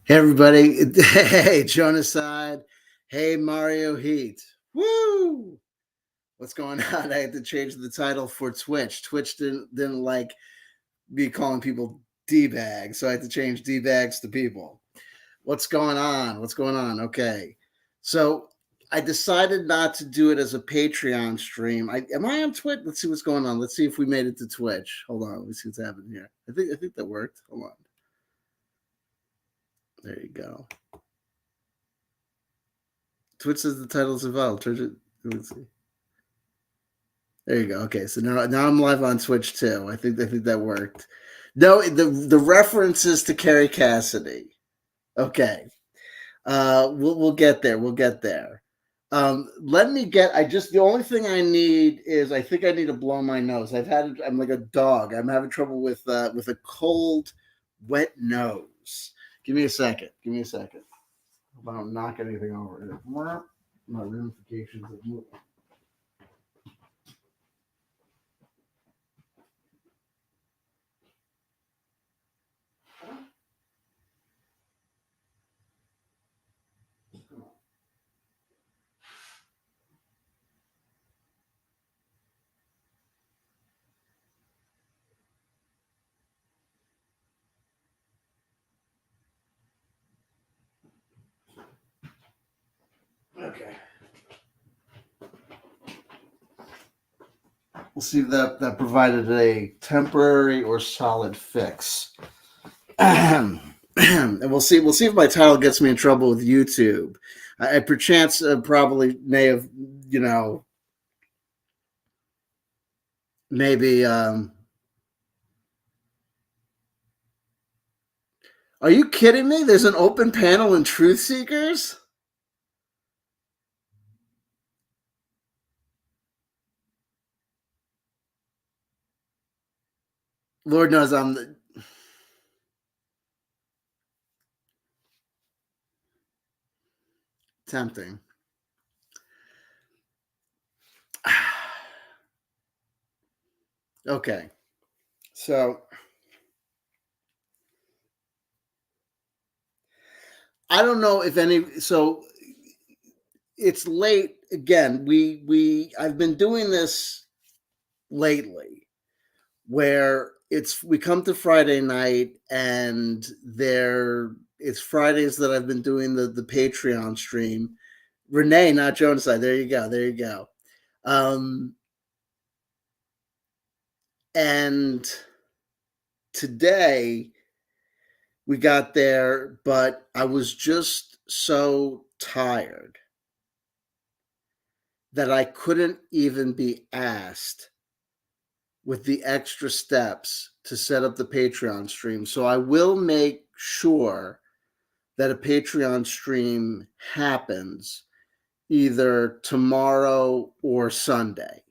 Hey everybody. Hey Jonaside. Hey Mario Heat. Woo! What's going on? I had to change the title for Twitch. Twitch didn't like me calling people D bags, so I had to change D bags to people. What's going on? What's going on? Okay. So I decided not to do it as a Patreon stream. Am I on Twitch? Let's see what's going on. Let's see if we made it to Twitch. Hold on. Let me see what's happening here. I think that worked. Hold on. There you go. Twitch says the title is involved. Let's see. There you go. Okay, so now I'm live on Twitch too. I think that worked. No, the references to Carrie Cassidy. Okay, we'll get there. We'll get there. Let me get. The only thing I need is I think I need to blow my nose. I'm like a dog. I'm having trouble with a cold, wet nose. Give me a second. Give me a second. Hope I don't knock anything over here. My ramifications of moving. Okay. We'll see if that provided a temporary or solid fix. And we'll see if my title gets me in trouble with YouTube. I perchance probably may have, you know, maybe. Are you kidding me? There's an open panel in Truth Seekers. Lord knows I'm tempting. Okay, so I don't know if any. So it's late again. I've been doing this lately where we come to Friday night and it's Fridays that I've been doing the Patreon stream. Renee, not Jonas side. There you go. There you go. And today we got there, but I was just so tired that I couldn't even be asked with the extra steps to set up the Patreon stream. So I will make sure that a Patreon stream happens either tomorrow or Sunday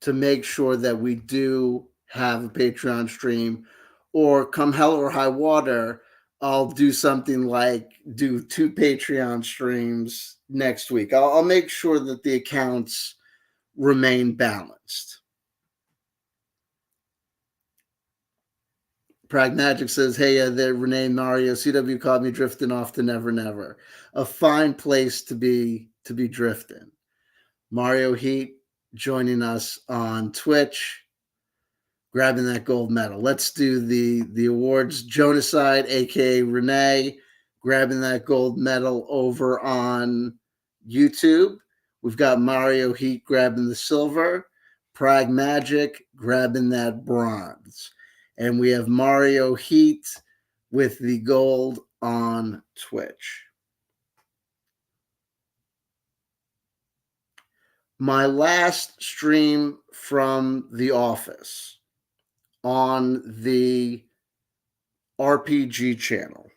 to make sure that we do have a Patreon stream, or come hell or high water, I'll do something like do 2 Patreon streams next week. I'll make sure that the accounts remain balanced. Pragmagic says, hey, there, Renee Mario, CW called me drifting off to Never Never. A fine place to be drifting. Mario Heat joining us on Twitch, grabbing that gold medal. Let's do the awards. Jonaside, aka Renee, grabbing that gold medal over on YouTube. We've got Mario Heat grabbing the silver, Pragmagic grabbing that bronze. And we have Mario Heat with the gold on Twitch. My last stream from the office on the RPG channel,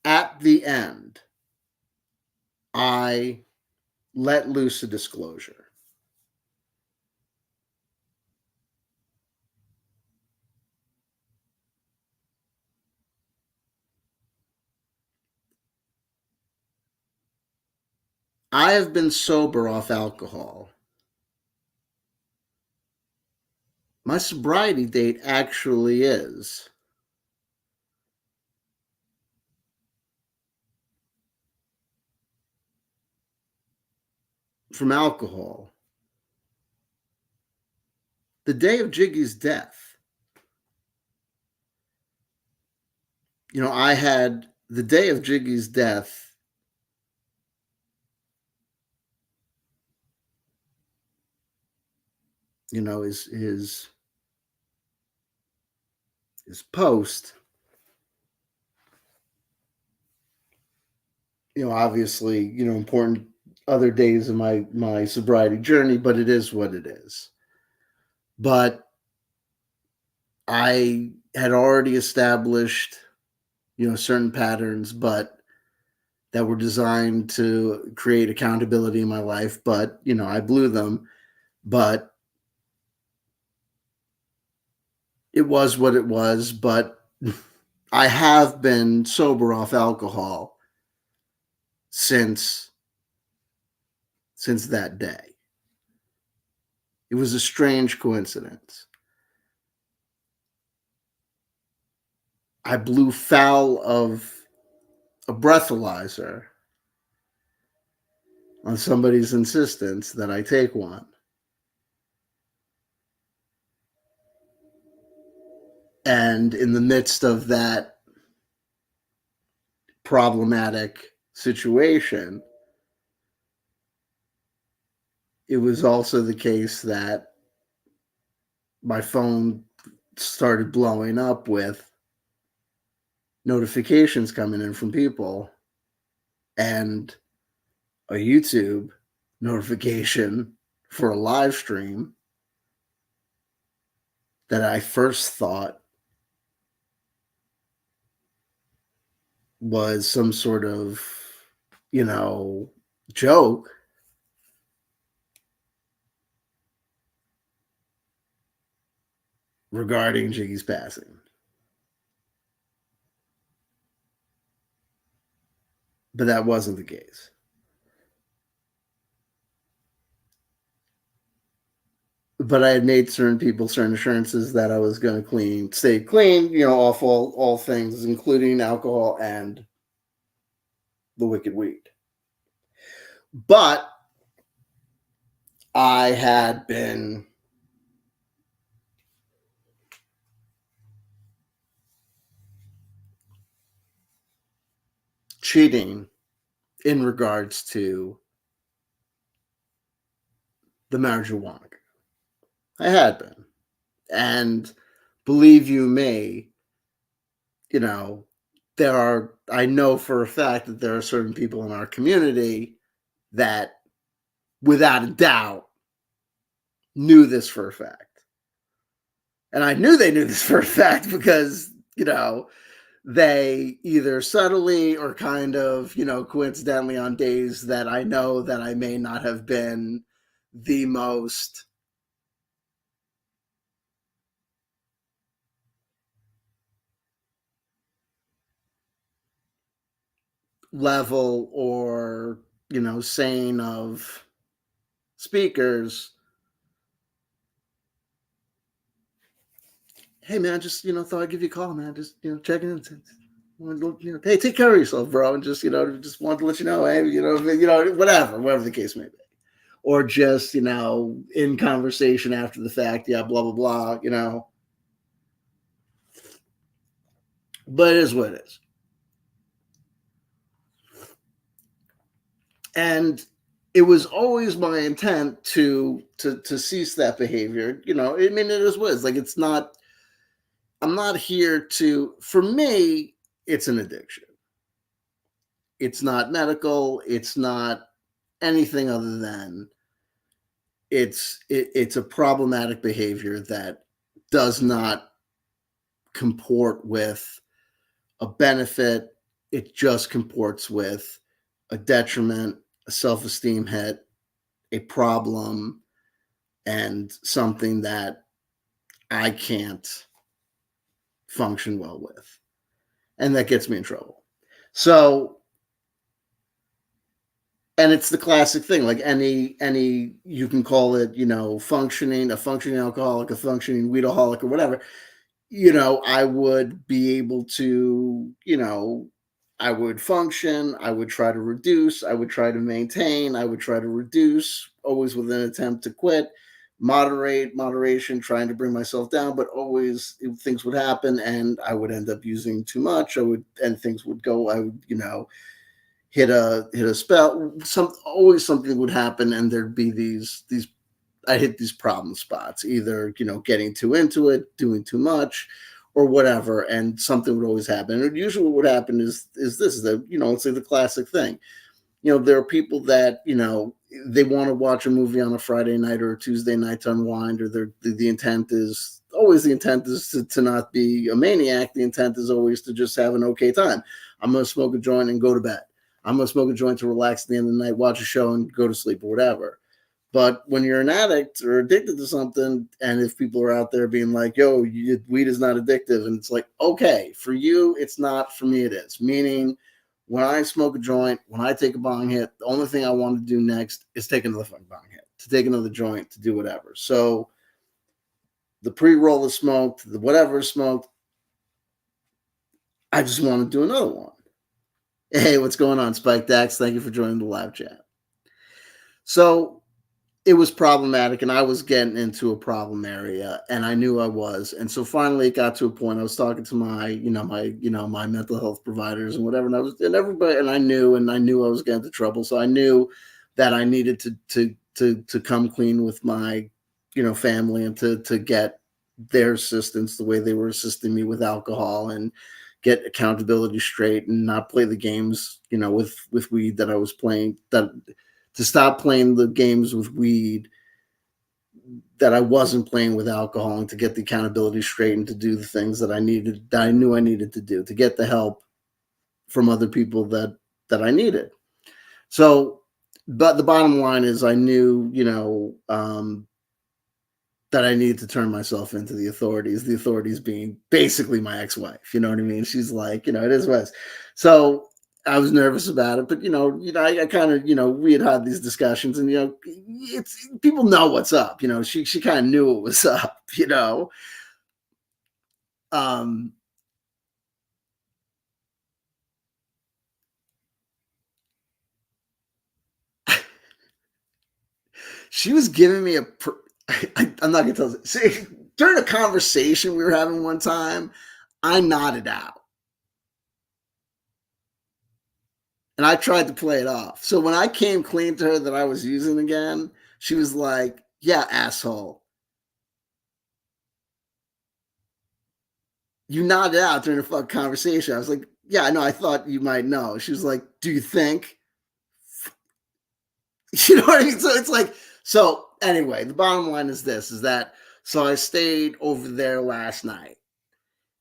at the end, I let loose a disclosure. I have been sober off alcohol My sobriety date actually is from alcohol. The day of Jiggy's death. I had the day of Jiggy's death. His post. Obviously, important other days of my sobriety journey, but it is what it is. But I had already established, certain patterns, but that were designed to create accountability in my life. But, I blew them. But it was what it was. But I have been sober off alcohol since that day. It was a strange coincidence. I blew foul of a breathalyzer on somebody's insistence that I take one. And in the midst of that problematic situation, it was also the case that my phone started blowing up with notifications coming in from people and a YouTube notification for a live stream that I first thought was some sort of, joke. Regarding Jiggy's passing. But that wasn't the case. But I had made certain people certain assurances that I was going to stay clean, off all things, including alcohol and the wicked weed. But I had been cheating in regards to the marijuana. I had been. And believe you me, I know for a fact that there are certain people in our community that, without a doubt, knew this for a fact. And I knew they knew this for a fact because, they either subtly or kind of, coincidentally on days that I know that I may not have been the most level or, sane of speakers. Hey man, just thought I'd give you a call, man. Just checking in. Hey, take care of yourself, bro, and just just wanted to let you know, hey, whatever the case may be, or just in conversation after the fact, yeah, blah blah blah, But it is what it is, and it was always my intent to cease that behavior. I mean, it is what it's like. It's not. I'm not here to. For me, it's an addiction. It's not medical. It's not anything other than it's a problematic behavior that does not comport with a benefit. It just comports with a detriment, a self-esteem hit, a problem, and something that I can't function well with. And that gets me in trouble. So And it's the classic thing, like any you can call it, a functioning alcoholic, a functioning weedaholic, or whatever. I would be able to, I would function, I would try to reduce, I would try to maintain, I would try to reduce, always with an attempt to quit, moderation, trying to bring myself down, but always things would happen and I would end up using too much. And things would go, I would, hit a spell, always something would happen and there'd be these I hit these problem spots, either, getting too into it, doing too much, or whatever, and something would always happen. And usually what would happen is this is the, it's like the classic thing. There are people that, they want to watch a movie on a Friday night or a Tuesday night to unwind, or the intent is always to not be a maniac. The intent is always to just have an okay time. I'm going to smoke a joint and go to bed. I'm going to smoke a joint to relax at the end of the night, watch a show and go to sleep or whatever. But when you're an addict or addicted to something, and if people are out there being like, yo, weed is not addictive, and it's like, okay, for you, it's not, for me, it is. Meaning, when I smoke a joint, when I take a bong hit, the only thing I want to do next is take another fucking bong hit, to take another joint, to do whatever. So the pre-roll is smoked, the whatever is smoked, I just want to do another one. Hey, what's going on, Spike Dax? Thank you for joining the live chat. So it was problematic and I was getting into a problem area and I knew I was. And so finally it got to a point I was talking to my mental health providers and whatever. And everybody, and I knew I was getting into trouble. So I knew that I needed to come clean with my, family and to get their assistance the way they were assisting me with alcohol, and get accountability straight and not play the games, with weed that I was playing, to stop playing the games with weed that I wasn't playing with alcohol, and to get the accountability straight and to do the things that I knew I needed to do, to get the help from other people that I needed. So, but the bottom line is I knew, that I needed to turn myself into the authorities being basically my ex-wife. You know what I mean? She's like, it is what it is. So I was nervous about it, but I kind of, we had these discussions, and it's, people know what's up. She kind of knew what was up. Um, she was giving me I'm not gonna tell. See, during a conversation we were having one time, I nodded out. And I tried to play it off. So when I came clean to her that I was using again, she was like, yeah, asshole. You nodded out during the fucking conversation. I was like, yeah, I know. I thought you might know. She was like, do you think? You know what I mean? So it's like, so anyway, the bottom line is this, is that, so I stayed over there last night.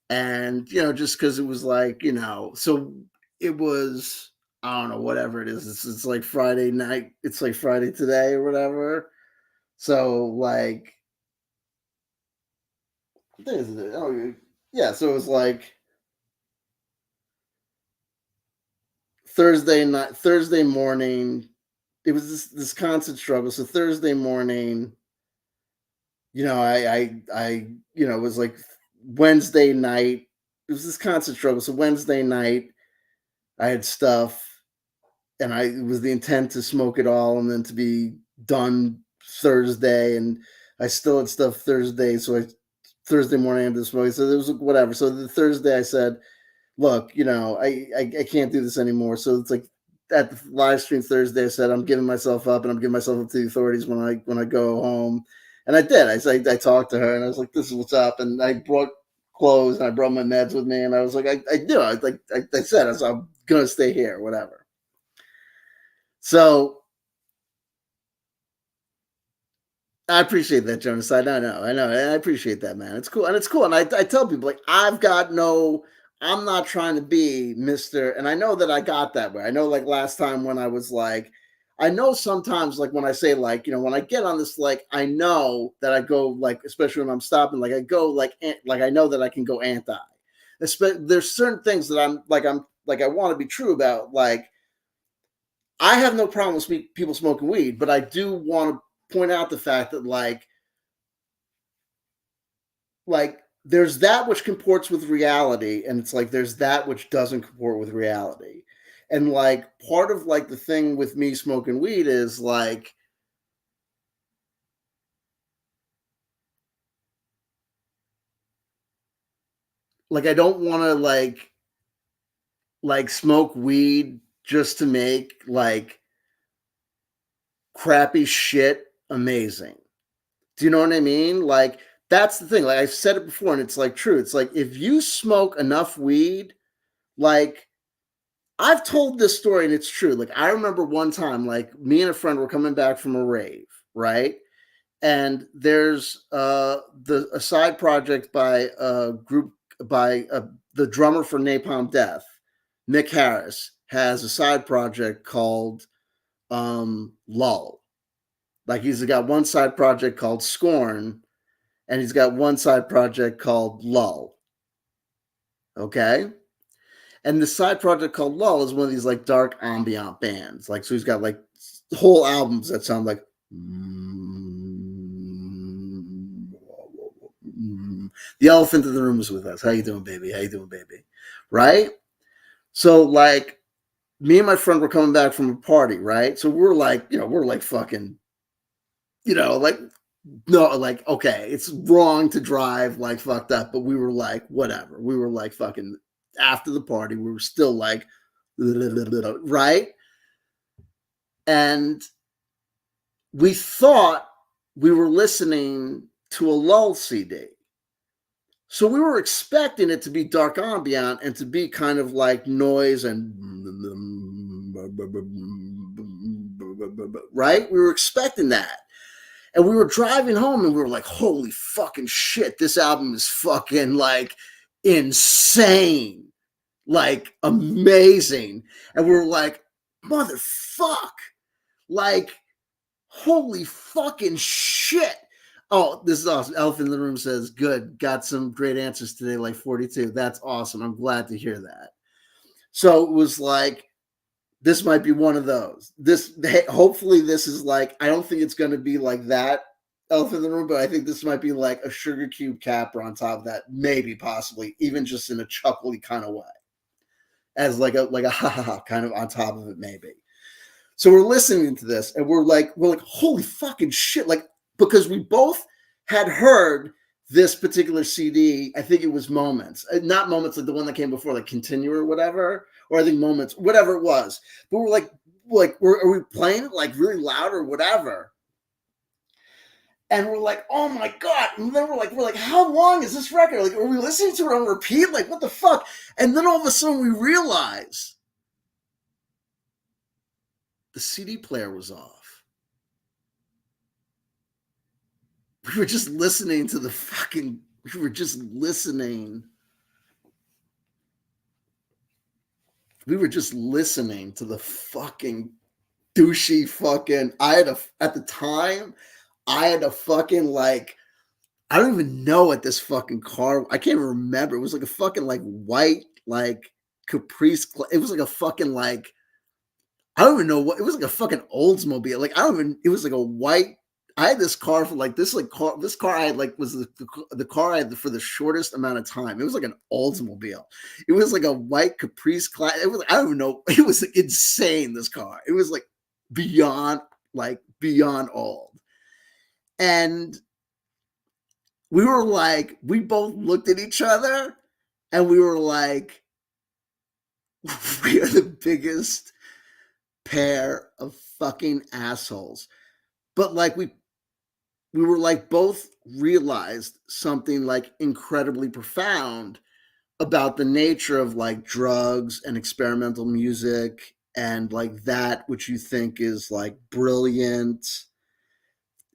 And, just because it was like, so it was, I don't know, whatever it is. It's like Friday night. It's like Friday today or whatever. So like, oh yeah, so it was like Thursday morning. It was this constant struggle. So Thursday morning, it was like Wednesday night. It was this constant struggle. So Wednesday night, I had stuff, and it was the intent to smoke it all and then to be done Thursday, and I still had stuff Thursday. So Thursday morning I had to smoke. So there was whatever. So the Thursday I said, look, I can't do this anymore. So it's like at the live stream Thursday, I said, I'm giving myself up, and I'm giving myself up to the authorities when I go home. And I did. I talked to her, and I was like, this is what's up. And I brought clothes, and I brought my meds with me. And I was like, I do. I said, I'm going to stay here, whatever. So I appreciate that, Jonas. I know. I appreciate that, man. It's cool. And it's cool. And I tell people, like, I'm not trying to be Mr. And I know that I got that way. I know, like, last time when I was like, I know sometimes, like, when I say, like, when I get on this, like, I know that I go, like, especially when I'm stopping, like, I go, like I know that I can go anti. There's certain things that I want to be true about, like, I have no problem with people smoking weed, but I do want to point out the fact that like there's that which comports with reality, and it's like there's that which doesn't comport with reality. And like part of like the thing with me smoking weed is like I don't want to like smoke weed just to make like crappy shit amazing. Do you know what I mean? Like that's the thing. Like I've said it before, and it's like true. It's like if you smoke enough weed, like I've told this story, and it's true. Like I remember one time, like me and a friend were coming back from a rave, right? And there's a side project by a group by the drummer for Napalm Death, Mick Harris, has a side project called Lull. Like he's got one side project called Scorn, and he's got one side project called Lull. Okay. And the side project called Lull is one of these like dark ambient bands. Like, so he's got like whole albums that sound like the elephant in the room is with us. How you doing, baby? How you doing, baby? Right? So like me and my friend were coming back from a party, right? So we're like, we're like fucking, like no, like okay, it's wrong to drive like fucked up, but we were like, whatever. We were like fucking after the party, we were still like right? And we thought we were listening to a lull CD. So we were expecting it to be dark ambient and to be kind of like noise and right? We were expecting that. And we were driving home and we were like, holy fucking shit, this album is fucking like insane, like amazing. And we were like, motherfuck, like, holy fucking shit. Oh, this is awesome. Elephant in the Room says, good, got some great answers today, like 42. That's awesome. I'm glad to hear that. So it was like, this might be one of those. Hopefully this is like, I don't think it's going to be like that Elephant in the Room, but I think this might be like a sugar cube capper on top of that, maybe possibly even just in a chuckly kind of way, as like a ha ha ha kind of on top of it, maybe. So we're listening to this and we're like, holy fucking shit, like because we both had heard this particular CD. I think it was Moments, not Moments like the one that came before, like Continue or whatever. Or I think Moments, whatever it was. But we're like, are we playing it like really loud or whatever? And we're like, oh my God. And then we're like, how long is this record? Like, are we listening to it on repeat? Like, what the fuck? And then all of a sudden we realize the CD player was off. We were just listening to the fucking, we were just listening to the fucking douchey fucking, at the time, I had a fucking like, I don't even know what this fucking car, I can't even remember. It was like a fucking like white, like Caprice, it was like a fucking like, I don't even know what, it was like a fucking Oldsmobile. Like, it was like a white, I had this car for like this car I had like was the car I had for the shortest amount of time. It was like an Oldsmobile. It was like a white Caprice class. It was I don't even know. It was like insane. This car. It was like beyond old. And we were like, we both looked at each other, and we were like, we are the biggest pair of fucking assholes. But like we were like both realized something like incredibly profound about the nature of like drugs and experimental music and like that which you think is like brilliant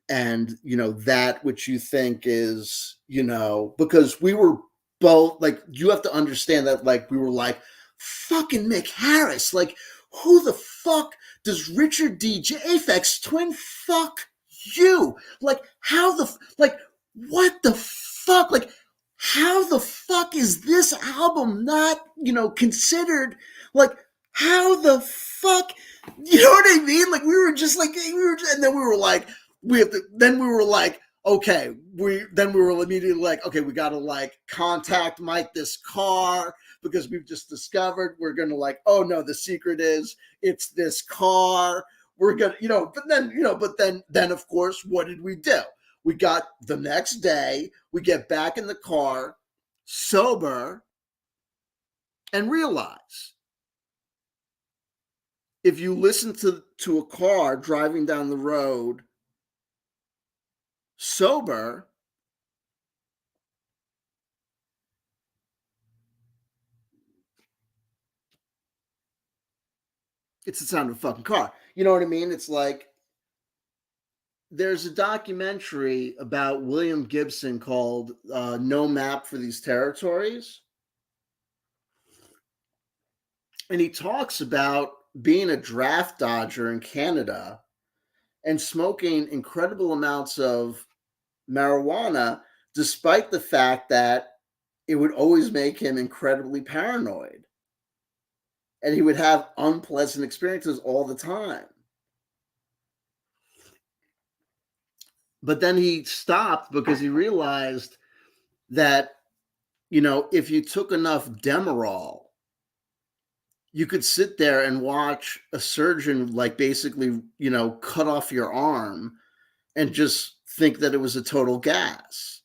and that which you think is because we were both like, you have to understand that like we were like, fucking Mick Harris, like who the fuck does Richard DJ Aphex Twin fuck you? Like how the like what the fuck? Like how the fuck is this album not considered like How the fuck? You know what I mean? Like we were just like and then we were like, we have to. Then we were like, okay, we were immediately like, okay, we got to like contact Mike this car because we've just discovered we're gonna like, oh no, the secret is it's this car. We're gonna, but then of course, what did we do? We got the next day, we get back in the car, sober, and realize if you listen to a car driving down the road sober, it's the sound of a fucking car. You know what I mean? It's like there's a documentary about William Gibson called No Map for These Territories. And he talks about being a draft dodger in Canada and smoking incredible amounts of marijuana, despite the fact that it would always make him incredibly paranoid. And he would have unpleasant experiences all the time. But then he stopped because he realized that, if you took enough Demerol, you could sit there and watch a surgeon like basically, cut off your arm and just think that it was a total gas.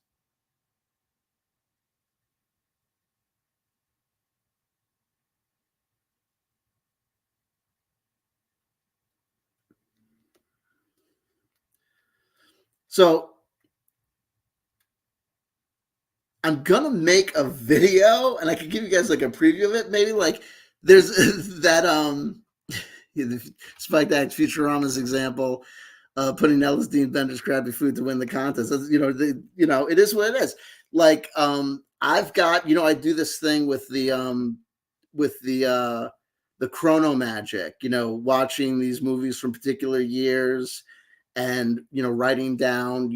So I'm gonna make a video and I could give you guys like a preview of it. Maybe like there's that Spike Dax Futurama's example, putting LSD in Bender's crappy food to win the contest. It is what it is. Like I've got, I do this thing with the chrono magic, watching these movies from particular years and writing down,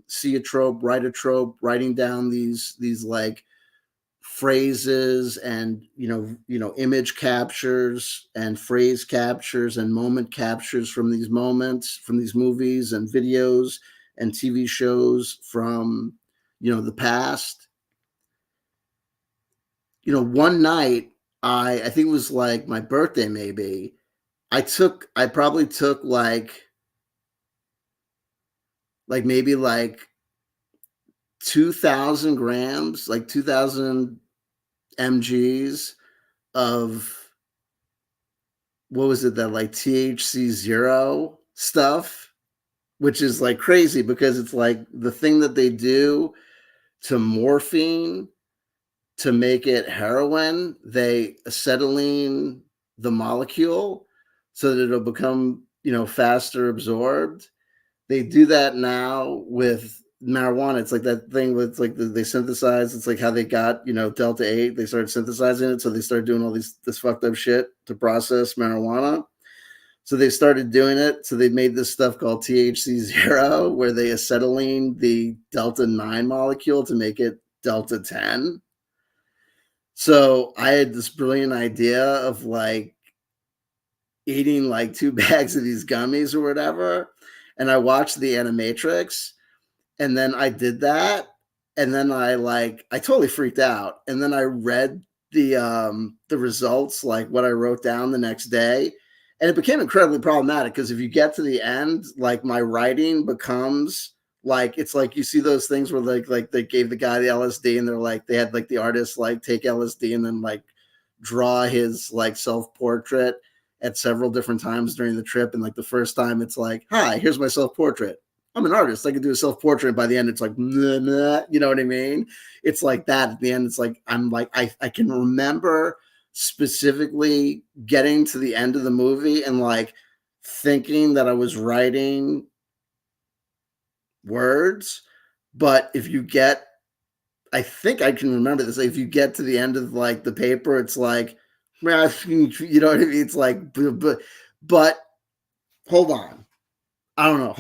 see a trope, write a trope, writing down these like phrases and image captures and phrase captures and moment captures from these moments, from these movies and videos and TV shows from the past. One night, I think it was like my birthday maybe, I probably took like maybe like 2,000 grams, like 2,000 mgs of, what was it, that like THC zero stuff, which is like crazy because it's like the thing that they do to morphine to make it heroin, they acetylene the molecule so that it'll become, faster absorbed. They do that now with marijuana. It's like that thing with like they synthesize. It's like how they got, Delta 8. They started synthesizing it. So they started doing all this fucked up shit to process marijuana. So they started doing it. So they made this stuff called THC zero, where they acetylene the Delta 9 molecule to make it Delta 10. So I had this brilliant idea of like eating like 2 bags of these gummies or whatever. And I watched the Animatrix, and then I did that. And then I totally freaked out. And then I read the results, like what I wrote down the next day. And it became incredibly problematic because if you get to the end, like my writing becomes like, it's like you see those things where like they gave the guy the LSD and they're like, they had like the artist like take LSD and then like draw his like self-portrait at several different times during the trip. And like the first time it's like, hi, here's my self-portrait. I'm an artist. I can do a self-portrait. By the end, it's like, nah, nah, you know what I mean? It's like that. At the end, it's like, I'm like, I can remember specifically getting to the end of the movie and like thinking that I was writing words. But if you get, I think I can remember this. If you get to the end of like the paper, it's like, you know what I mean? It's like, but hold on. I don't know.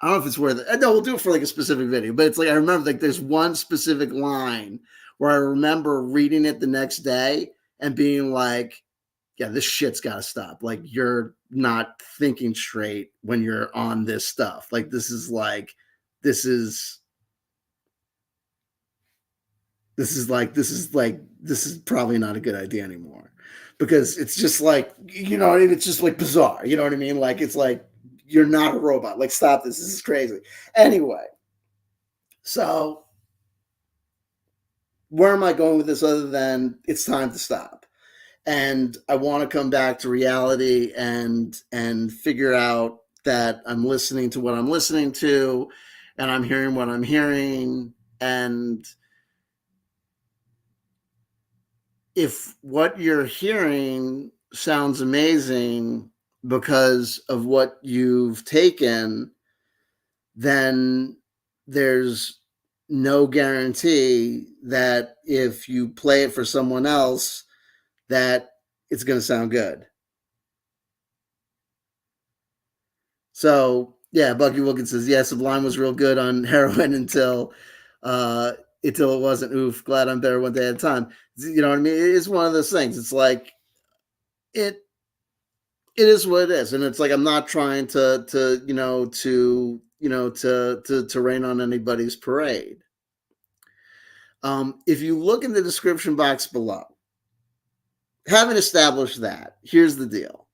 I don't know if it's worth it. No, we'll do it for like a specific video, but it's like, I remember like there's one specific line where I remember reading it the next day and being like, yeah, this shit's got to stop. Like, you're not thinking straight when you're on this stuff. Like, this is this is probably not a good idea anymore, because it's just like, it's just like bizarre. You know what I mean? Like, it's like, you're not a robot. Like, stop this. This is crazy. Anyway, so where am I going with this other than it's time to stop? And I want to come back to reality and figure out that I'm listening to what I'm listening to, and I'm hearing what I'm hearing. And if what you're hearing sounds amazing because of what you've taken, then there's no guarantee that if you play it for someone else, that it's going to sound good. So yeah, Bucky Wilkins says, yeah, Sublime was real good on heroin uh until it wasn't. Oof, glad I'm better one day at a time. You know what I mean? It's one of those things. It's like, it it is what it is. And it's like, I'm not trying to rain on anybody's parade. If you look in the description box below, having established that, here's the deal.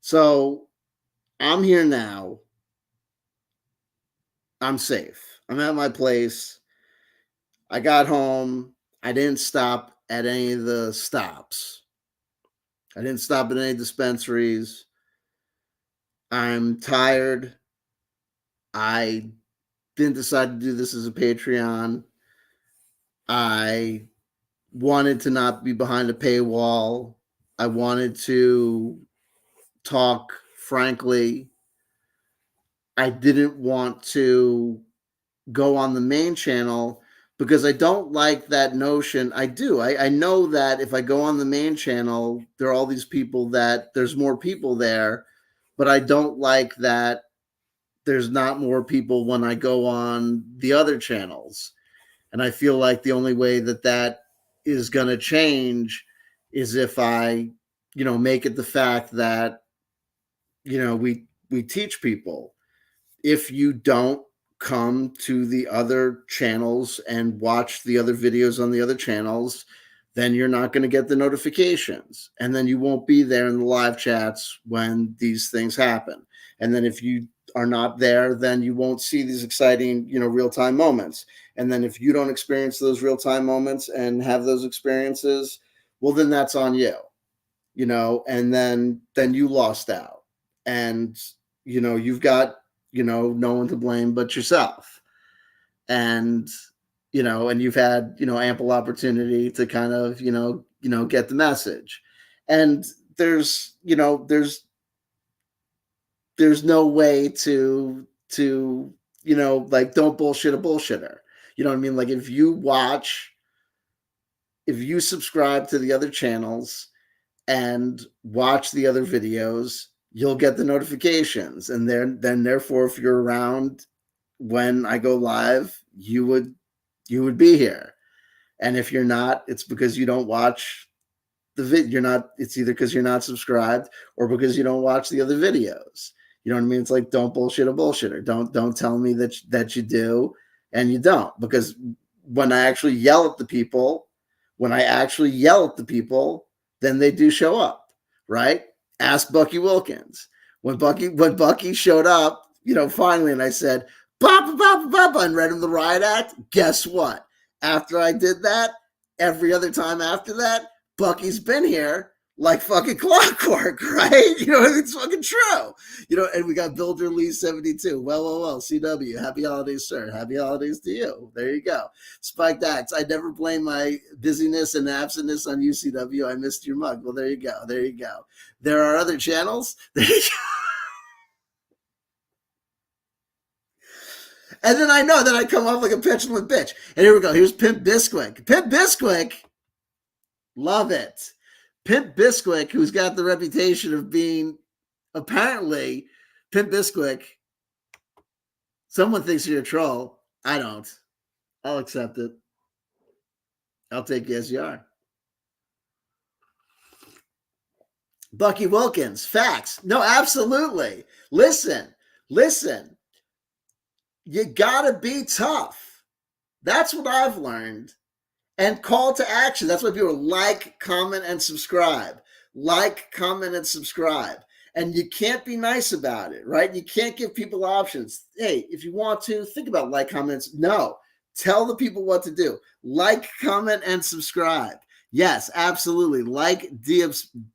So I'm here now. I'm safe. I'm at my place. I got home. I didn't stop at any of the stops. I didn't stop at any dispensaries. I'm tired. I didn't decide to do this as a Patreon. I wanted to not be behind a paywall. I wanted to talk frankly. I didn't want to go on the main channel because I don't like that notion. I do. I know that if I go on the main channel, there are all these people, that there's more people there, but I don't like that there's not more people when I go on the other channels. And I feel like the only way that that is going to change is if I, make it the fact that, we teach people, if you don't come to the other channels and watch the other videos on the other channels, then you're not going to get the notifications. And then you won't be there in the live chats when these things happen. And then if you are not there, then you won't see these exciting, real-time moments. And then if you don't experience those real-time moments and have those experiences, well, then that's on you, and then you lost out. And, you've got, no one to blame but yourself. And, and you've had, ample opportunity to kind of, get the message. And there's no way to, like, don't bullshit a bullshitter. You know what I mean? Like, if you subscribe to the other channels and watch the other videos, you'll get the notifications. And then therefore, if you're around when I go live, you would be here. And if you're not, it's because you don't watch the vid. It's either because you're not subscribed or because you don't watch the other videos. You know what I mean? It's like, don't bullshit a bullshitter. Don't tell me that you do and you don't. Because when I actually yell at the people, then they do show up, right? Ask Bucky Wilkins. When Bucky showed up, finally, and I said, Papa, Papa, Papa, and read him the riot act, guess what? After I did that, every other time after that, Bucky's been here like fucking clockwork, right? It's fucking true. And we got Builder Lee 72. Well, CW. Happy holidays, sir. Happy holidays to you. There you go. Spike Dax. I never blame my busyness and absentness on UCW. I missed your mug. Well, there you go. There you go. There are other channels. There you go. And then I know that I come off like a petulant bitch. And here we go. Here's Pimp Bisquick. Pimp Bisquick. Love it. Pimp Bisquick, who's got the reputation of being, apparently, Pimp Bisquick, someone thinks you're a troll. I don't. I'll accept it. I'll take you as you are. Bucky Wilkins, facts. No, absolutely. Listen. You gotta be tough. That's what I've learned. And call to action. That's why people like, comment, and subscribe. Like, comment, and subscribe. And you can't be nice about it, right? You can't give people options. Hey, if you want to, think about like, comments. No, tell the people what to do. Like, comment, and subscribe. Yes, absolutely. Like,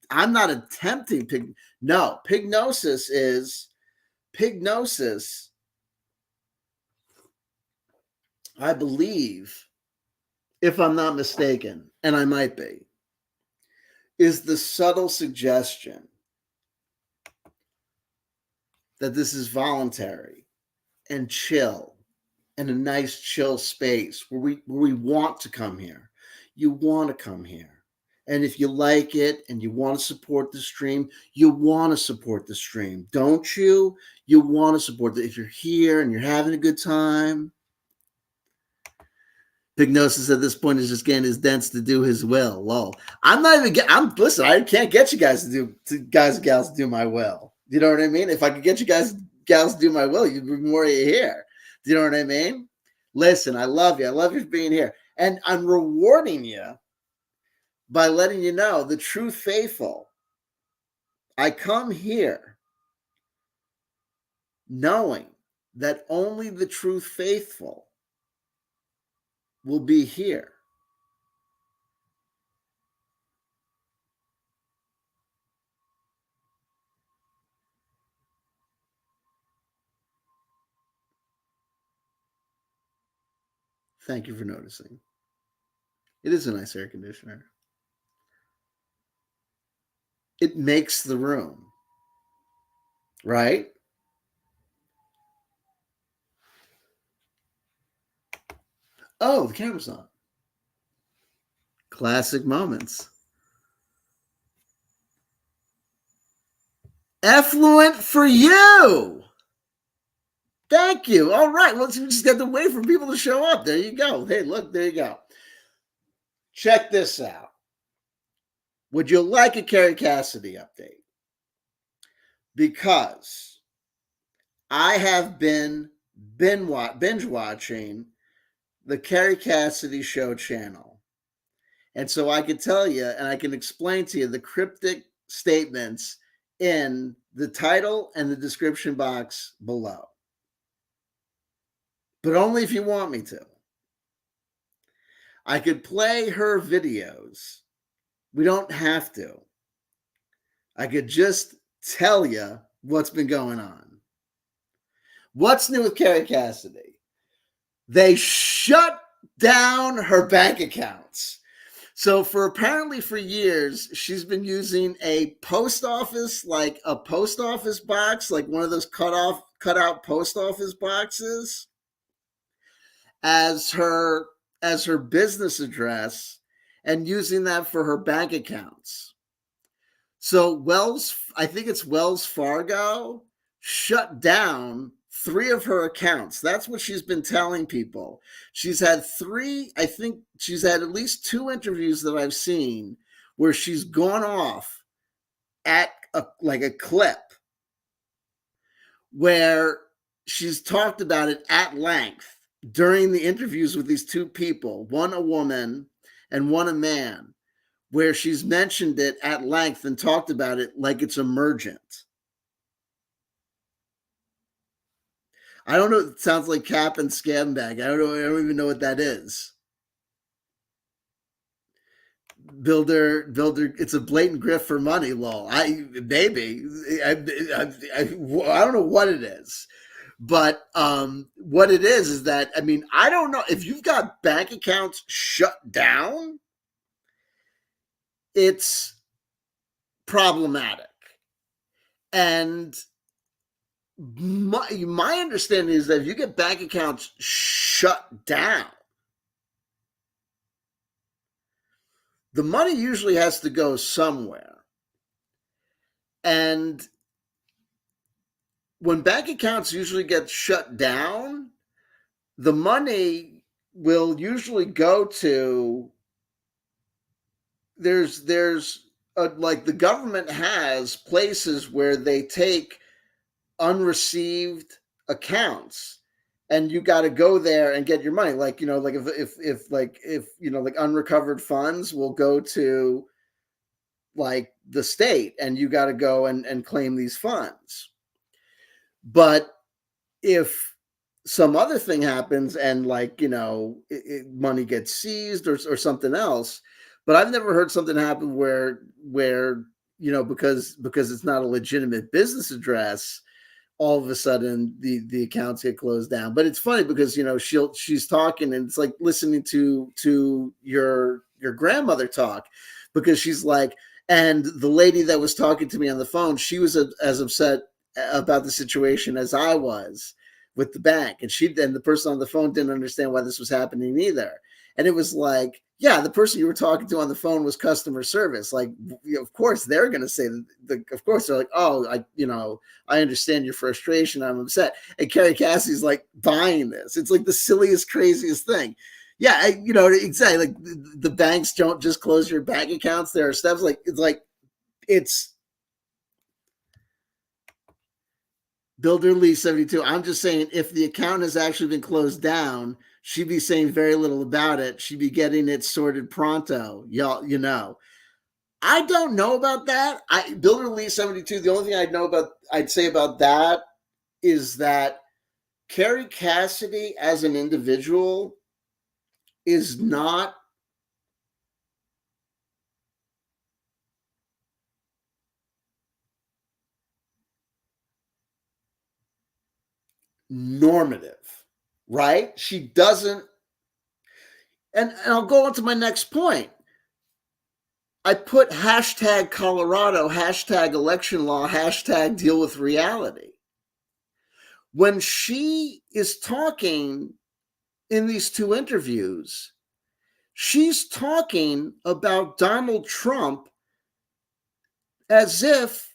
I'm not attempting pig. No, pignosis is pignosis. I believe, if I'm not mistaken, and I might be, is the subtle suggestion that this is voluntary and chill and a nice chill space where we want to come here. You want to come here. And if you like it and you want to support the stream, you want to support the stream, don't you? You want to support it. If you're here and you're having a good time, Pignosis at this point is just getting his dents to do his will. Lol. I'm not even. Listen. I can't get you guys guys and gals to do my will. You know what I mean? If I could get you guys gals to do my will, you'd be more here. Do you know what I mean? Listen, I love you. I love you for being here, and I'm rewarding you by letting you know the true faithful. I come here knowing that only the true faithful will be here. Thank you for noticing. It is a nice air conditioner. It makes the room, right? Oh, the camera's on. Classic moments. Effluent for you. Thank you. All right. Well, we just got to wait for people to show up. There you go. Hey, look, there you go. Check this out. Would you like a Carrie Cassidy update? Because I have been binge watching the Carrie Cassidy Show channel. And so I can tell you and I can explain to you the cryptic statements in the title and the description box below. But only if you want me to. I could play her videos. We don't have to. I could just tell you what's been going on. What's new with Carrie Cassidy? They shut down her bank accounts. So apparently for years, she's been using a post office, like a post office box, like one of those cut out post office boxes, as her business address, and using that for her bank accounts. So I think it's Wells Fargo, shut down 3 of her accounts. That's what she's been telling people. She's had 3, I think she's had at least 2 interviews that I've seen where she's gone off at a clip where she's talked about it at length during the interviews with these 2 people, one a woman and one a man, where she's mentioned it at length and talked about it like it's emergent. I don't know. It sounds like cap and scam bag. I don't even know what that is. Builder. It's a blatant grift for money. Lol. I don't know what it is, but what it is that, I mean, I don't know if you've got bank accounts shut down. It's problematic, and my understanding is that if you get bank accounts shut down, the money usually has to go somewhere. And when bank accounts usually get shut down, the money will usually go to there's like the government has places where they take unreceived accounts and you got to go there and get your money, like like if like unrecovered funds will go to like the state and you got to go and claim these funds. But if some other thing happens and like money gets seized or something else, but I've never heard something happen where because it's not a legitimate business address, all of a sudden the accounts get closed down. But it's funny because she's talking and it's like listening to your grandmother talk, because she's like, and the lady that was talking to me on the phone, she was as upset about the situation as I was with the bank, and the person on the phone didn't understand why this was happening either. And it was like, yeah, the person you were talking to on the phone was customer service. Like, of course they're going to say of course they're like, oh, I understand your frustration. I'm upset. And Carrie Cassidy's like buying this. It's like the silliest, craziest thing. Yeah, exactly. Like the banks don't just close your bank accounts. There are steps it's Builder Lee 72. I'm just saying, if the account has actually been closed down, she'd be saying very little about it. She'd be getting it sorted pronto. Y'all. I don't know about that. Builder Lee 72. The only thing I'd say about that is that Carrie Cassidy as an individual is not normative, right? She doesn't, and I'll go on to my next point. I put hashtag Colorado, hashtag election law, hashtag deal with reality. When she is talking in these two interviews, she's talking about Donald Trump as if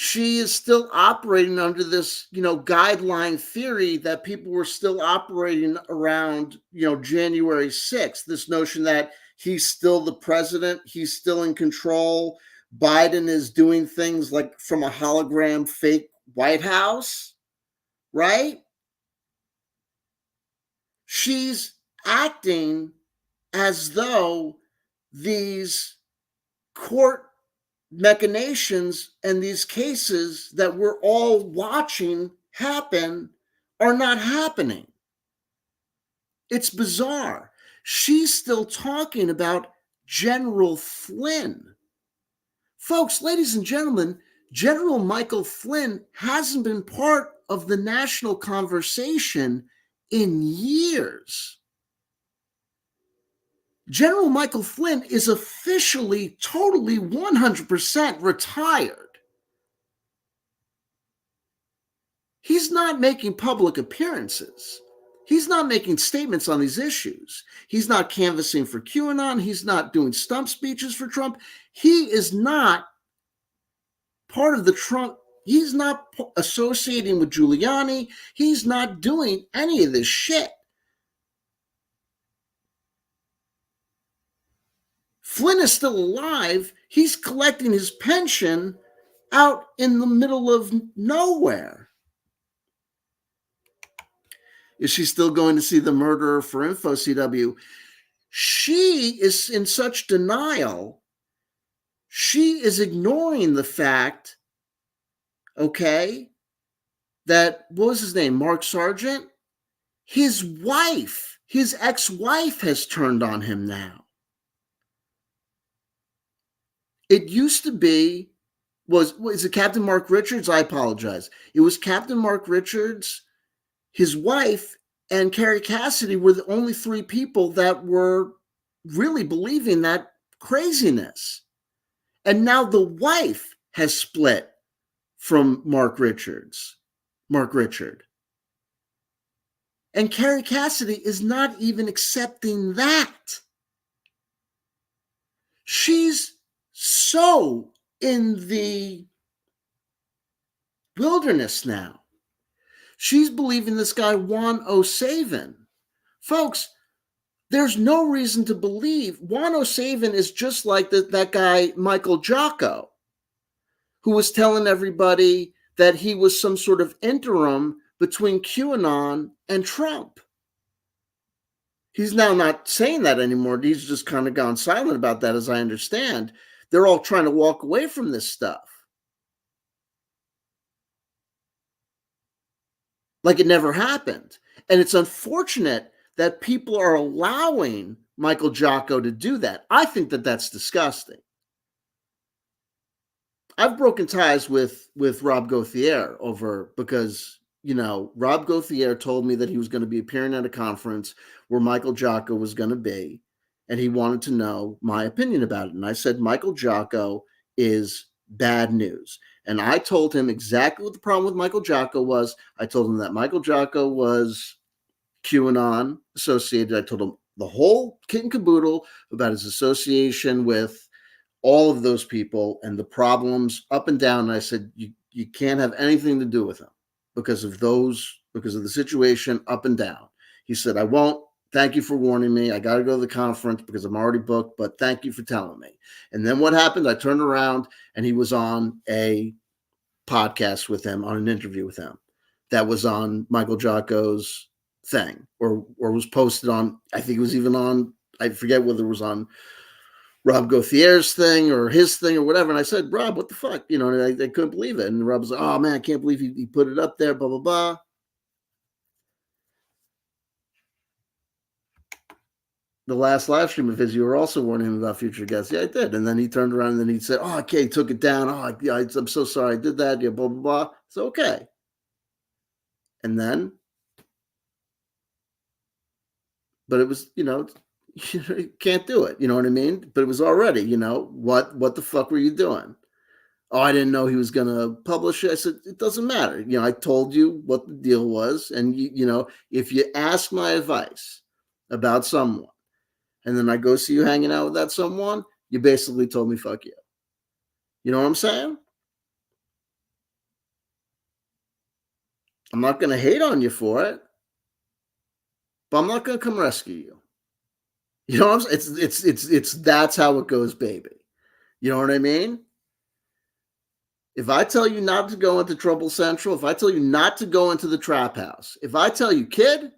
she is still operating under this, guideline theory that people were still operating around, January 6th. This notion that he's still the president, he's still in control. Biden is doing things like from a hologram fake White House, right? She's acting as though these court machinations and these cases that we're all watching happen are not happening. It's bizarre. She's still talking about General Flynn. Folks, ladies and gentlemen, General Michael Flynn hasn't been part of the national conversation in years. General Michael Flynn is officially, totally 100% retired. He's not making public appearances. He's not making statements on these issues. He's not canvassing for QAnon. He's not doing stump speeches for Trump. He is not part of the Trump. He's not associating with Giuliani. He's not doing any of this shit. Flynn is still alive. He's collecting his pension out in the middle of nowhere. Is she still going to see the murderer for info, CW? She is in such denial. She is ignoring the fact, okay, that, what was his name, Mark Sargent? His wife, his ex-wife has turned on him now. It used to be, is it Captain Mark Richards? I apologize. It was Captain Mark Richards, his wife, and Carrie Cassidy were the only three people that were really believing that craziness. And now the wife has split from Mark Richard. And Carrie Cassidy is not even accepting that. She's so in the wilderness now. She's believing this guy Juan O'Savin. Folks, There's no reason to believe Juan O'Savin is just like that guy, Michael Jocko, who was telling everybody that he was some sort of interim between QAnon and Trump. He's now not saying that anymore. He's just kind of gone silent about that, as I understand. They're all trying to walk away from this stuff. Like it never happened. And it's unfortunate that people are allowing Michael Jocko to do that. I think that that's disgusting. I've broken ties with Rob Gauthier over because, Rob Gauthier told me that he was going to be appearing at a conference where Michael Jocko was going to be, and he wanted to know my opinion about it. And I said, Michael Jocko is bad news. And I told him exactly what the problem with Michael Jocko was. I told him that Michael Jocko was QAnon associated. I told him the whole kit and caboodle about his association with all of those people and the problems up and down. And I said, you can't have anything to do with him because of the situation up and down. He said, I won't. Thank you for warning me. I got to go to the conference because I'm already booked, but thank you for telling me. And then what happened? I turned around and he was on a podcast with him, on an interview with him that was on Michael Jocko's thing or was posted on, I think it was even on, I forget whether it was on Rob Gauthier's thing or his thing or whatever. And I said, Rob, what the fuck? And I couldn't believe it. And Rob was like, oh man, I can't believe he put it up there, blah, blah, blah. The last live stream of his, you were also warning him about future guests. Yeah, I did. And then he turned around and then he said, oh, okay, he took it down. Oh, yeah, I'm so sorry I did that. Yeah, blah, blah, blah. It's okay. And then, but it was, you can't do it. You know what I mean? But it was already, what the fuck were you doing? Oh, I didn't know he was going to publish it. I said, it doesn't matter. I told you what the deal was. And, if you ask my advice about someone and then I go see you hanging out with that someone, you basically told me, fuck you. You know what I'm saying? I'm not going to hate on you for it, but I'm not going to come rescue you. You know what I'm saying? It's that's how it goes, baby. You know what I mean? If I tell you not to go into Trouble Central, if I tell you not to go into the trap house, if I tell you, kid,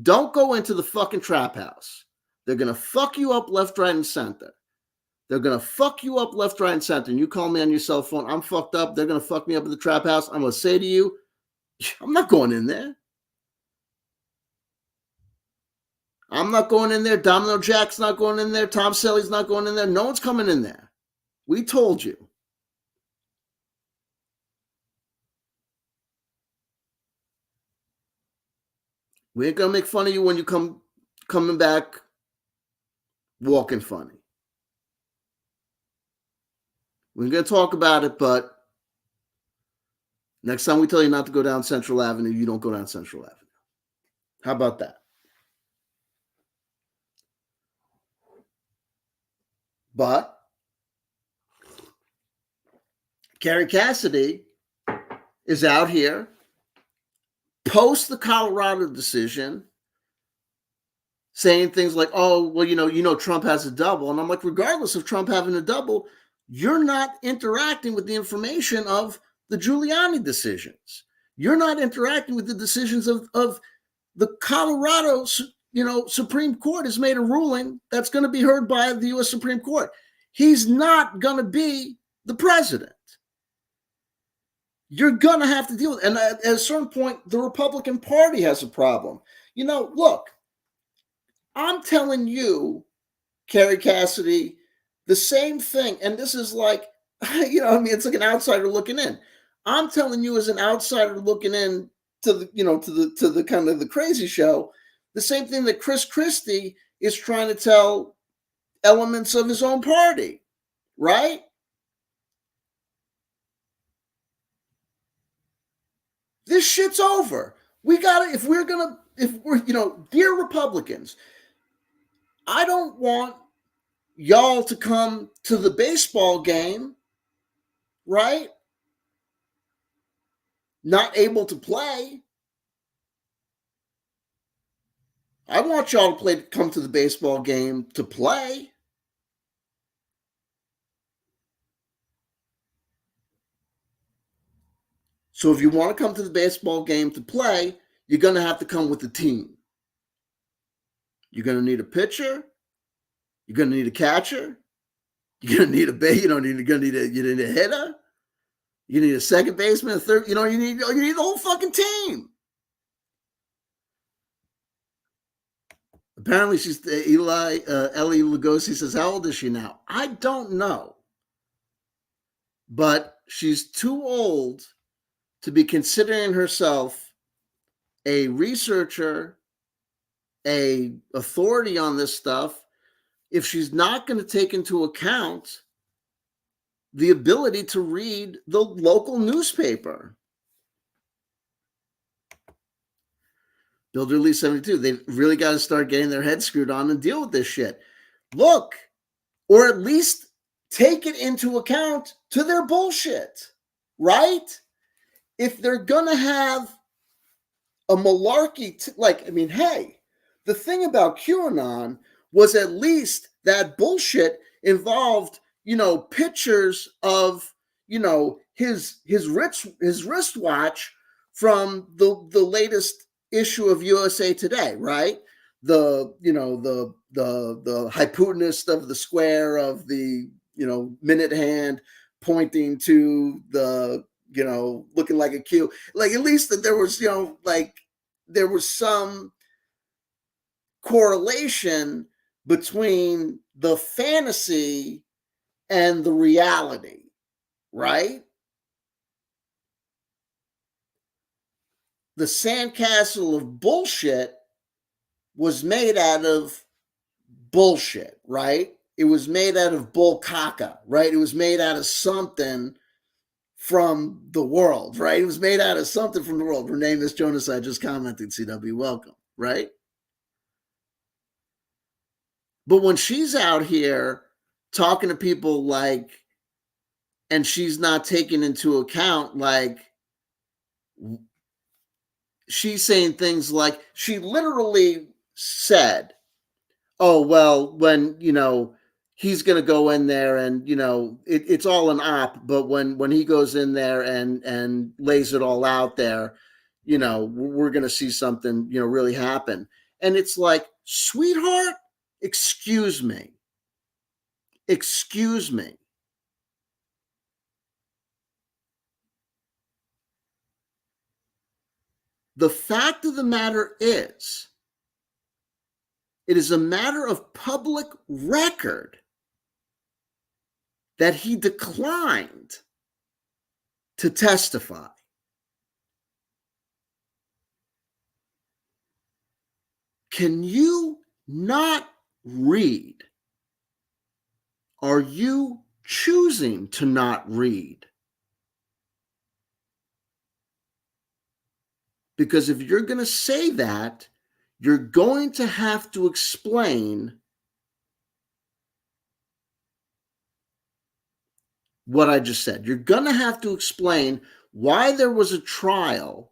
don't go into the fucking trap house, they're going to fuck you up left, right, and center. They're going to fuck you up left, right, and center. And you call me on your cell phone, I'm fucked up. They're going to fuck me up at the trap house. I'm going to say to you, I'm not going in there. I'm not going in there. Domino Jack's not going in there. Tom Selleck's not going in there. No one's coming in there. We told you. We ain't going to make fun of you when you coming back walking funny. We're going to talk about it, but next time we tell you not to go down Central Avenue, you don't go down Central Avenue. How about that? But Kerry Cassidy is out here post the Colorado decision saying things like, oh, well, Trump has a double. And I'm like, regardless of Trump having a double, you're not interacting with the information of the Giuliani decisions. You're not interacting with the decisions of the Colorado, Supreme Court has made a ruling that's going to be heard by the U.S. Supreme Court. He's not going to be the president. You're going to have to deal with it. And at a certain point, the Republican Party has a problem. Look, I'm telling you, Kerry Cassidy, the same thing. And this is like, it's like an outsider looking in. I'm telling you as an outsider looking in to the kind of the crazy show, the same thing that Chris Christie is trying to tell elements of his own party, right? This shit's over. If we're, dear Republicans, I don't want y'all to come to the baseball game, right? Not able to play. I want y'all to come to the baseball game to play. So if you want to come to the baseball game to play, you're going to have to come with the team. You're going to need a pitcher. You're going to need a catcher. You're going to need a base. You're going to need a hitter. You need a second baseman, a third. You need the whole fucking team. Apparently, she's Ellie Lugosi says, how old is she now? I don't know, but she's too old to be considering herself a researcher, a authority on this stuff, if she's not going to take into account the ability to read the local newspaper. Builder Lee 72, they've really got to start getting their heads screwed on and deal with this shit. Look, or at least take it into account to their bullshit, right? If they're going to have a malarkey, hey, the thing about QAnon was at least that bullshit involved, pictures of, his wristwatch from the latest issue of USA Today, right? The hypotenuse of the square of the minute hand pointing to the looking like a Q. Like at least that there was there was some correlation between the fantasy and the reality, right? The sandcastle of bullshit was made out of bullshit, right? It was made out of bull caca, right? It was made out of something from the world, right? It was made out of something from the world. Renee Miss Jonas, I just commented, CW, welcome, right? But when she's out here talking to people and she's not taking into account, she's saying things like, she literally said, oh, well, when, he's going to go in there and, it's all an op, but when he goes in there and lays it all out there, we're going to see something, really happen. And it's like, sweetheart, excuse me. The fact of the matter is, it is a matter of public record that he declined to testify. Can you not read? Are you choosing to not read? Because if you're going to say that, you're going to have to explain what I just said. You're going to have to explain why there was a trial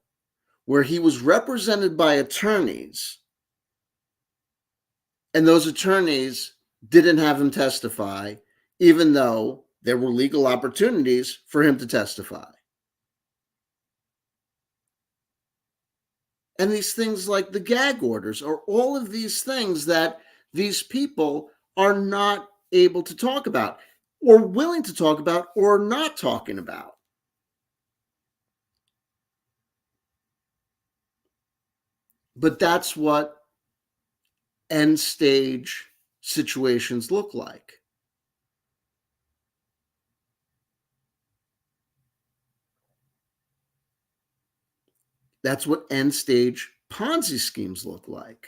where he was represented by attorneys and those attorneys didn't have him testify, even though there were legal opportunities for him to testify. And these things like the gag orders are all of these things that these people are not able to talk about or willing to talk about or not talking about. But that's what end stage situations look like. That's what end stage Ponzi schemes look like.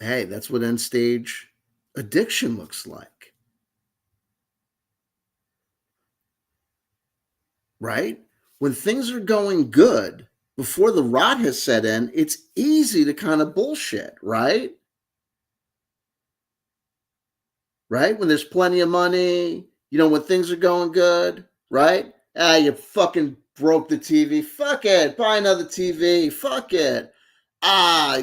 Hey, that's what end stage addiction looks like. Right? When things are going good, before the rot has set in, it's easy to kind of bullshit, right? Right? When there's plenty of money, when things are going good, right? You fucking Broke the TV. Fuck it. Buy another TV. Fuck it. Ah,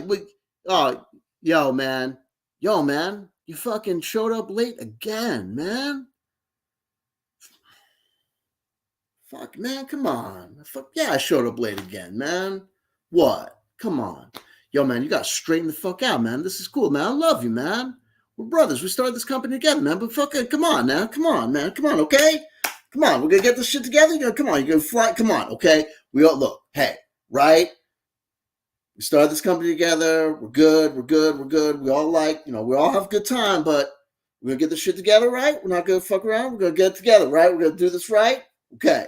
oh, yo, man. Yo, man. You fucking showed up late again, man. Fuck, man. Come on. Fuck, yeah, I showed up late again, man. What? Come on. Yo, man, you got to straighten the fuck out, man. This is cool, man. I love you, man. We're brothers. We started this company together, man. But fucking, come on, now. Come on, man. Come on, okay? Come on. We're going to get this shit together. Come on. You're going to fly. Come on, okay? We all, look, hey, right? We started this company together. We're good. We're good. We're good. We all we all have a good time, but we're going to get this shit together, right? We're not going to fuck around. We're going to get it together, right? We're going to do this right. Okay.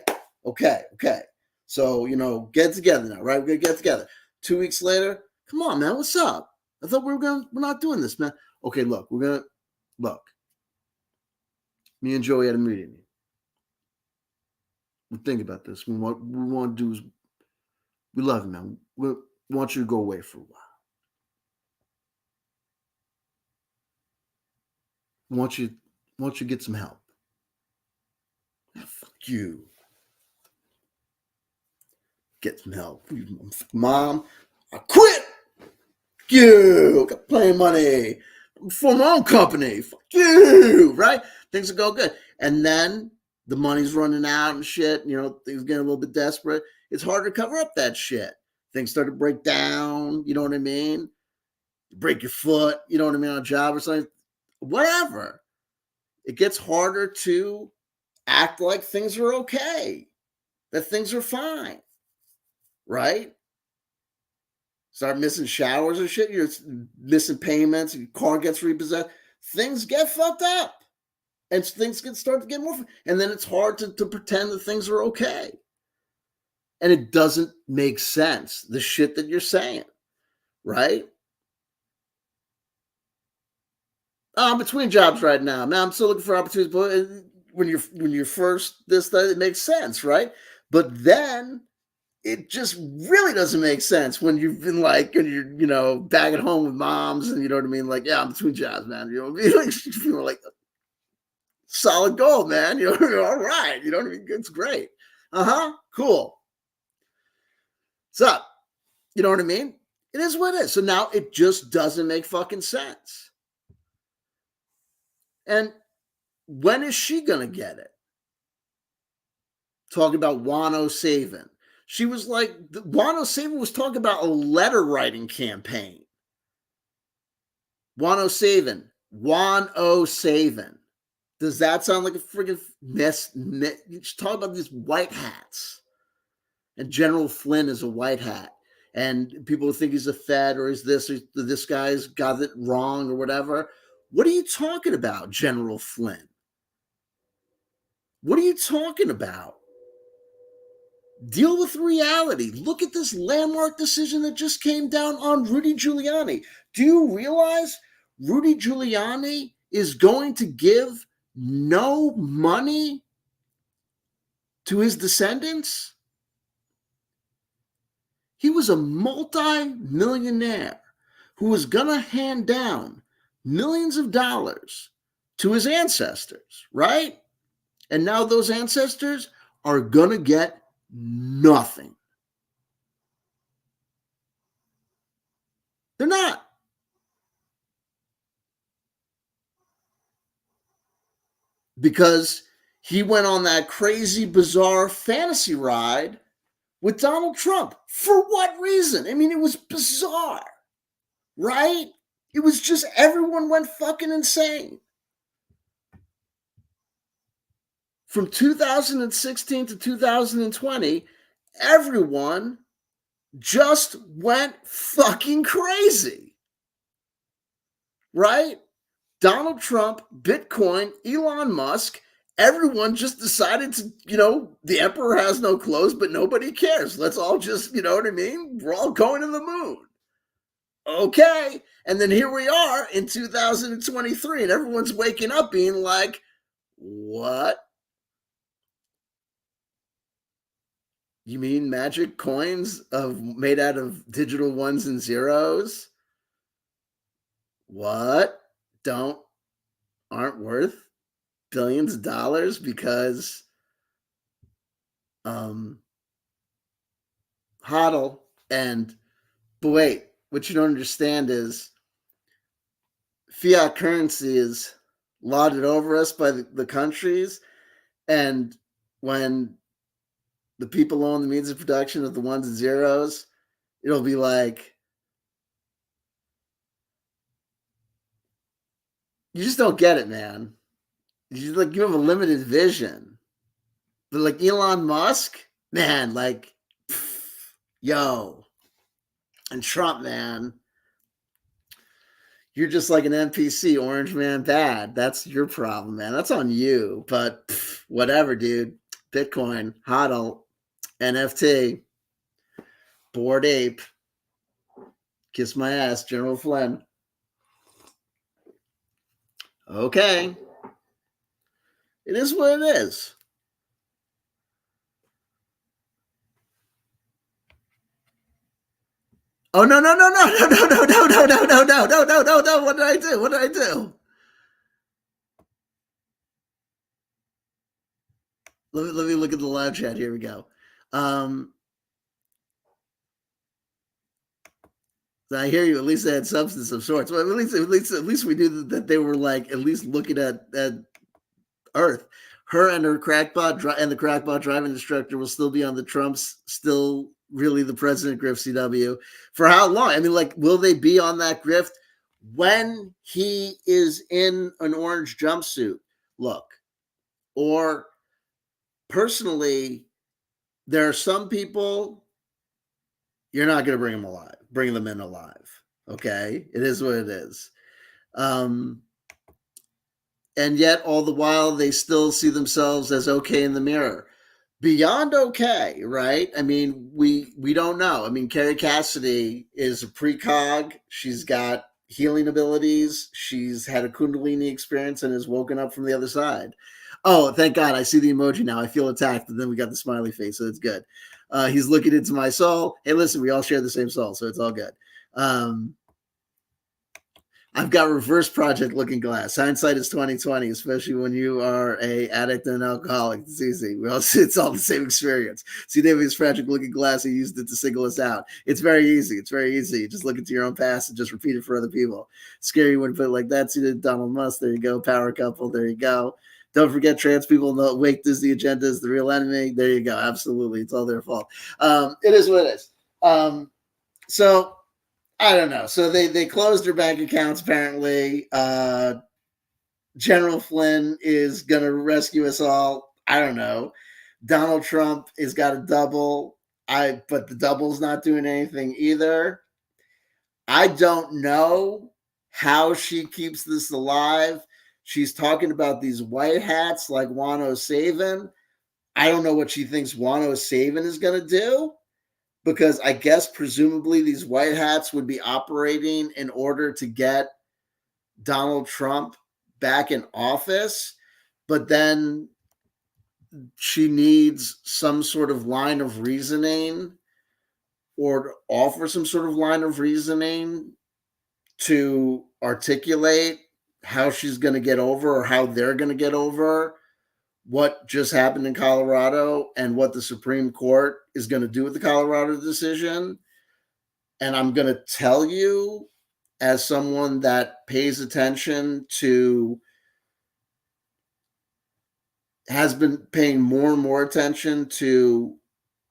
So, get together now, right? We're going to get together. 2 weeks later, come on, man. What's up? I thought we're not doing this, man. Okay, look. Me and Joey had a meeting. We think about this. What we want to do is, we love you, man. We want you to go away for a while. We want you to get some help. Fuck you. Get some help. Mom, I quit. Fuck you. Got plenty of money. For my own company. Fuck you. Right? Things will go good. And then the money's running out and shit. Things getting a little bit desperate. It's hard to cover up that shit. Things start to break down. You know what I mean? You break your foot. You know what I mean? On a job or something. Whatever. It gets harder to act like things are okay. That things are fine. Right? Start missing showers and shit. You're missing payments. Your car gets repossessed. Things get fucked up. And things can start to get more. And then it's hard to pretend that things are okay. And it doesn't make sense, the shit that you're saying. Right? I'm between jobs right now. Man, I'm still looking for opportunities. But when you're first that, it makes sense, right? But then it just really doesn't make sense when you've been and you're, back at home with moms and you know what I mean? Like, yeah, I'm between jobs, man. You're like solid gold, man. You're all right. You know what I mean? It's great. Cool. What's up? You know what I mean? It is what it is. So now it just doesn't make fucking sense. And when is she going to get it? Talking about Wano Savin. She was like, Wano Savin was talking about a letter writing campaign. Wano Savin. Does that sound like a friggin' mess? You should talk about these white hats. And General Flynn is a white hat. And people think he's a Fed or is this guy's got it wrong or whatever. What are you talking about, General Flynn? What are you talking about? Deal with reality. Look at this landmark decision that just came down on Rudy Giuliani. Do you realize Rudy Giuliani is going to give no money to his descendants? He was a multi-millionaire who was going to hand down millions of dollars to his ancestors, right? And now those ancestors are going to get nothing. They're not. Because he went on that crazy, bizarre fantasy ride with Donald Trump. For what reason? I mean, it was bizarre, right? It was just everyone went fucking insane. From 2016 to 2020, everyone just went fucking crazy, right? Donald Trump, Bitcoin, Elon Musk, everyone just decided to, the emperor has no clothes, but nobody cares. Let's all just, you know what I mean? We're all going to the moon. Okay. And then here we are in 2023, and everyone's waking up being like, what? You mean magic coins made out of digital ones and zeros? What? Aren't worth billions of dollars because hodl, and but wait, what you don't understand is fiat currency is lauded over us by the countries, and when the people own the means of production of the ones and zeros, it'll be like you just don't get it, man. You have a limited vision. But like Elon Musk, man, like pff, yo, and Trump, man, you're just like an NPC, orange man bad. That's your problem, man. That's on you. But pff, whatever, dude. Bitcoin, HODL, NFT, Bored Ape, kiss my ass, General Flynn. Okay. It is what it is. Oh no. What did I do? What did I do? Let me look at the live chat. Here we go. I hear you. At least they had substance of sorts. Well, at least we knew that they were like at least looking at Earth. Her and her crackpot and the crackpot driving instructor will still be on the Trumps. Still, really the president grift CW for how long? I mean, like, will they be on that grift when he is in an orange jumpsuit? Look, or personally, there are some people you're not going to bring them in alive. Okay, it is what it is. And yet, all the while, they still see themselves as okay in the mirror, beyond okay, right? I mean, we don't know. I mean, Carrie Cassidy is a precog. She's got healing abilities. She's had a Kundalini experience and has woken up from the other side. Oh, thank God. I see the emoji now. I feel attacked. And then we got the smiley face. So it's good. He's looking into my soul. Hey, listen, we all share the same soul. So it's all good. I've got reverse project looking glass. Hindsight is 2020, especially when you are a addict and an alcoholic. It's easy. It's all the same experience. See David's project looking glass. He used it to single us out. It's very easy. It's very easy. Just look into your own past and just repeat it for other people. Scary when put it like that. See the Donald Musk. There you go. Power couple. There you go. Don't forget trans people. No, wake this the agenda is the real enemy. There you go. Absolutely. It's all their fault. It is what it is. So I don't know. So they closed their bank accounts apparently. General Flynn is going to rescue us all. I don't know. Donald Trump has got a double. But the double's not doing anything either. I don't know how she keeps this alive. She's talking about these white hats like Wano Savin. I don't know what she thinks Wano Savin is going to do, because I guess presumably these white hats would be operating in order to get Donald Trump back in office. But then she needs some sort of line of reasoning or offer some sort of line of reasoning to articulate how she's going to get over or how they're going to get over what just happened in Colorado and what the Supreme Court is going to do with the Colorado decision. And I'm going to tell you, as someone that pays attention to, has been paying more and more attention to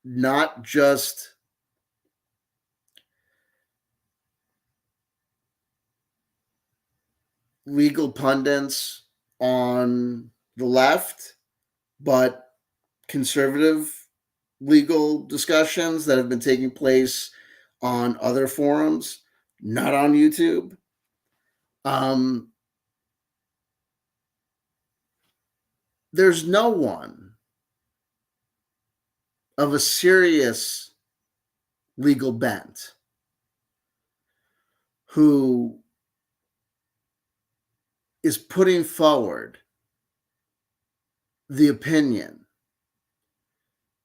not just legal pundits on the left, but conservative legal discussions that have been taking place on other forums, not on YouTube. There's no one of a serious legal bent who is putting forward the opinion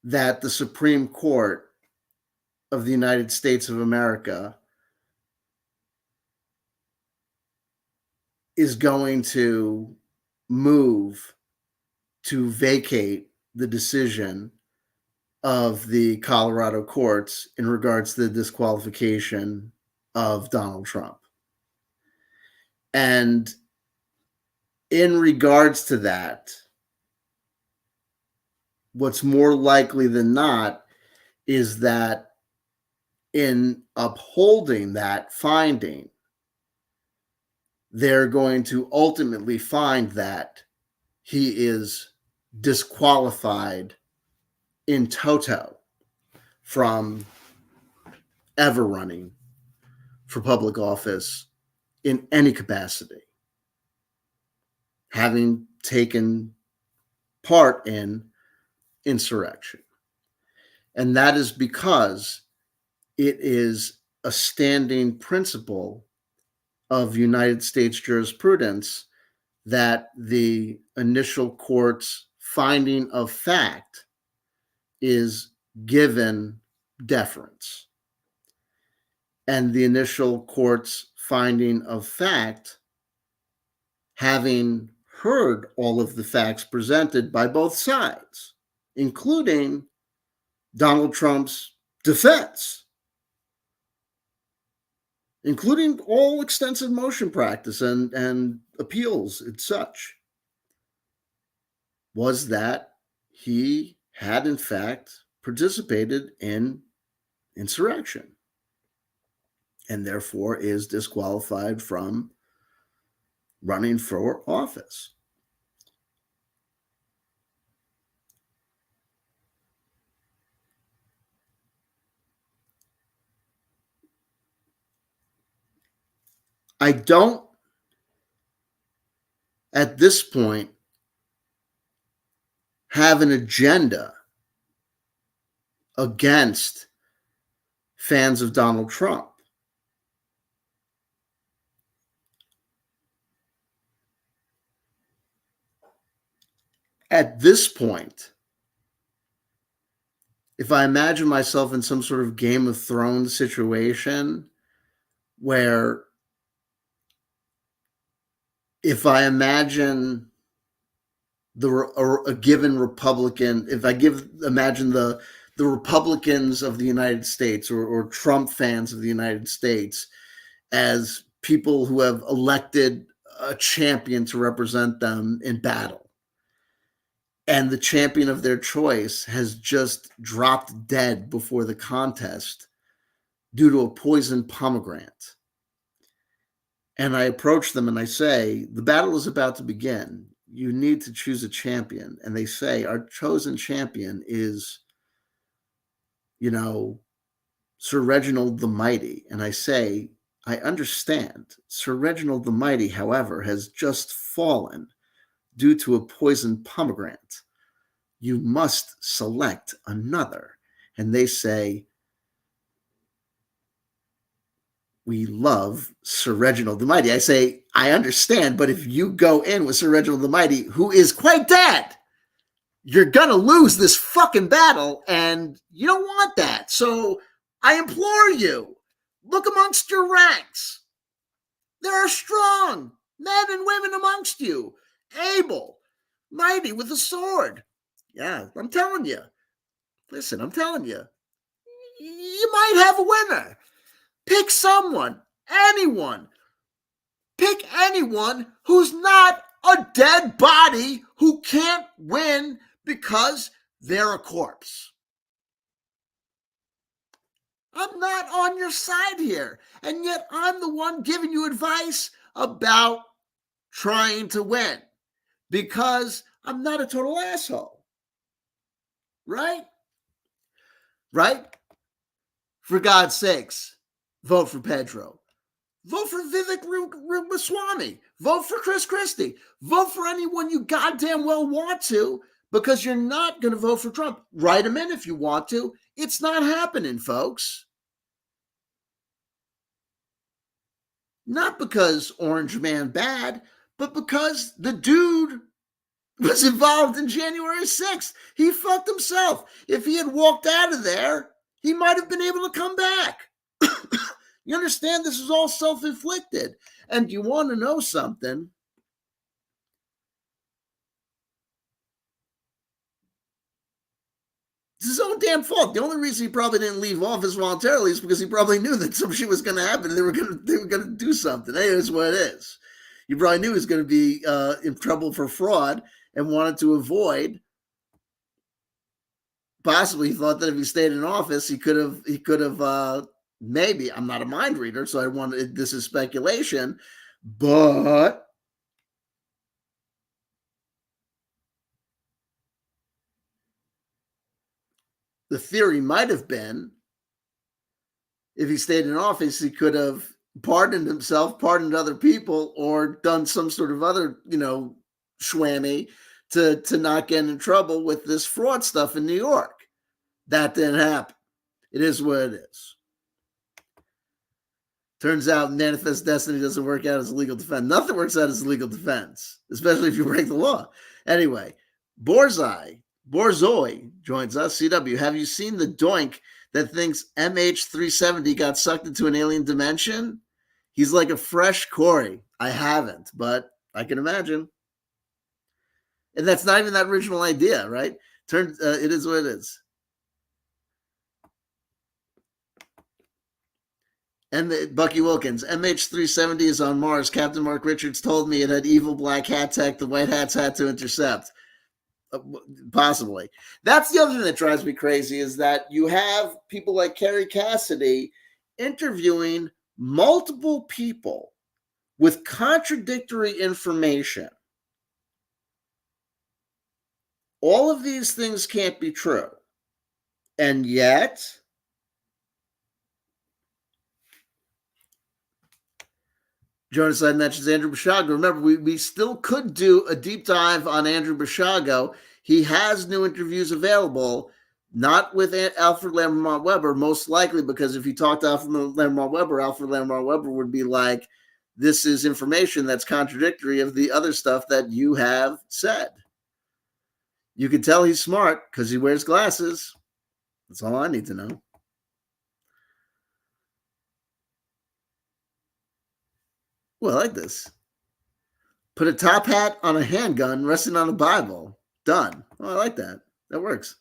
that the Supreme Court of the United States of America is going to move to vacate the decision of the Colorado courts in regards to the disqualification of Donald Trump. And in regards to that, what's more likely than not is that in upholding that finding, they're going to ultimately find that he is disqualified in toto from ever running for public office in any capacity, having taken part in insurrection. And that is because it is a standing principle of United States jurisprudence that the initial court's finding of fact is given deference. And the initial court's finding of fact, having heard all of the facts presented by both sides, including Donald Trump's defense, including all extensive motion practice and appeals and such, was that he had in fact participated in insurrection and therefore is disqualified from running for office. I don't, at this point, have an agenda against fans of Donald Trump. At this point, if I imagine myself in some sort of Game of Thrones situation where if I imagine a given Republican, if I imagine the Republicans of the United States or Trump fans of the United States as people who have elected a champion to represent them in battle, and the champion of their choice has just dropped dead before the contest due to a poisoned pomegranate. And I approach them and I say, the battle is about to begin. You need to choose a champion. And they say, our chosen champion is, Sir Reginald the Mighty. And I say, I understand. Sir Reginald the Mighty, however, has just fallen due to a poisoned pomegranate. You must select another. And they say, we love Sir Reginald the Mighty. I say, I understand, but if you go in with Sir Reginald the Mighty, who is quite dead, you're going to lose this fucking battle, and you don't want that. So I implore you, look amongst your ranks. There are strong men and women amongst you, able, mighty with a sword. Yeah, I'm telling you. Listen, I'm telling you. You might have a winner. Pick someone, anyone. Pick anyone who's not a dead body who can't win because they're a corpse. I'm not on your side here, and yet I'm the one giving you advice about trying to win because I'm not a total asshole. Right? Right? For God's sakes, vote for Pedro. Vote for Vivek Ramaswamy. Vote for Chris Christie. Vote for anyone you goddamn well want to, because you're not going to vote for Trump. Write him in if you want to. It's not happening, folks. Not because Orange Man bad, but because the dude was involved in January 6th. He fucked himself. If he had walked out of there, he might have been able to come back. You understand? This is all self-inflicted. And you want to know something? It's his own damn fault. The only reason he probably didn't leave office voluntarily is because he probably knew that some shit was going to happen and they were going to do something. Hey, it's what it is. He probably knew he was going to be in trouble for fraud and wanted to avoid. Possibly, he thought that if he stayed in office, he could have. Maybe, I'm not a mind reader, so I wanted, this is speculation, but the theory might have been, if he stayed in office, he could have pardoned himself, pardoned other people, or done some sort of other, schwammy to not get in trouble with this fraud stuff in New York. That didn't happen. It is what it is. Turns out manifest destiny doesn't work out as a legal defense. Nothing works out as a legal defense, especially if you break the law. Anyway, Borzoi joins us. CW, have you seen the doink that thinks MH370 got sucked into an alien dimension? He's like a fresh Corey. I haven't, but I can imagine. And that's not even that original idea, right? It is what it is. And Bucky Wilkins, MH370 is on Mars. Captain Mark Richards told me it had evil black hat tech the White Hats had to intercept. Possibly. That's the other thing that drives me crazy, is that you have people like Kerry Cassidy interviewing multiple people with contradictory information. All of these things can't be true. And yet, Jonas Side mentions Andrew Basiago. Remember, we still could do a deep dive on Andrew Basiago. He has new interviews available, not with Alfred Lamar Weber, most likely, because if you talk to Alfred Lamar Weber would be like, this is information that's contradictory of the other stuff that you have said. You can tell he's smart because he wears glasses. That's all I need to know. Well, I like this. Put a top hat on a handgun resting on a Bible. Done. Oh, I like that. That works.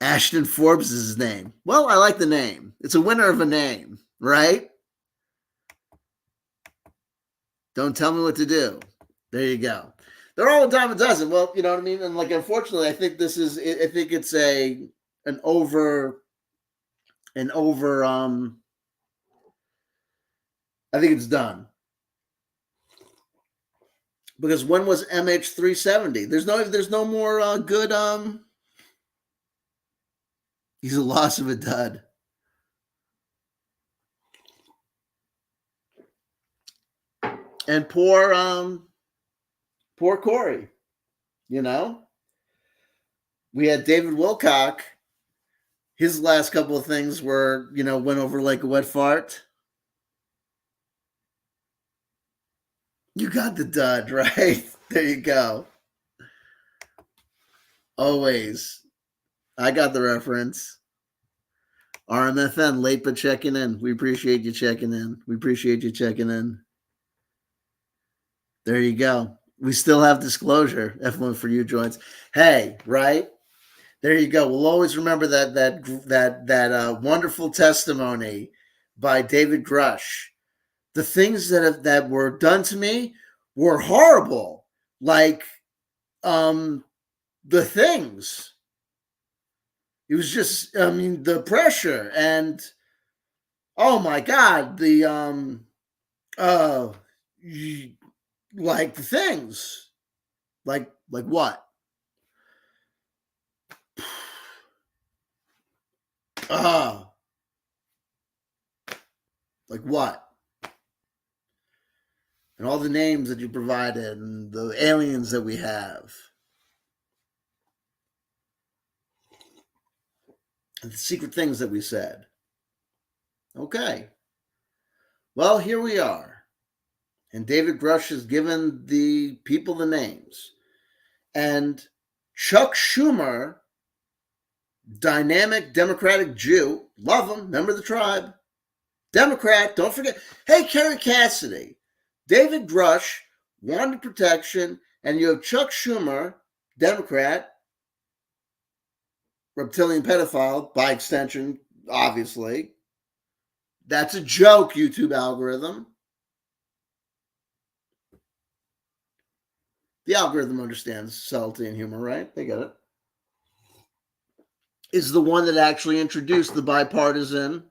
Ashton Forbes is his name. Well, I like the name. It's a winner of a name, right? Don't tell me what to do. There you go. They're all a dime a dozen. Well, you know what I mean? And like, unfortunately, I think it's an over, I think it's done. Because when was MH370? There's no more good, he's a loss of a dud. And poor Corey, we had David Wilcock. His last couple of things were, went over like a wet fart. You got the dud, right? There you go. Always. I got the reference. RMFN, late but checking in. We appreciate you checking in. There you go. We still have disclosure. F1 for you joints. Hey, right? There you go. We'll always remember that wonderful testimony by David Grush. The things that were done to me were horrible. Like the things. It was just, the pressure and oh my God, like the things. Like what? Like what? And all the names that you provided and the aliens that we have. And the secret things that we said. Okay. Well, here we are. And David Grush has given the people the names. And Chuck Schumer, dynamic Democratic Jew, love him, member of the tribe. Democrat, don't forget. Hey, Kerry Cassidy, David Grush wanted protection, and you have Chuck Schumer, Democrat, reptilian pedophile, by extension, obviously. That's a joke, YouTube algorithm. The algorithm understands subtlety and humor, right? They get it. Is the one that actually introduced the bipartisan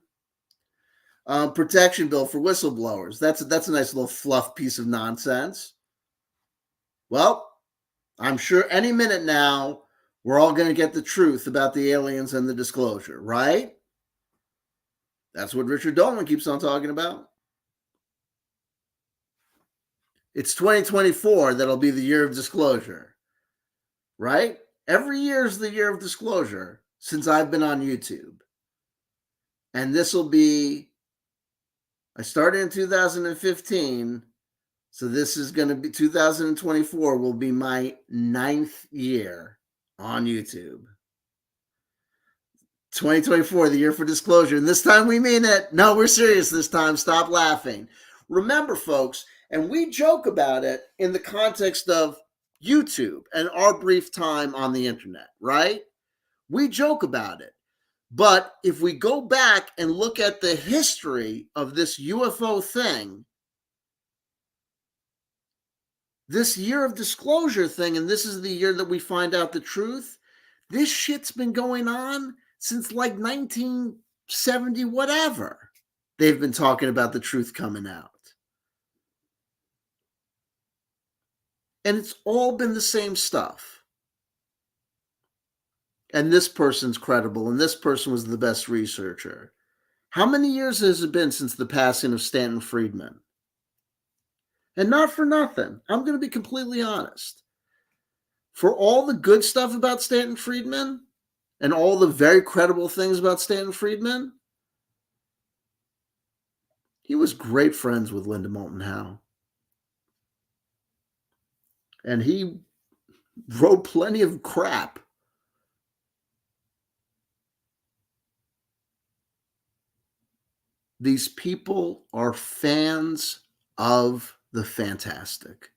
protection bill for whistleblowers. That's a nice little fluff piece of nonsense. Well, I'm sure any minute now we're all going to get the truth about the aliens and the disclosure, right? That's what Richard Dolman keeps on talking about. It's 2024 that'll be the year of disclosure, right? Every year is the year of disclosure since I've been on YouTube. And this will be, I started in 2015, so this is going to be 2024 will be my 9th year on YouTube. 2024, the year for disclosure. And this time we mean it. No, we're serious this time. Stop laughing. Remember, folks, and we joke about it in the context of YouTube and our brief time on the internet, right? We joke about it. But if we go back and look at the history of this UFO thing, this year of disclosure thing, and this is the year that we find out the truth, this shit's been going on since like 1970, whatever. They've been talking about the truth coming out. And it's all been the same stuff. And this person's credible, and this person was the best researcher. How many years has it been since the passing of Stanton Friedman? And not for nothing, I'm going to be completely honest. For all the good stuff about Stanton Friedman and all the very credible things about Stanton Friedman, he was great friends with Linda Moulton Howe. And he wrote plenty of crap. These people are fans of the fantastic.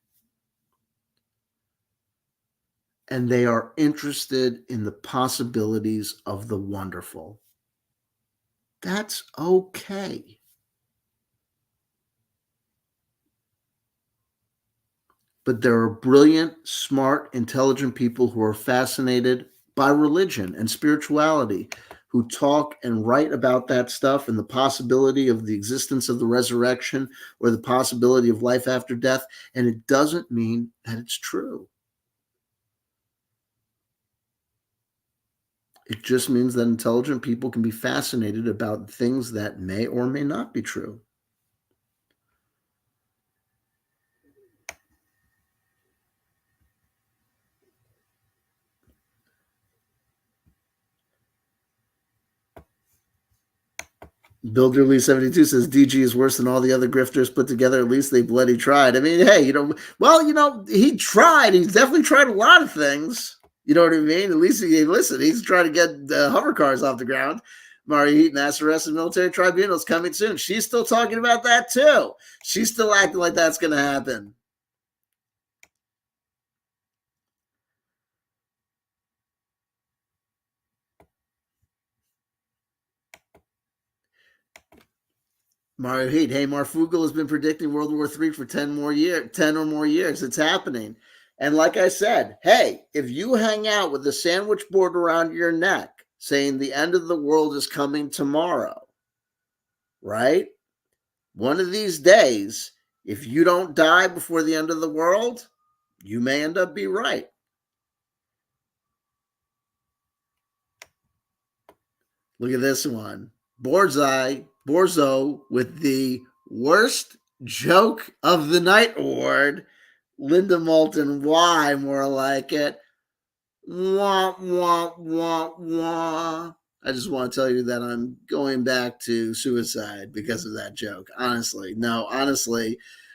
And they are interested in the possibilities of the wonderful. That's okay. But there are brilliant, smart, intelligent people who are fascinated by religion and spirituality, who talk and write about that stuff and the possibility of the existence of the resurrection or the possibility of life after death. And it doesn't mean that it's true. It just means that intelligent people can be fascinated about things that may or may not be true. Builderly 72 says DG is worse than all the other grifters put together. At least they bloody tried. I mean, hey, he tried. He's definitely tried a lot of things. You know what I mean? At least he's trying to get hover cars off the ground. Mario Heaton asked arrested military tribunals coming soon. She's still talking about that too. She's still acting like that's going to happen. Mario Heat, hey, Marfugel has been predicting World War III for 10 or more years. It's happening. And like I said, hey, if you hang out with a sandwich board around your neck saying the end of the world is coming tomorrow, right? One of these days, if you don't die before the end of the world, you may end up being right. Look at this one. Borzo with the worst joke of the night award. Linda Moulton, why more like it? Wah, wah, wah, wah. I just want to tell you that I'm going back to suicide because of that joke. Honestly,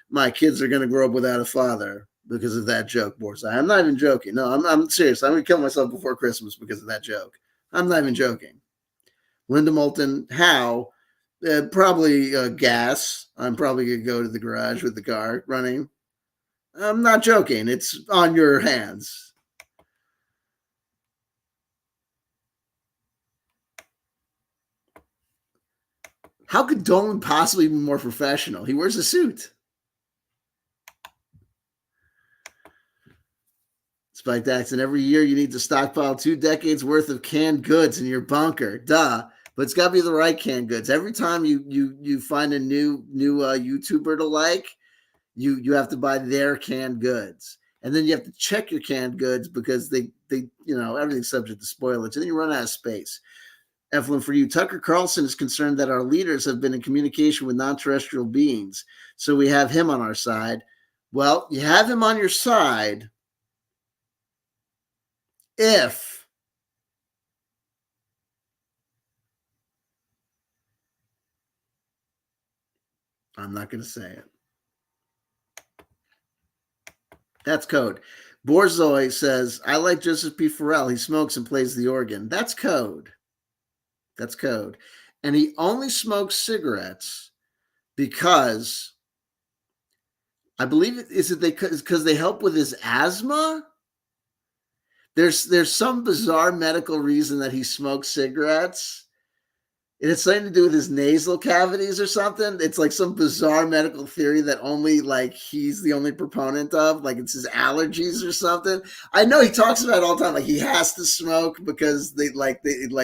my kids are going to grow up without a father because of that joke, Borzo. I'm not even joking. No, I'm serious. I'm going to kill myself before Christmas because of that joke. I'm not even joking. Linda Moulton Howe, probably gas. I'm probably going to go to the garage with the car running. I'm not joking. It's on your hands. How could Dolan possibly be more professional? He wears a suit. Spike Jackson, every year you need to stockpile 2 decades worth of canned goods in your bunker. Duh. But it's got to be the right canned goods. Every time you find a new YouTuber to like, you have to buy their canned goods. And then you have to check your canned goods because they everything's subject to spoilage. And then you run out of space. Evelyn, for you, Tucker Carlson is concerned that our leaders have been in communication with non-terrestrial beings. So we have him on our side. Well, you have him on your side if I'm not going to say it. That's code. Borzoi says, I like Joseph P. Farrell. He smokes and plays the organ. That's code. That's code. And he only smokes cigarettes because I believe because they help with his asthma. There's some bizarre medical reason that he smokes cigarettes. And it's something to do with his nasal cavities or something. It's like some bizarre medical theory that only like he's the only proponent of, like it's his allergies or something. I know he talks about it all the time, like he has to smoke because they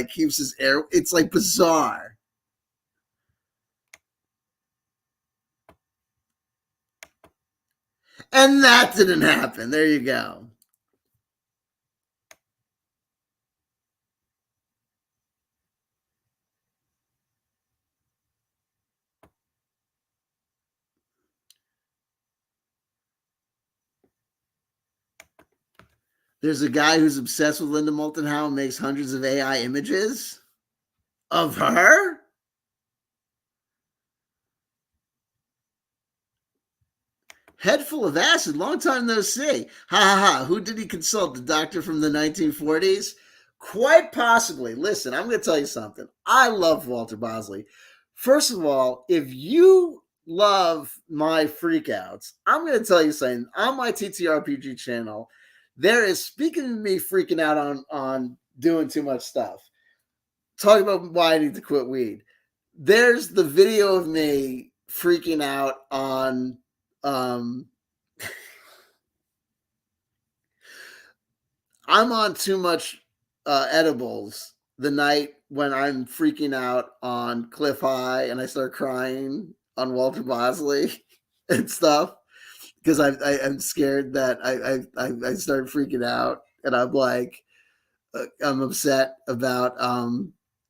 keeps his air. It's like bizarre. And that didn't happen. There you go. There's a guy who's obsessed with Linda Moulton Howe and makes hundreds of AI images of her. Head full of acid. Long time no see. Ha ha ha. Who did he consult? The doctor from the 1940s? Quite possibly. Listen, I'm going to tell you something. I love Walter Bosley. First of all, if you love my freakouts, I'm going to tell you something. On my TTRPG channel, there is, speaking of me freaking out on doing too much stuff, talking about why I need to quit weed. There's the video of me freaking out on I'm on too much edibles the night when I'm freaking out on Cliff High and I start crying on Walter Bosley and stuff because I'm scared that I start freaking out and I'm like I'm upset about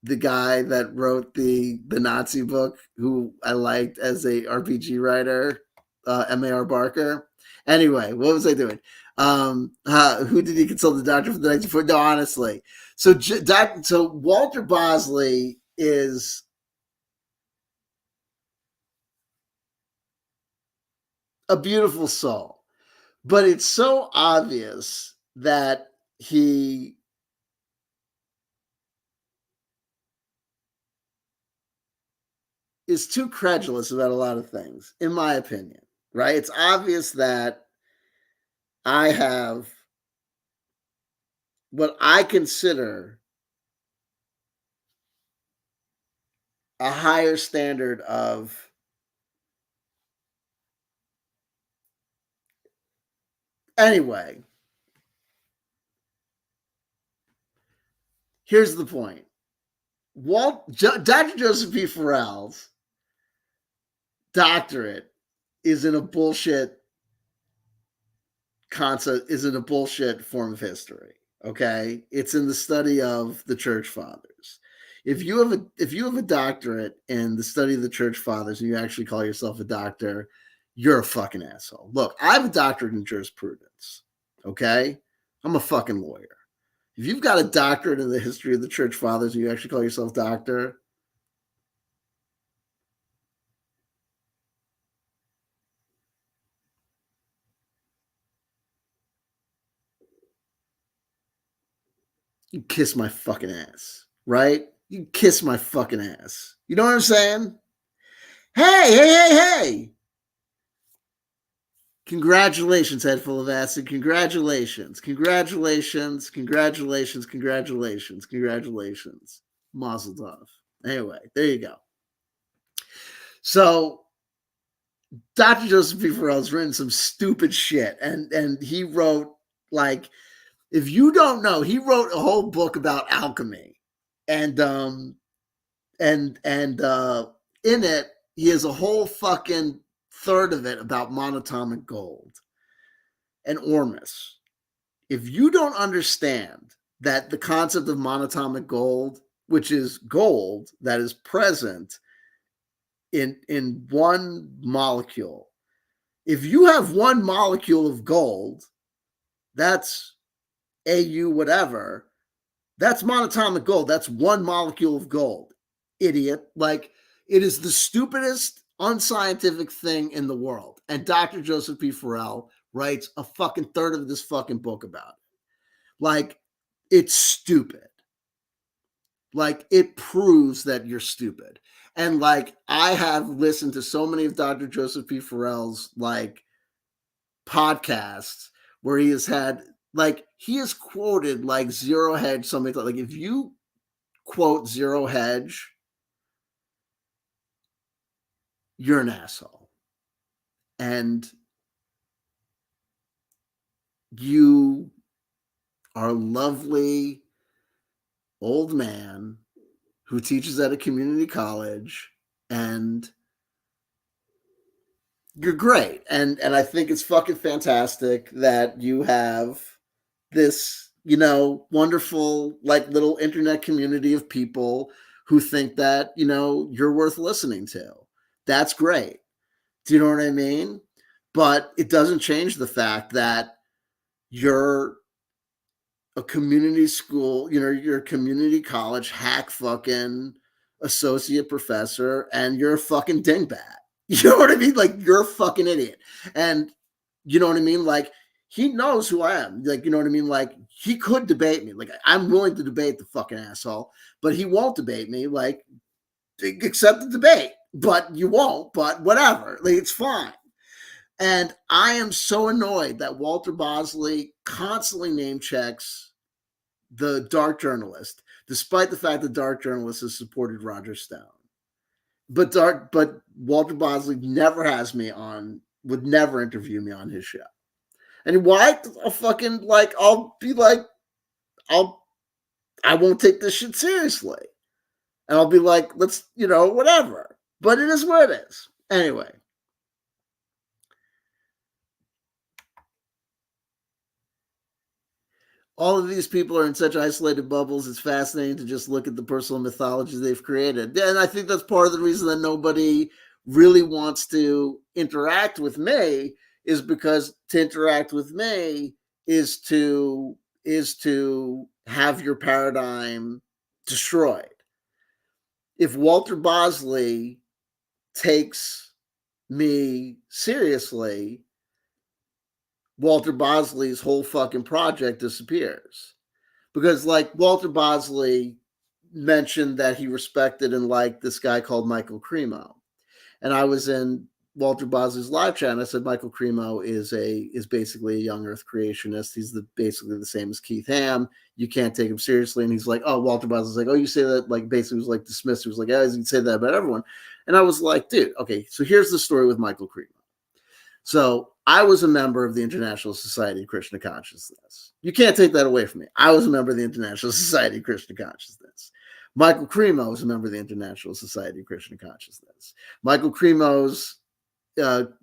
the guy that wrote the Nazi book who I liked as a RPG writer, M.A.R. Barker. Anyway, what was I doing? Who did he consult? The doctor for the 1940s? No, honestly. So Walter Bosley is a beautiful soul, but it's so obvious that he is too credulous about a lot of things, in my opinion, right? It's obvious that I have what I consider a higher standard of anyway. Here's the point. Dr. Joseph P. Farrell's doctorate is in a bullshit concept, is in a bullshit form of history. Okay, it's in the study of the church fathers. If you have a doctorate in the study of the church fathers and you actually call yourself a doctor, you're a fucking asshole. Look, I have a doctorate in jurisprudence. Okay, I'm a fucking lawyer. If you've got a doctorate in the history of the church fathers and you actually call yourself doctor, you kiss my fucking ass, right? You kiss my fucking ass. You know what I'm saying? Hey. Congratulations, head full of acid. Congratulations. Mazel tov. Anyway, there you go. So Dr. Joseph P. Farrell's written some stupid shit, and he wrote, like, if you don't know, he wrote a whole book about alchemy, and in it he has a whole fucking third of it about monatomic gold and Ormus. If you don't understand that the concept of monatomic gold, which is gold that is present in one molecule, if you have one molecule of gold, that's AU whatever, that's monatomic gold. That's one molecule of gold. Idiot. Like, it is the stupidest, unscientific thing in the world. And Dr. Joseph P. Farrell writes a fucking third of this fucking book about it. Like, it's stupid. Like, it proves that you're stupid. And like, I have listened to so many of Dr. Joseph P. Farrell's like podcasts where he has had, like, he has quoted like Zero Hedge, something like, if you quote Zero Hedge, you're an asshole. And you are a lovely old man who teaches at a community college, and you're great. And I think it's fucking fantastic that you have this, you know, wonderful, like, little internet community of people who think that, you know, you're worth listening to. That's great. Do you know what I mean? But it doesn't change the fact that you're a community school, you know, you're a community college hack fucking associate professor, and you're a fucking dingbat. You know what I mean? Like, you're a fucking idiot. And you know what I mean? Like, he knows who I am. Like, you know what I mean? Like, he could debate me. Like, I'm willing to debate the fucking asshole, but he won't debate me. Like, accept the debate, but you won't, but whatever. Like, it's fine. And I am so annoyed that Walter Bosley constantly name checks the Dark Journalist, despite the fact that Dark Journalist has supported Roger Stone. But Walter Bosley never has me on, would never interview me on his show. And why? I'll fucking, like, I'll be like, I won't take this shit seriously. And I'll be like, let's, you know, whatever. But it is what it is. Anyway. All of these people are in such isolated bubbles. It's fascinating to just look at the personal mythologies they've created. And I think that's part of the reason that nobody really wants to interact with me, is because to interact with me is to have your paradigm destroyed. If Walter Bosley takes me seriously, Walter Bosley's whole fucking project disappears. Because, like, Walter Bosley mentioned that he respected and liked this guy called Michael Cremo. And I was in Walter Bosley's live chat, and I said Michael Cremo is basically a young earth creationist. He's basically the same as Keith Ham. You can't take him seriously. And he's like, oh, Walter Bosley's like, oh, you say that, like, basically was like dismissed. He was like, yeah, you can say that about everyone. And I was like, dude, okay, so here's the story with Michael Cremo. So I was a member of the International Society of Krishna Consciousness. You can't take that away from me. I was a member of the International Society of Krishna Consciousness. Michael Cremo was a member of the International Society of Krishna Consciousness. Michael Cremo's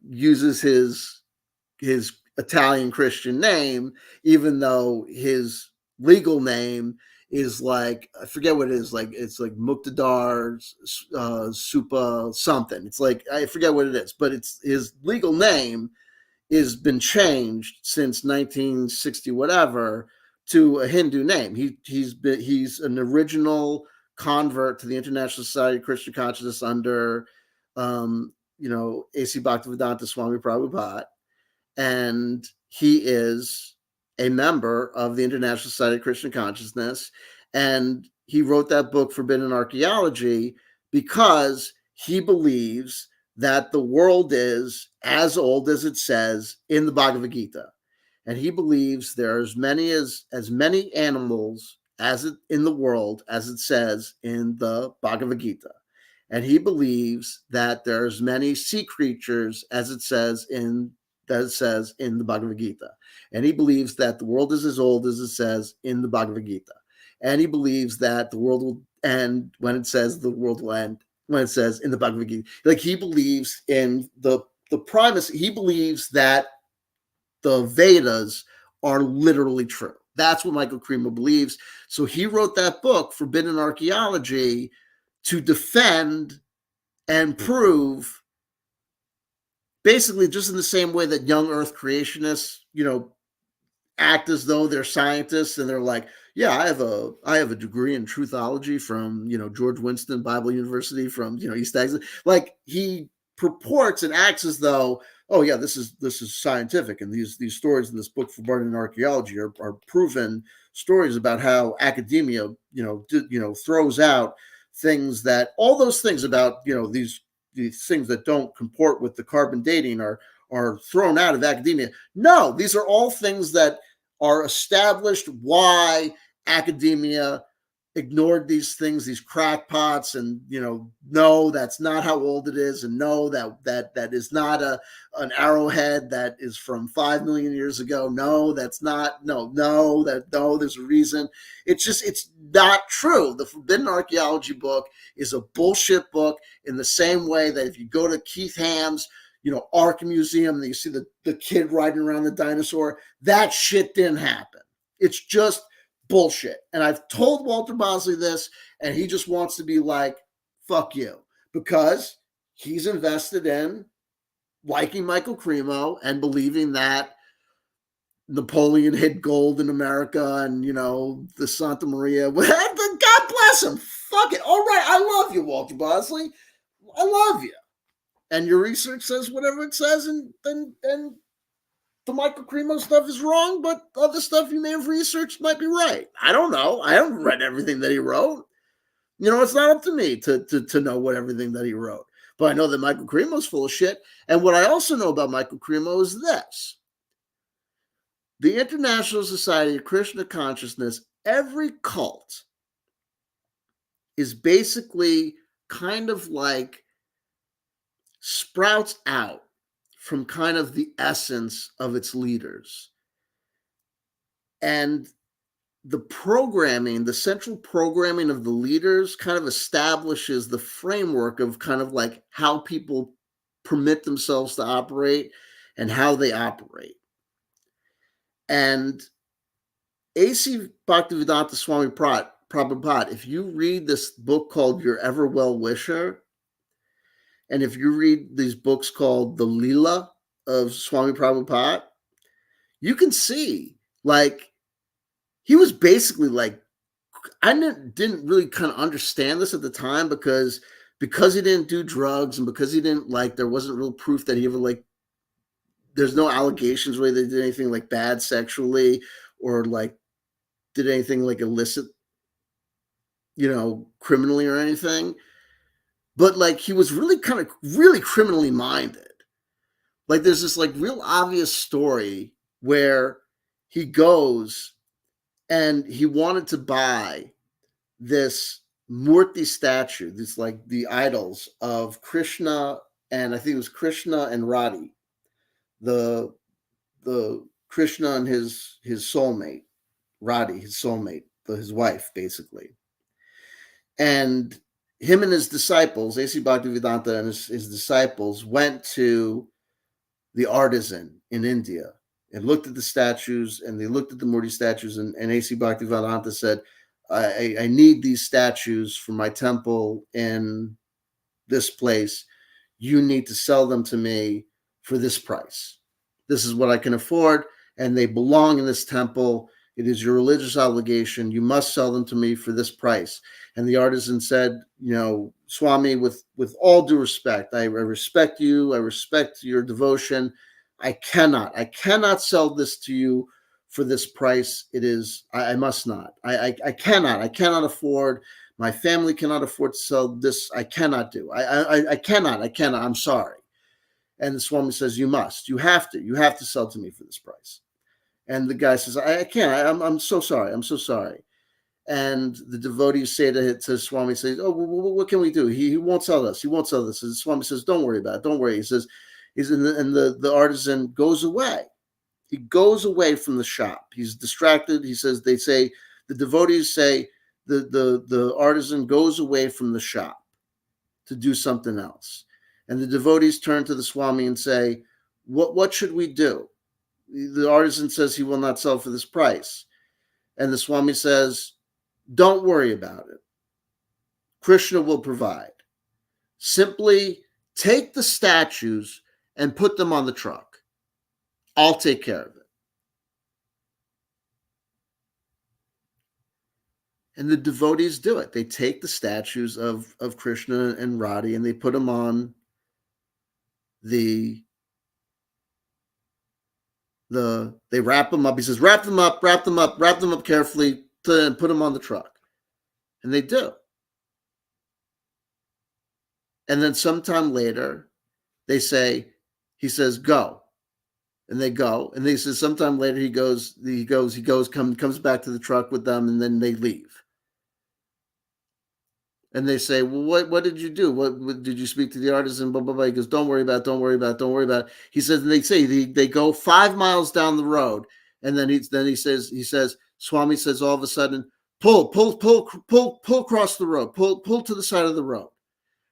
uses his Italian Christian name, even though his legal name is, like, I forget what it is. Like, it's like Muktadar Supa something. It's like, I forget what it is, but it's his legal name has been changed since 1960 whatever to a Hindu name. He's an original convert to the International Society of Krishna Consciousness under you know, A.C. Bhaktivedanta Swami Prabhupada, and he is a member of the International Society of Krishna Consciousness. And he wrote that book, Forbidden Archaeology, because he believes that the world is as old as it says in the Bhagavad Gita. And he believes there are as many animals as it in the world as it says in the Bhagavad Gita. and he believes that there's many sea creatures, as it says in the Bhagavad Gita, and he believes that the world is as old as it says in the Bhagavad Gita, and he believes that the world will end when it says the world will end when it says in the Bhagavad Gita. Like, he believes in the primacy. He believes that the Vedas are literally true. That's what Michael Cremo believes. So he wrote that book, Forbidden Archaeology, to defend and prove, basically just in the same way that young Earth creationists, act as though they're scientists, and they're like, yeah, I have a degree in truthology from, George Winston Bible University from, East Texas. Like, he purports and acts as though, oh yeah, this is scientific, and these stories in this book, Forbidden Archaeology, are proven stories about how academia, throws out things, that all those things about, these things that don't comport with the carbon dating are thrown out of academia. No, these are all things that are established why academia ignored these things, these crackpots, and no, that's not how old it is, and no, that is not an arrowhead that is from 5 million years ago. No, that's not. No, there's a reason. It's not true. The Forbidden Archaeology book is a bullshit book, in the same way that if you go to Keith Ham's Ark Museum, and you see the kid riding around the dinosaur, that shit didn't happen. It's just bullshit. And I've told Walter Bosley this, and he just wants to be like, fuck you, because he's invested in liking Michael Cremo and believing that Napoleon hid gold in America, and the Santa Maria. God bless him. Fuck it. All right, I love you, Walter Bosley. I love you. And your research says whatever it says, and the Michael Cremo stuff is wrong, but other stuff you may have researched might be right. I don't know. I haven't read everything that he wrote. It's not up to me to know what everything that he wrote. But I know that Michael Cremo is full of shit. And what I also know about Michael Cremo is this. The International Society of Krishna Consciousness, every cult, is basically kind of like sprouts out from kind of the essence of its leaders. And the programming, the central programming of the leaders, kind of establishes the framework of kind of like how people permit themselves to operate and how they operate. And A.C. Bhaktivedanta Swami Prabhupada, if you read this book called Your Ever Well Wisher, and if you read these books called The Leela of Swami Prabhupada, you can see, like, he was basically like, I didn't really kind of understand this at the time, because he didn't do drugs, and because he didn't, like, there wasn't real proof that he ever, like, there's no allegations really that he did anything like bad sexually, or like did anything like illicit, criminally or anything. But like, he was really kind of really criminally minded. Like, there's this like real obvious story where he goes and he wanted to buy this Murti statue, this like the idols of Krishna, and I think it was Krishna and Radhi, the Krishna and his soulmate, Radhi, his soulmate, his wife, basically. And him and his disciples, A.C. Bhaktivedanta and his disciples, went to the artisan in India and looked at the statues, and they looked at the Murti statues, and A.C. Bhaktivedanta said, I need these statues for my temple in this place. You need to sell them to me for this price. This is what I can afford, and they belong in this temple. It is your religious obligation. You must sell them to me for this price. And the artisan said, Swami, with all due respect, I respect you. I respect your devotion. I cannot sell this to you for this price. It is, I must not. I cannot afford. My family cannot afford to sell this. I cannot do. I cannot. I'm sorry. And the Swami says, you must. You have to sell to me for this price. And the guy says, I can't. I'm so sorry. I'm so sorry. And the devotees say to Swami, says, "Oh, what can we do? He won't sell us. He won't sell this." And Swami says, "Don't worry about it. Don't worry." He says, and the artisan goes away. He goes away from the shop. He's distracted. He says, the devotees say the artisan goes away from the shop to do something else. And the devotees turn to the Swami and say, what should we do? The artisan says he will not sell for this price. And the Swami says, don't worry about it. Krishna will provide. Simply take the statues and put them on the truck. I'll take care of it. And the devotees do it. They take the statues of Krishna and Radha and they put them on they wrap them up. He says, wrap them up carefully to put them on the truck. And they do. And then sometime later, he says, go. And they go. And he says, sometime later, he comes back to the truck with them, and then they leave. And they say, well, what did you do? What did you speak to the artisan? Blah, blah, blah. He goes, don't worry about it. He says, and they go 5 miles down the road. And then he says, Swami says all of a sudden, pull across the road, pull to the side of the road.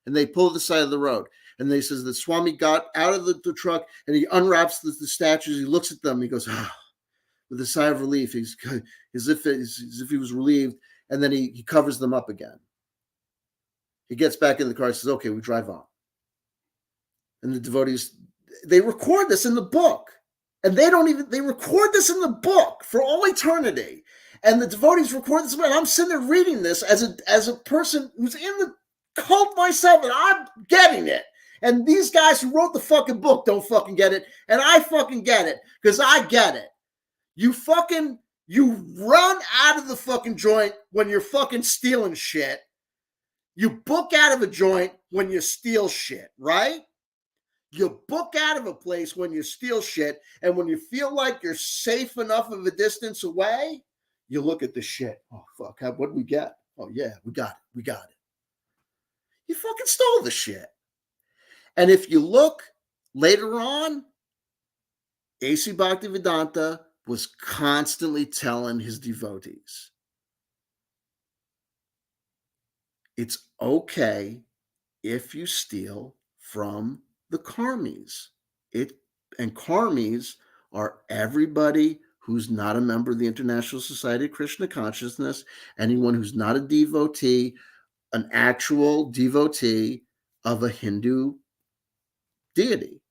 And they pull the side of the road. And they says the Swami got out of the truck and he unwraps the statues. He looks at them. He goes, with a sigh of relief. He's as if he was relieved. And then he covers them up again. He gets back in the car and says, okay, we drive on. And the devotees, they record this in the book. And they record this in the book for all eternity. And the devotees record this. And I'm sitting there reading this as a person who's in the cult myself, and I'm getting it. And these guys who wrote the fucking book don't fucking get it. And I fucking get it because I get it. You run out of the fucking joint when you're fucking stealing shit. You book out of a joint when you steal shit, right? You book out of a place when you steal shit, and when you feel like you're safe enough of a distance away, you look at the shit. Oh, fuck, what did we get? Oh, yeah, we got it. You fucking stole the shit. And if you look later on, A.C. Bhaktivedanta was constantly telling his devotees, it's okay if you steal from the karmis. And karmis are everybody who's not a member of the International Society of Krishna Consciousness, anyone who's not a devotee, an actual devotee of a Hindu deity.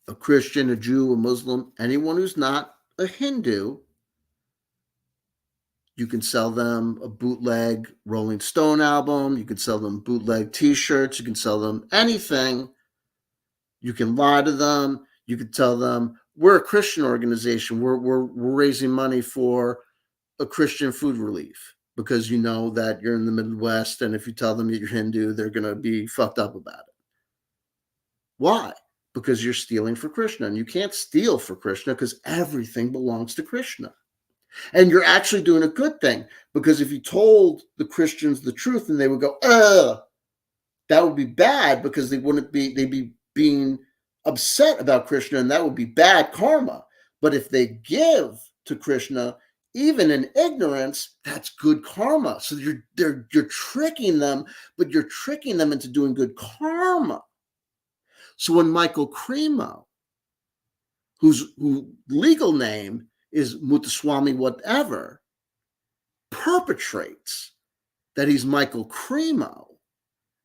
A Christian, a Jew, a Muslim, anyone who's not a Hindu, you can sell them a bootleg Rolling Stone album. You can sell them bootleg T-shirts. You can sell them anything. You can lie to them. You can tell them, we're a Christian organization. We're raising money for a Christian food relief, because you know that you're in the Midwest, and if you tell them that you're Hindu, they're going to be fucked up about it. Why? Because you're stealing for Krishna, and you can't steal for Krishna because everything belongs to Krishna. And you're actually doing a good thing, because if you told the Christians the truth and they would go, that would be bad, because they'd be being upset about Krishna, and that would be bad karma. But if they give to Krishna, even in ignorance, that's good karma. So you're tricking them, but you're tricking them into doing good karma. So when Michael Cremo, whose legal name is Muthuswami whatever, perpetrates that he's Michael Cremo,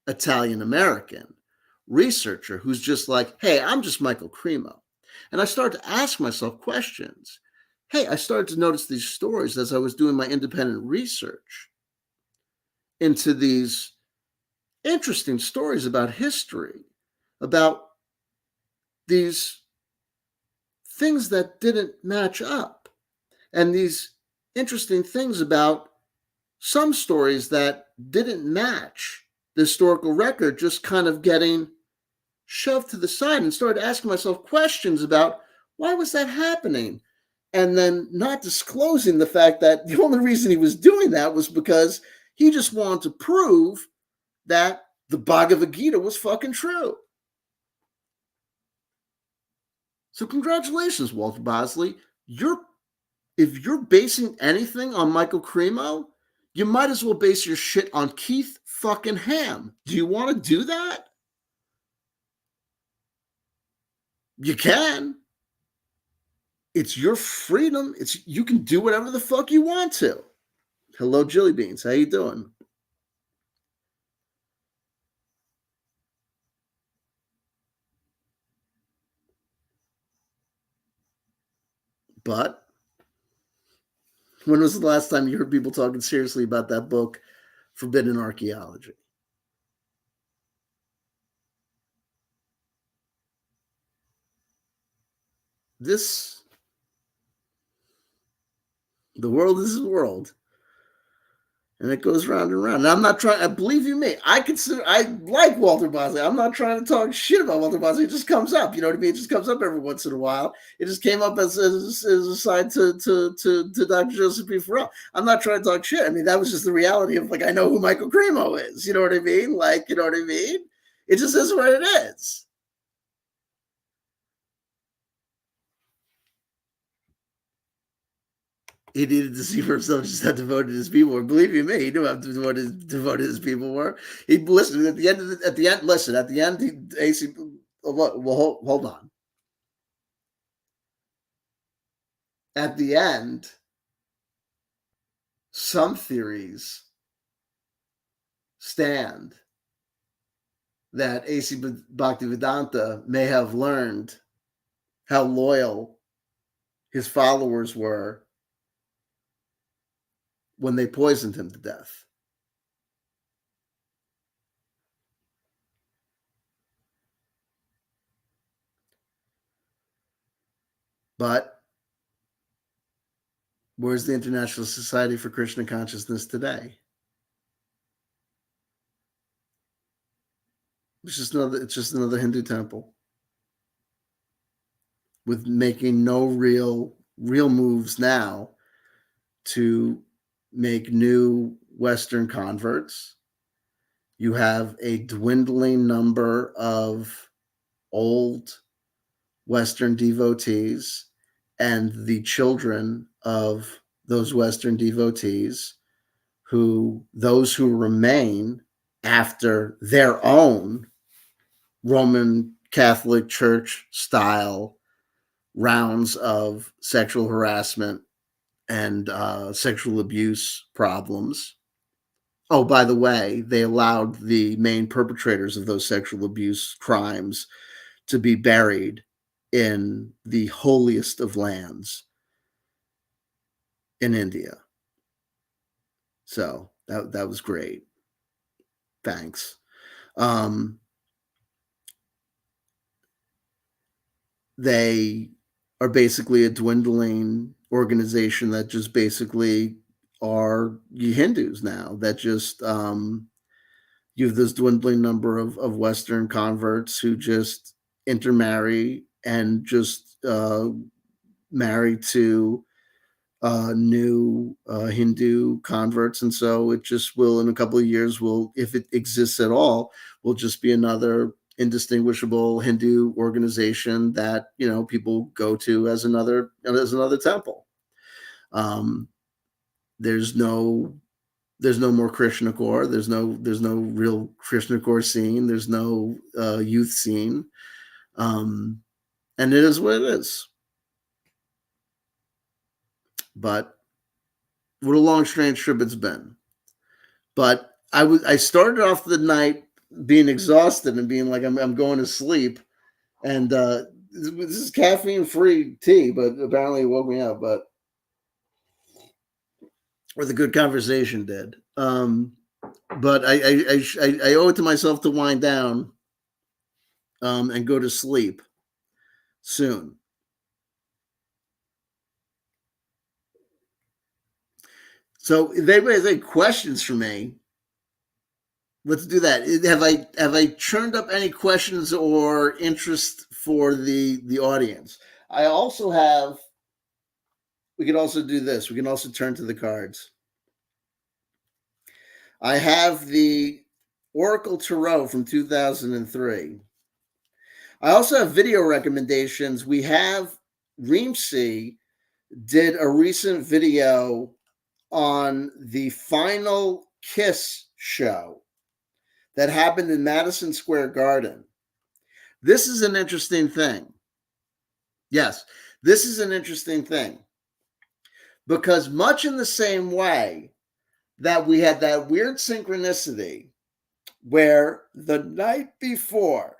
Italian-American researcher who's just like, hey, I'm just Michael Cremo. And I started to ask myself questions. Hey, I started to notice these stories as I was doing my independent research into these interesting stories about history, about these things that didn't match up, and these interesting things about some stories that didn't match the historical record, just kind of getting shoved to the side, and started asking myself questions about why was that happening? and then not disclosing the fact that the only reason he was doing that was because he just wanted to prove that the Bhagavad Gita was fucking true. So congratulations, Walter Bosley. If you're basing anything on Michael Cremo, you might as well base your shit on Keith fucking Ham. Do you want to do that? You can. It's your freedom. You can do whatever the fuck you want to. Hello, Jelly Beans. How you doing? But when was the last time you heard people talking seriously about that book, Forbidden Archaeology? The world is the world. And it goes round and round. And I'm not trying, believe you me, I like Walter Bosley. I'm not trying to talk shit about Walter Bosley. It just comes up. You know what I mean? It just comes up every once in a while. It just came up as a side to Dr. Joseph B. Farrell. I'm not trying to talk shit. I mean, that was just the reality of, like, I know who Michael Cremo is. You know what I mean? Like, you know what I mean? It just is what it is. He needed to see for himself just how devoted his people were. Believe you me, he knew how devoted his people were. He listened at the end. Listen, at the end, AC. Well, hold on. At the end, some theories stand that A.C. Bhaktivedanta may have learned how loyal his followers were when they poisoned him to death. But where's the International Society for Krishna Consciousness today? It's just another Hindu temple with making no real moves now to make new Western converts. You have a dwindling number of old Western devotees, and the children of those Western devotees, those who remain after their own Roman Catholic Church style rounds of sexual harassment and sexual abuse problems. Oh, by the way, they allowed the main perpetrators of those sexual abuse crimes to be buried in the holiest of lands in India. So that was great. Thanks. They are basically a dwindling organization that just basically are Hindus now. That just you have this dwindling number of Western converts who just intermarry and just marry to new Hindu converts, and so it just will, in a couple of years, if it exists at all, will just be another indistinguishable Hindu organization that people go to as another temple. There's no more Krishna core. There's no real Krishna core scene. There's no youth scene, and it is what it is. But what a long, strange trip it's been. But I started off the night being exhausted and being like, I'm going to sleep, and this is caffeine-free tea, but apparently it woke me up. But or the good conversation did. But I owe it to myself to wind down and go to sleep soon. So if anybody has any questions for me, let's do that. Have I churned up any questions or interest for the audience? I also have We could also do this. We can also turn to the cards. I have the Oracle Tarot from 2003. I also have video recommendations. We have Reemsey did a recent video on the final Kiss show that happened in Madison Square Garden. This is an interesting thing. Yes, this is an interesting thing because much in the same way that we had that weird synchronicity where the night before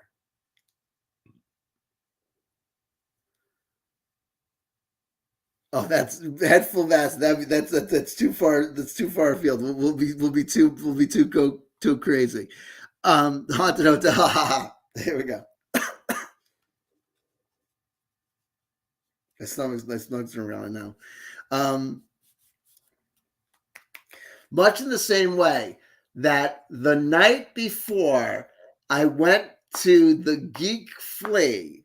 that's headful vast. That's too far. That's too far afield. We'll be too crazy. Haunted hotel. There we go. My stomach's around now. Much in the same way that the night before I went to the Geek Flea,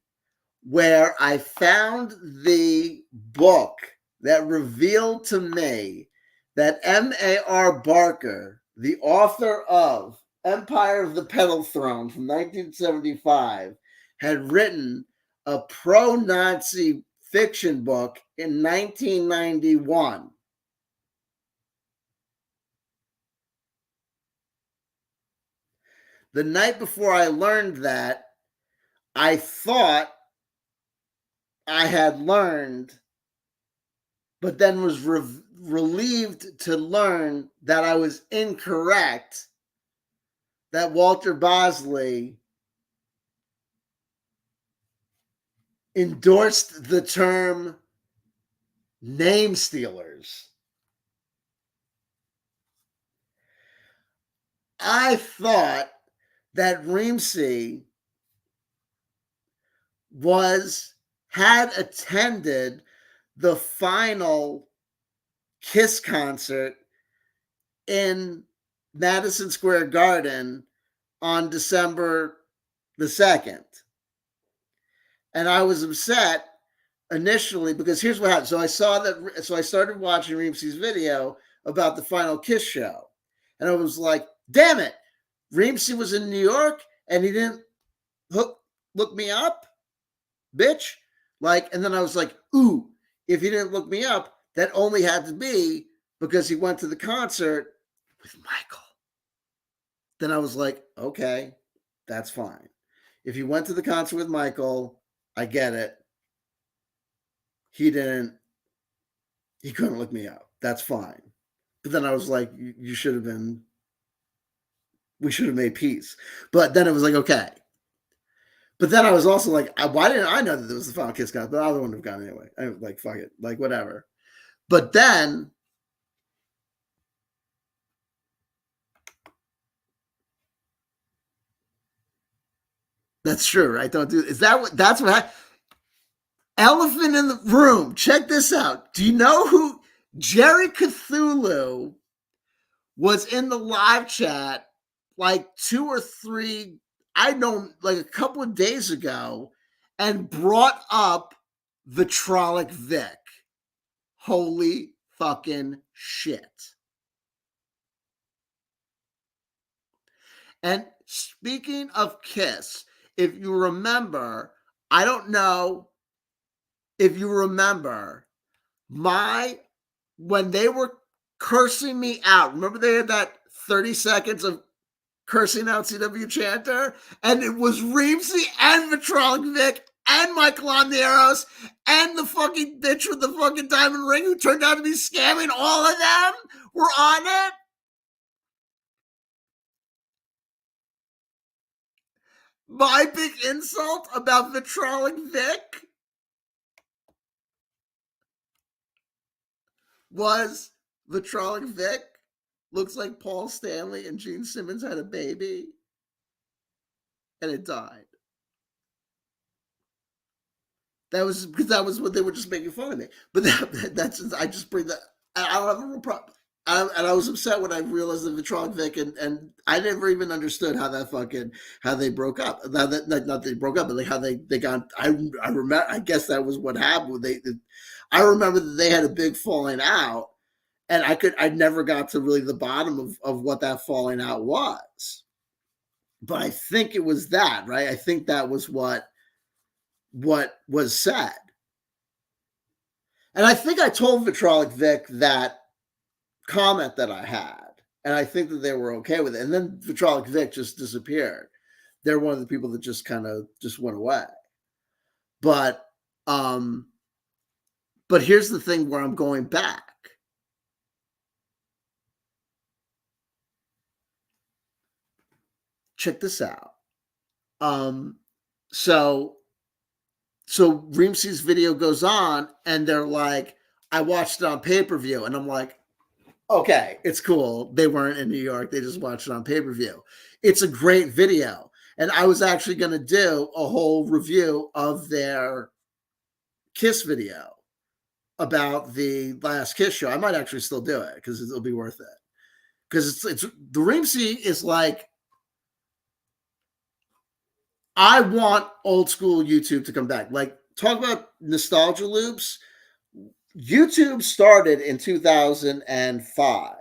where I found the book that revealed to me that M.A.R. Barker, the author of Empire of the Petal Throne from 1975, had written a pro-Nazi fiction book in 1991. The night before I learned that, I thought I had learned, but then was relieved to learn that I was incorrect, that Walter Bosley endorsed the term name stealers. I thought that Reemsey had attended the final Kiss concert in Madison Square Garden on December the 2nd. And I was upset initially because here's what happened. So I started watching Reemsey's video about the final Kiss show. And I was like, damn it. Reemsey was in New York and he didn't look me up, bitch. And then I was like, ooh, if he didn't look me up, that only had to be because he went to the concert with Michael. Then I was like, okay, that's fine. If he went to the concert with Michael, I get it. He couldn't look me up. That's fine. But then I was like, we should have made peace. But then it was like, okay. But then I was also like, why didn't I know that there was the final Kiss concert? But I wouldn't have gone anyway. I was like, fuck it. Like, whatever. But then that's true, right? Don't do. That's what happened? Elephant in the room. Check this out. Do you know who Jerry Cthulhu was in the live chat like 2 or 3, I don't like a couple of days ago, and brought up Vitrolic Vic. Holy fucking shit. And speaking of Kiss, if you remember, I don't know if you remember when they were cursing me out. Remember they had that 30 seconds of cursing out CW Chanter? And it was Reemsey and Vitrolic Vic and Michael Onderos and the fucking bitch with the fucking diamond ring who turned out to be scamming. All of them were on it. My big insult about Vitrolic Vic was Vitrolic Vic looks like Paul Stanley and Gene Simmons had a baby and it died. That was because that was what they were just making fun of me. But that's I just bring that. I don't have a real problem. and I was upset when I realized that Vitronic Vic and I never even understood how that fucking how they broke up. Not they broke up, but like how they got. I remember. I guess that was what happened. I remember that they had a big falling out, and I never got to really the bottom of what that falling out was. But I think it was that, right? I think that was what was said. And I think I told Vitronic Vic that comment that I had, and I think that they were okay with it. And then Vitronic Vic just disappeared. They're one of the people that just kind of just went away. But um, but here's the thing where I'm going back. Check this out. Um, so Reemsey's video goes on, and they're like, I watched it on pay-per-view, and I'm like, okay, it's cool. They weren't in New York. They just watched it on pay-per-view. It's a great video. And I was actually going to do a whole review of their Kiss video about the last Kiss show. I might actually still do it because it'll be worth it. Because it's the Reemsey is like, I want old school YouTube to come back. Like, talk about nostalgia loops. YouTube started in 2005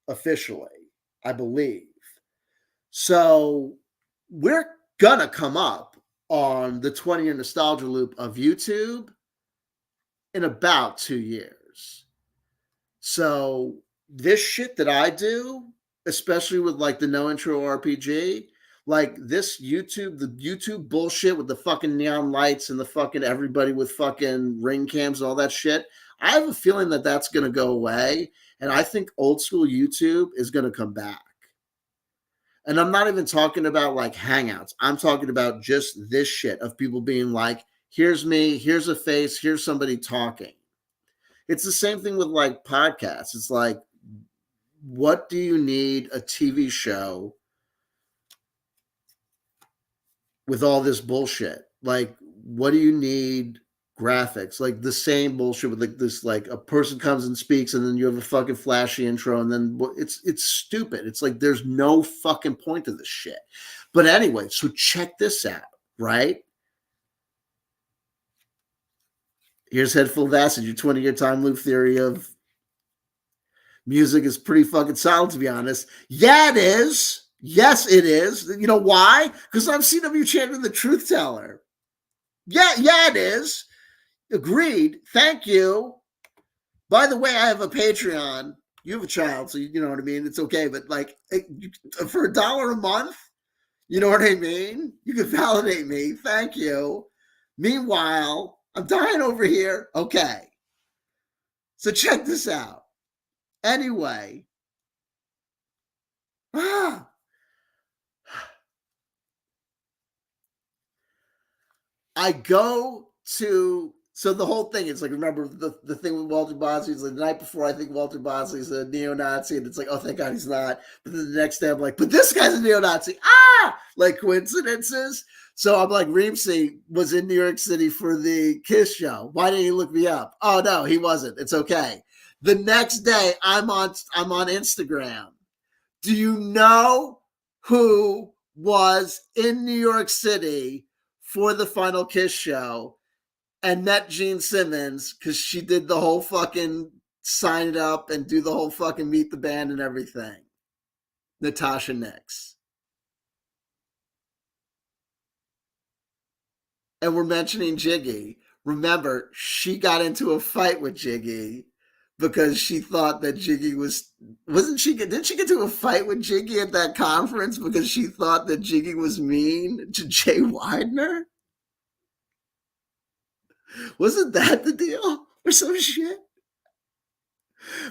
officially, I believe. So we're gonna come up on the 20-year nostalgia loop of YouTube in about 2 years. So this shit that I do, especially with like the no intro RPG, like this YouTube, the YouTube bullshit with the fucking neon lights and the fucking everybody with fucking ring cams and all that shit, I have a feeling that that's going to go away. And I think old school YouTube is going to come back. And I'm not even talking about like hangouts. I'm talking about just this shit of people being like, here's me, here's a face, here's somebody talking. It's the same thing with like podcasts. It's like, what do you need a TV show with all this bullshit? Like, what do you need graphics? Like the same bullshit with like this, like a person comes and speaks and then you have a fucking flashy intro and then it's stupid. It's like there's no fucking point to this shit. But anyway, so check this out, right? Here's Head Full of Acid, your 20-year time loop theory of music is pretty fucking solid, to be honest. Yeah, it is. Yes, it is. You know why? Because I'm CW Champion, the Truth Teller. Yeah, it is. Agreed. Thank you. By the way, I have a Patreon. You have a child, so you know what I mean. It's okay, but like for $1 a month, you know what I mean. You can validate me. Thank you. Meanwhile, I'm dying over here. Okay. So check this out. Anyway. I go to, so the whole thing is like, remember the thing with Walter Bosley is like the night before I think Walter Bosley's a neo-Nazi, and it's like, oh, thank God he's not. But then the next day I'm like, but this guy's a neo-Nazi. Like coincidences. So I'm like, Reemsey was in New York City for the Kiss show. Why didn't he look me up? Oh no, he wasn't. It's okay. The next day I'm on Instagram. Do you know who was in New York City for the final Kiss show and met Gene Simmons because she did the whole fucking sign it up and do the whole fucking meet the band and everything? Natasha Nix. And we're mentioning Jiggy. Remember, she got into a fight with Jiggy because she thought that Jiggy didn't she get into a fight with Jiggy at that conference because she thought that Jiggy was mean to Jay Widener? Wasn't that the deal? Or some shit?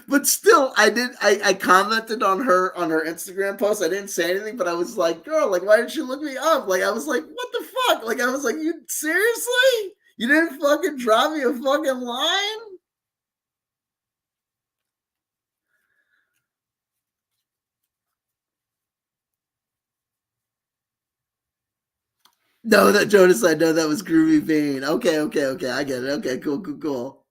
But still, I commented on her Instagram post. I didn't say anything, but I was like, girl, like, why didn't you look me up? Like, I was like, what the fuck? Like, I was like, you seriously? You didn't fucking drop me a fucking line? No, that Jonas, I know that was Groovy Bean. Okay. I get it. Okay, cool.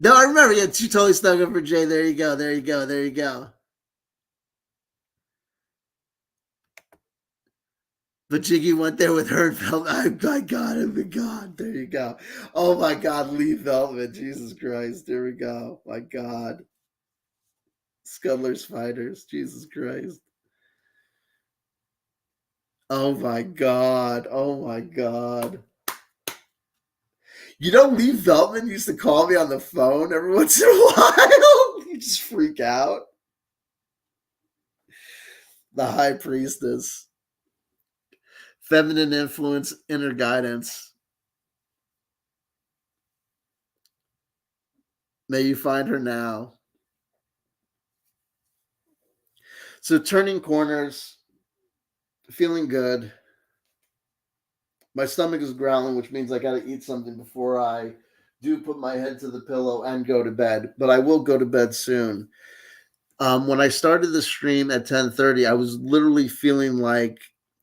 No, I remember. Yeah, she totally stuck up for Jay. There you go. There you go. There you go. But Jiggy went there with her and felt, oh my God, oh my God. There you go. Oh my God, Lee Velvet. Jesus Christ. There we go. My God. Scudler's Fighters. Jesus Christ. Oh my God. Oh my God. You know, Lee Veltman used to call me on the phone every once in a while. You just freak out. The High Priestess. Feminine influence, inner guidance. May you find her now. So turning corners, feeling good. My stomach is growling, which means I got to eat something before I do put my head to the pillow and go to bed. But I will go to bed soon. When I started the stream at 10:30, I was literally feeling like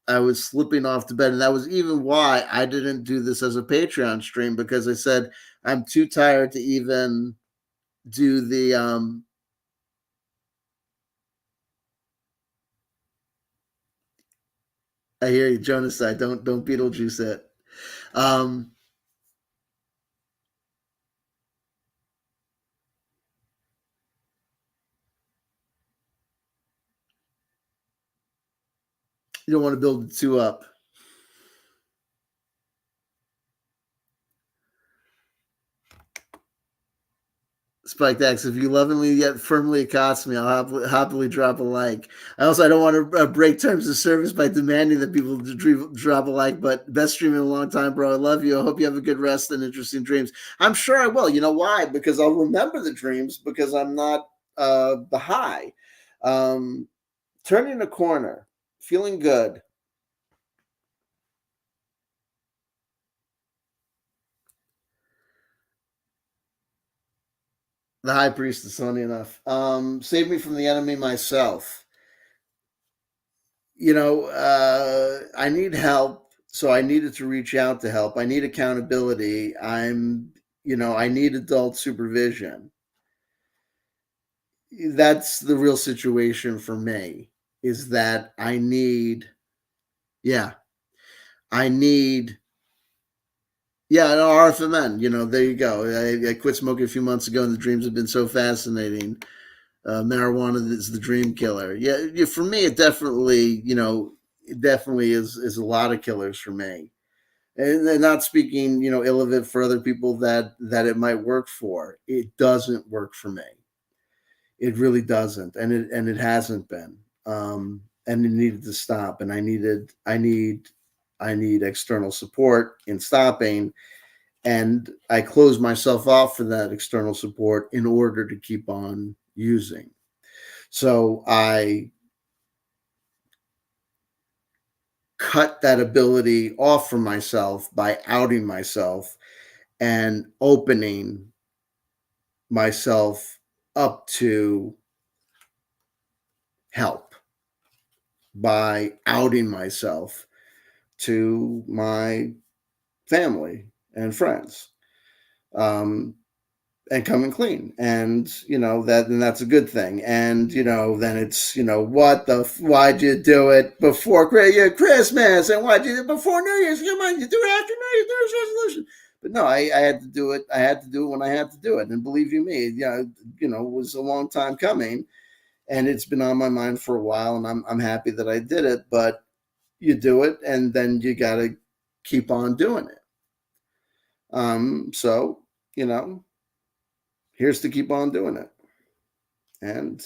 I was slipping off to bed, and that was even why I didn't do this as a Patreon stream, because I said I'm too tired to even do the I hear you, Jonas. I don't Beetlejuice it. Um, you don't want to build the two up. Spike X, if you lovingly yet firmly accost me, I'll happily drop a like. I don't want to break terms of service by demanding that people drop a like, but best stream in a long time, bro. I love you. I hope you have a good rest and interesting dreams. I'm sure I will. You know why? Because I'll remember the dreams because I'm not the high. Um, Turning a corner, feeling good. The high priestess, funny enough. Save me from the enemy myself. I need help. So I needed to reach out to help. I need accountability. I need adult supervision. That's the real situation for me, is that yeah, I need, yeah, an RFMN, there you go. I quit smoking a few months ago and the dreams have been so fascinating. Marijuana is the dream killer. Yeah, for me, it definitely is a lot of killers for me. And not speaking, ill of it for other people that it might work for. It doesn't work for me. It really doesn't, and it hasn't been. And it needed to stop. And I need external support in stopping. And I close myself off for that external support in order to keep on using. So I cut that ability off from myself by outing myself and opening myself up to help by outing myself to my family and friends, um, and coming clean. And that's a good thing. And then it's, why'd you do it before Christmas, and why'd you do it before New Year's? Come on, you do it after New Year's resolution. But no, I had to do it. I had to do it when I had to do it. And believe you me, it was a long time coming, and it's been on my mind for a while, and I'm happy that I did it. But you do it, and then you got to keep on doing it. So here's to keep on doing it. And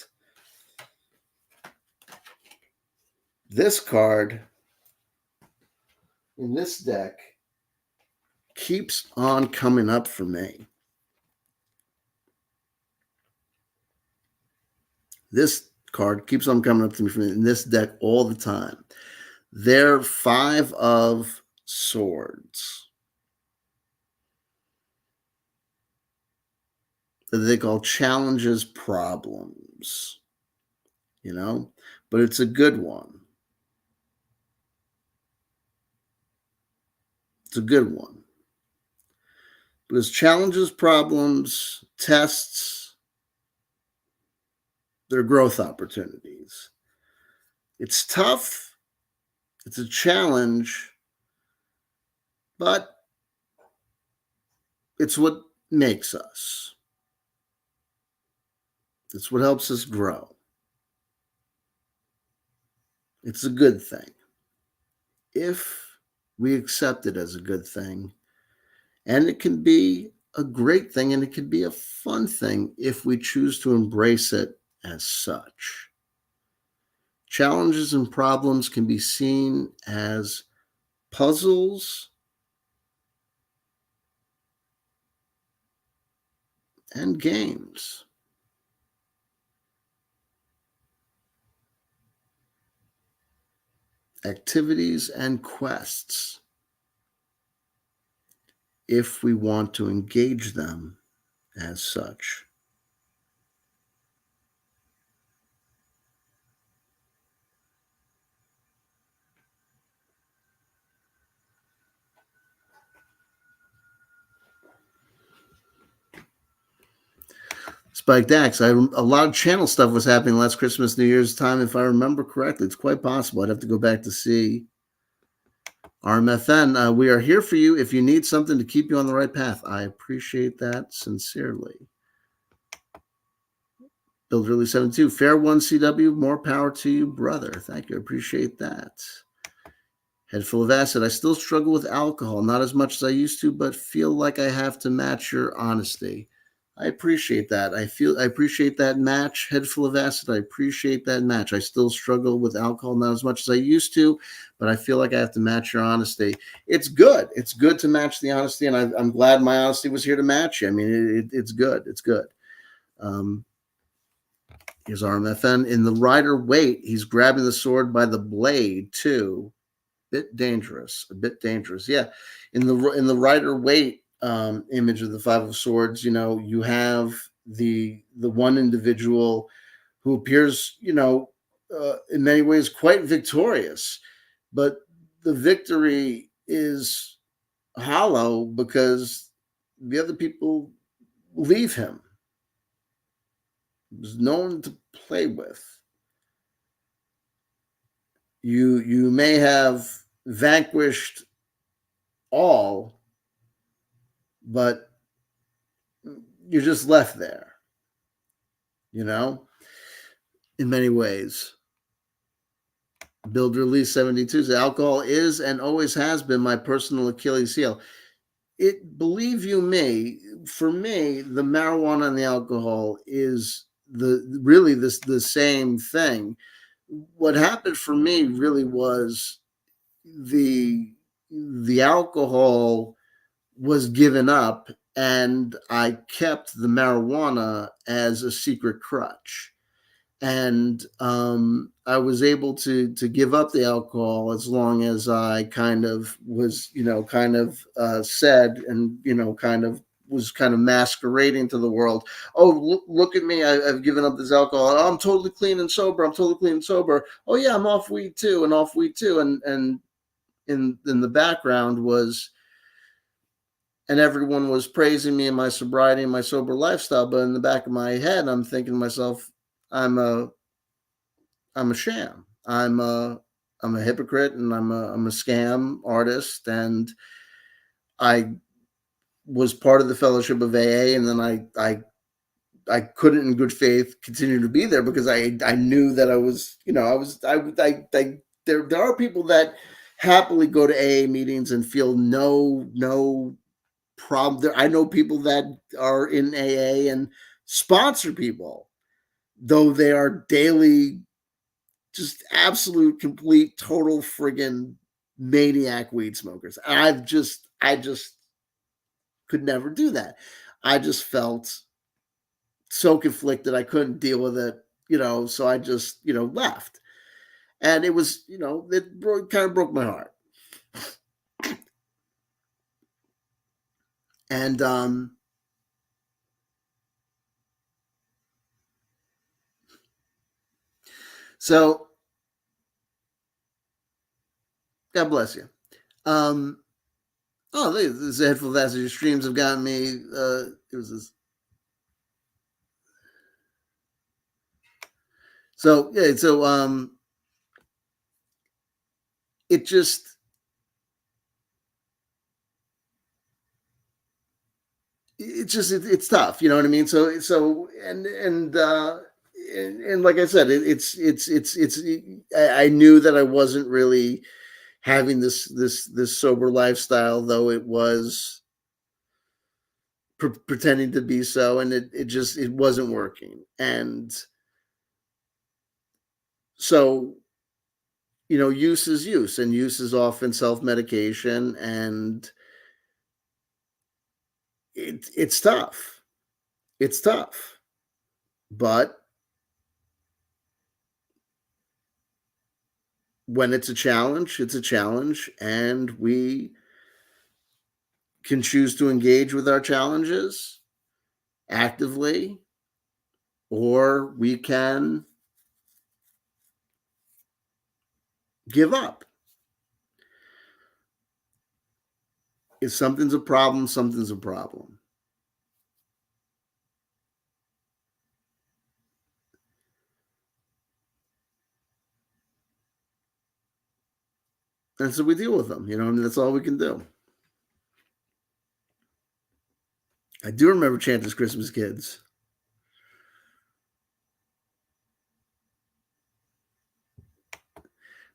this card in this deck keeps on coming up for me. This card keeps on coming up to me from in this deck all the time. They're Five of Swords that they call challenges, problems, but it's a good one. It's a good one. Because challenges, problems, tests, they're growth opportunities. It's tough, it's a challenge, but it's what makes us. It's what helps us grow. It's a good thing. If we accept it as a good thing, and it can be a great thing and it can be a fun thing if we choose to embrace it as such. Challenges and problems can be seen as puzzles and games. Activities and quests, if we want to engage them as such. Spike Dax, a lot of channel stuff was happening last Christmas, New Year's time, if I remember correctly. It's quite possible. I'd have to go back to see. RMFN, we are here for you if you need something to keep you on the right path. I appreciate that sincerely. Build Really 72, Fair One CW, more power to you, brother. Thank you. I appreciate that. Head full of acid. I still struggle with alcohol, not as much as I used to, but feel like I have to match your honesty. I appreciate that. I appreciate that match. Head full of acid. I appreciate that match. I still struggle with alcohol, not as much as I used to, but I feel like I have to match your honesty. It's good. It's good to match the honesty, and I'm glad my honesty was here to match you. I mean, it's good. It's good. Here's RMFN. In the Rider Waite, he's grabbing the sword by the blade too. A bit dangerous. Yeah, in the Rider Waite image of the Five of Swords, you have the one individual who appears, in many ways quite victorious, but the victory is hollow because the other people leave him. There's no one to play with. You may have vanquished all, but you're just left there, in many ways. Build Release 72 says alcohol is and always has been my personal Achilles heel. Believe you me, for me, the marijuana and the alcohol is the same thing. What happened for me really was the alcohol was given up and I kept the marijuana as a secret crutch. And I was able to give up the alcohol as long as I kind of was, said and, was kind of masquerading to the world. Oh, look at me. I've given up this alcohol. Oh, I'm totally clean and sober. I'm totally clean and sober. Oh yeah, I'm off weed too and off weed too. And in the background was, and everyone was praising me and my sobriety and my sober lifestyle. But in the back of my head, I'm thinking to myself, I'm a sham. I'm a hypocrite and I'm a scam artist. And I was part of the fellowship of AA. And then I couldn't in good faith continue to be there because I knew that I was, there are people that happily go to AA meetings and feel no problem there. I know people that are in AA and sponsor people, though they are daily, just absolute, complete, total friggin' maniac weed smokers. I just could never do that. I just felt so conflicted. I couldn't deal with it, so I just, left. And it was, kind of broke my heart. And so God bless you. Oh, this headful of acid. Your streams have gotten me. It was this. So yeah, so it just it's tough, you know what I mean? And like I said, it's I knew that I wasn't really having this sober lifestyle, though it was pretending to be so, and it wasn't working. And so, use is use, and use is often self-medication, and it's tough. It's tough. But when it's a challenge, and we can choose to engage with our challenges actively, or we can give up. If something's a problem, something's a problem. And so we deal with them, and that's all we can do. I do remember Chanter's Christmas Kids.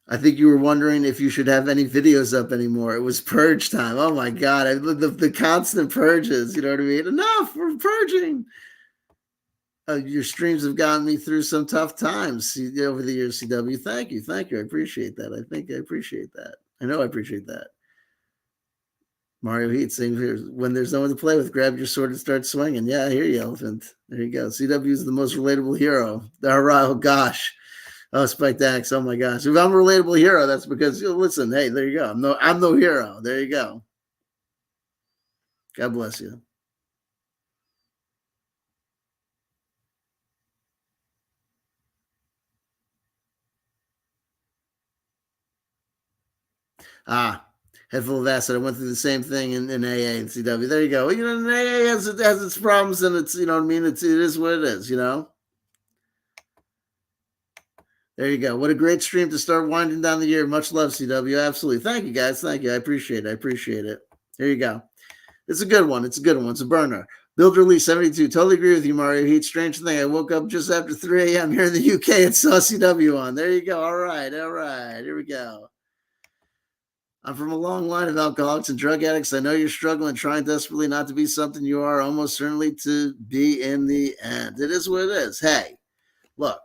I think you were wondering if you should have any videos up anymore. It was purge time. Oh my God. The constant purges, you know what I mean? Enough, we're purging. Your streams have gotten me through some tough times over the years, CW. Thank you. Thank you. I appreciate that. I think I appreciate that. I know I appreciate that. Mario Heat, same here. When there's no one to play with, grab your sword and start swinging. Yeah, I hear you, Elephant. There you go. CW is the most relatable hero. Oh, gosh. Oh, Spike Dax. Oh, my gosh. If I'm a relatable hero, that's because, listen, hey, there you go. I'm no hero. There you go. God bless you. Head full of acid. I went through the same thing in AA and CW. There you go. AA has its problems, and it's, you know what I mean? It is what it is, There you go. What a great stream to start winding down the year. Much love, CW. Absolutely. Thank you, guys. Thank you. I appreciate it. I appreciate it. There you go. It's a good one. It's a good one. It's a burner. Builder Lee 72. Totally agree with you, Mario Heat. Strange thing. I woke up just after 3 a.m. here in the UK and saw CW on. There you go. All right. All right. Here we go. I'm from a long line of alcoholics and drug addicts. I know you're struggling, trying desperately not to be something you are, almost certainly to be in the end. It is what it is. Hey, look.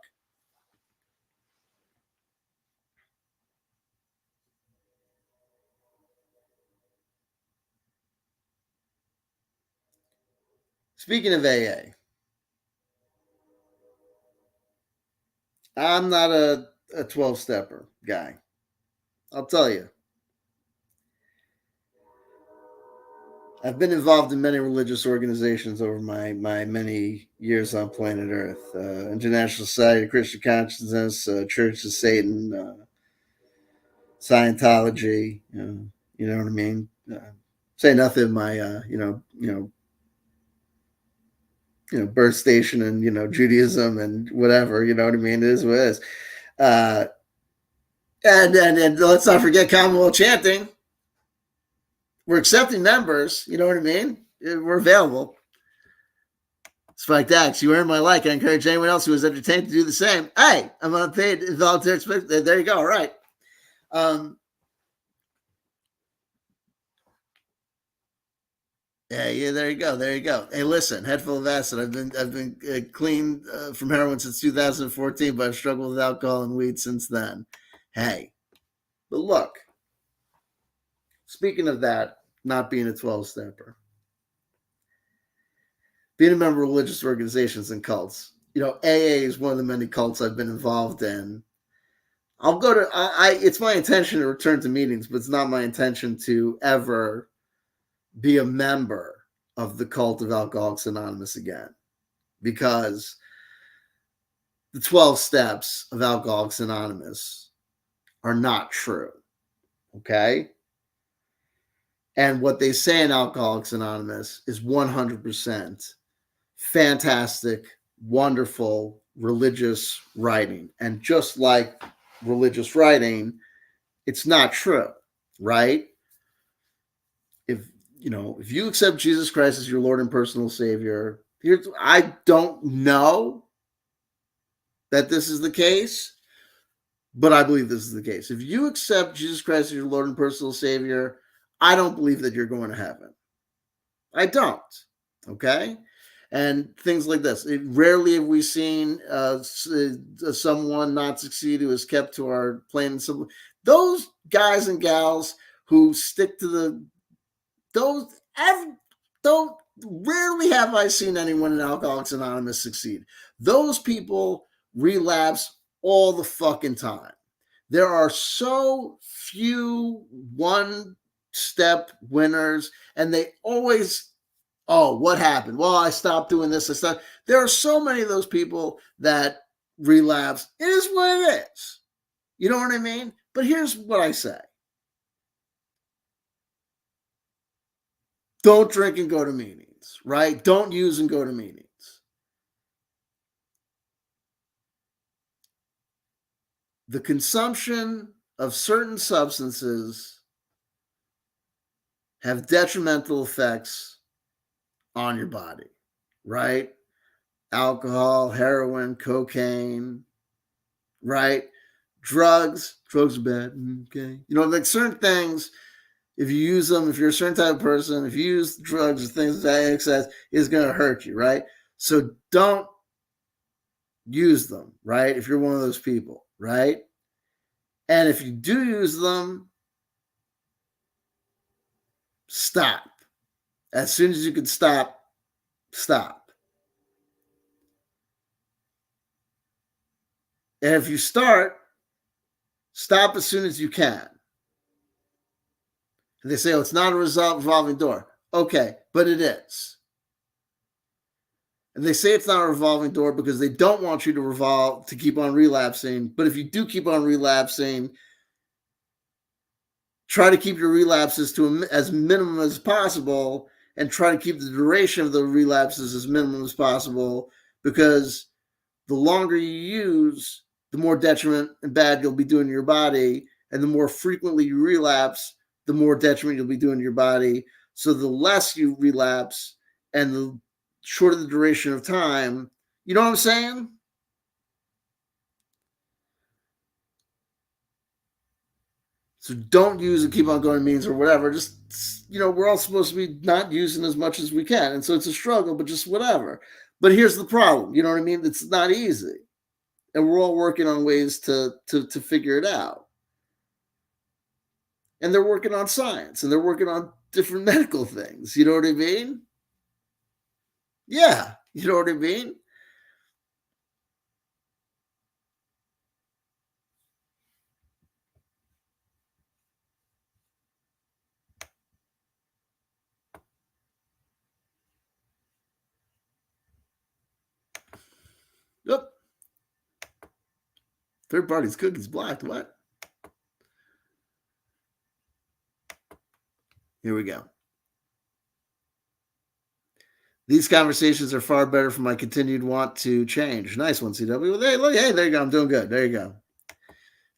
Speaking of AA, I'm not a 12 stepper guy. I'll tell you. I've been involved in many religious organizations over my many years on planet Earth. International Society of Christian Consciousness, Church of Satan, Scientology. You know what I mean. Say nothing of my birth station and Judaism and whatever. You know what I mean. It is what it is. Uh, and let's not forget Commonwealth chanting. We're accepting members. You know what I mean. We're available. Spike Dax, you earned my like. I encourage anyone else who is entertained to do the same. Hey, I'm unpaid volunteer. There you go. All right. Yeah. There you go. There you go. Hey, listen, head full of acid. I've been clean from heroin since 2014, but I've struggled with alcohol and weed since then. Hey, but look. Speaking of that, not being a 12 stepper, being a member of religious organizations and cults. AA is one of the many cults I've been involved in. I'll go to. It's my intention to return to meetings, but it's not my intention to ever be a member of the cult of Alcoholics Anonymous again, because the 12 steps of Alcoholics Anonymous are not true. Okay. And what they say in Alcoholics Anonymous is 100% fantastic, wonderful religious writing. And just like religious writing, it's not true, right? If you accept Jesus Christ as your Lord and personal Savior, I don't know that this is the case, but I believe this is the case. If you accept Jesus Christ as your Lord and personal Savior, I don't believe that you're going to heaven. I don't. Okay? And things like this. Rarely have we seen someone not succeed who has kept to our plain and simple. Those guys and gals who stick to those, don't rarely have I seen anyone in Alcoholics Anonymous succeed. Those people relapse all the fucking time. There are so few one-step winners, and they always, oh, what happened? Well, I stopped doing this. There are so many of those people that relapse. It is what it is. You know what I mean? But here's what I say. Don't drink and go to meetings, right? Don't use and go to meetings. The consumption of certain substances have detrimental effects on your body, right? Alcohol, heroin, cocaine, right? Drugs are bad, okay? Like certain things, if you use them, if you're a certain type of person, if you use drugs or things that excess, is going to hurt you, right? So don't use them, right? If you're one of those people, right? And if you do use them, stop. As soon as you can stop, stop. And if you start, stop as soon as you can. And they say, oh, it's not a revolving door. Okay, but it is. And they say it's not a revolving door because they don't want you to keep on relapsing. But if you do keep on relapsing, try to keep your relapses to as minimum as possible, and try to keep the duration of the relapses as minimum as possible, because the longer you use, the more detriment and bad you'll be doing to your body. And the more frequently you relapse, the more detriment you'll be doing to your body. So the less you relapse and the shorter the duration of time, you know what I'm saying? So don't use and keep on going to meetings or whatever. Just, we're all supposed to be not using as much as we can. And so it's a struggle, but just whatever. But here's the problem. You know what I mean? It's not easy. And we're all working on ways to figure it out. And they're working on science, and they're working on different medical things. You know what I mean? Yeah. You know what I mean? Yep. Third party's cookies blocked. What? Here we go. These conversations are far better for my continued want to change. Nice one, CW. Well, hey, there you go. I'm doing good. There you go.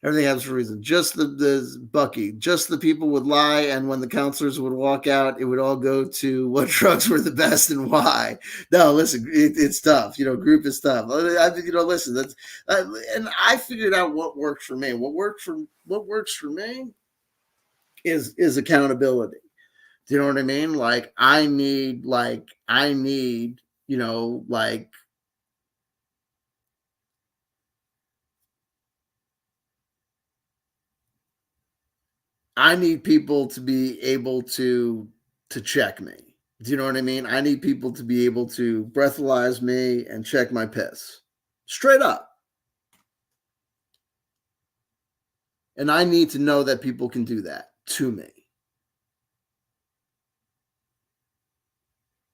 Everything happens for a reason. Just the Bucky, just the people would lie, and when the counselors would walk out, it would all go to what drugs were the best and why. No, listen, it's tough. Group is tough. Listen, that's and I figured out what works for me. What works for me is accountability. Do you know what I mean? Like I need, I need people to be able to check me. Do you know what I mean? I need people to be able to breathalyze me and check my piss. Straight up. And I need to know that people can do that to me.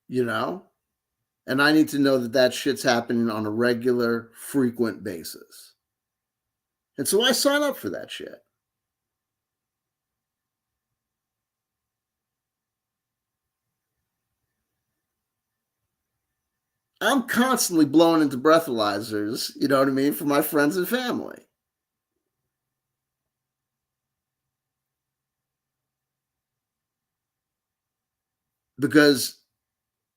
And I need to know that shit's happening on a regular, frequent basis. And so I sign up for that shit. I'm constantly blowing into breathalyzers, you know what I mean, for my friends and family. Because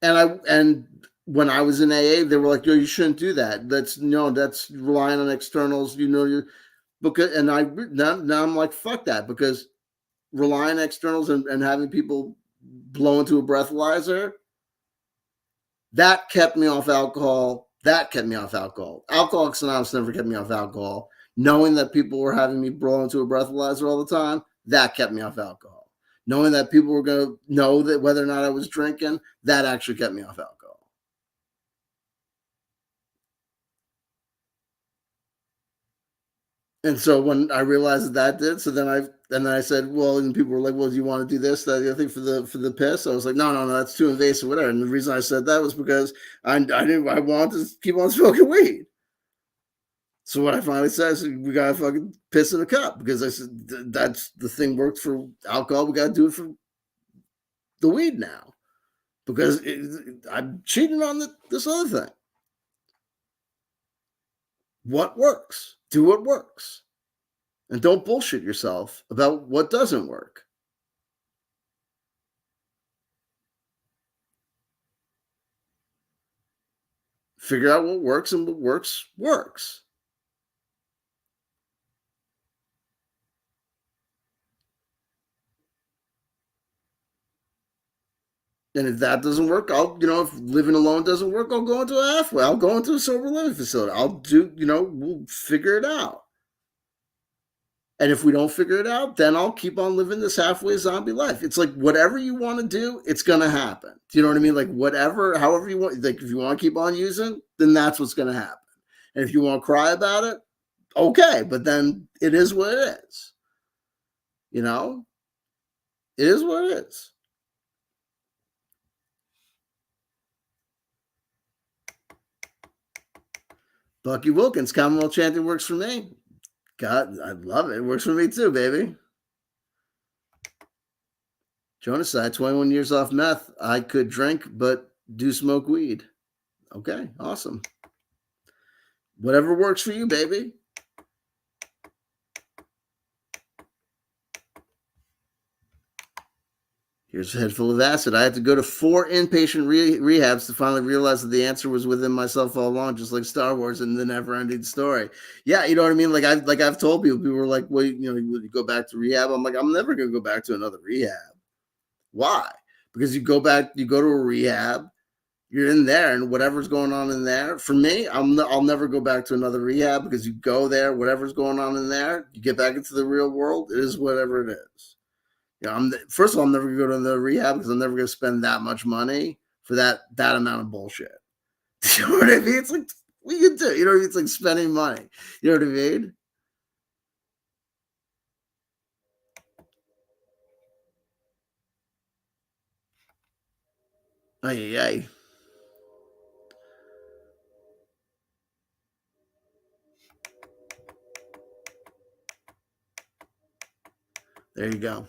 and when I was in AA, they were like, "Yo, you shouldn't do that. That's no, that's relying on externals. You know, you because." And now I'm like, "Fuck that," because relying on externals and having people blow into a breathalyzer, that kept me off alcohol. That kept me off alcohol. Alcoholics Anonymous never kept me off alcohol. Knowing that people were having me blow into a breathalyzer all the time, that kept me off alcohol. Knowing that people were going to know that whether or not I was drinking, that actually kept me off alcohol. And so when I realized that did, so then I said, well, and people were like, well, do you want to do this, that, the other thing for the piss? I was like, no, no, no, that's too invasive, whatever. And the reason I said that was because I wanted to keep on smoking weed. So what I finally said is we gotta fucking piss in a cup because I said that's the thing worked for alcohol. We gotta do it for the weed now because I'm cheating on this other thing. What works? Do what works, and don't bullshit yourself about what doesn't work. Figure out what works, and what works. And if that doesn't work, if living alone doesn't work, I'll go into a halfway. I'll go into a sober living facility. We'll figure it out. And if we don't figure it out, then I'll keep on living this halfway zombie life. It's like whatever you want to do, it's gonna happen. Do you know what I mean? Like whatever, however you want. Like if you want to keep on using, then that's what's gonna happen. And if you want to cry about it, okay. But then it is what it is. You know, it is what it is. Bucky Wilkins, Commonwealth chanting works for me. God, I love it. It works for me too, baby. Jonas side, 21 years off meth. I could drink, but do smoke weed. Okay, awesome. Whatever works for you, baby. Here's a head full of acid. I had to go to 4 inpatient rehabs to finally realize that the answer was within myself all along, just like Star Wars and the never-ending story. Yeah, you know what I mean. I've told people were like, "Well, you go back to rehab." I'm like, I'm never gonna go back to another rehab. Why? Because you go to a rehab, you're in there, and whatever's going on in there. For me, I'll never go back to another rehab because you go there, whatever's going on in there, you get back into the real world. It is whatever it is. First of all, I'm never gonna go to the rehab because I'm never gonna spend that much money for that amount of bullshit. You know what I mean? It's like what you do. You know what I mean? It's like spending money. You know what I mean? Ay, ay. There you go.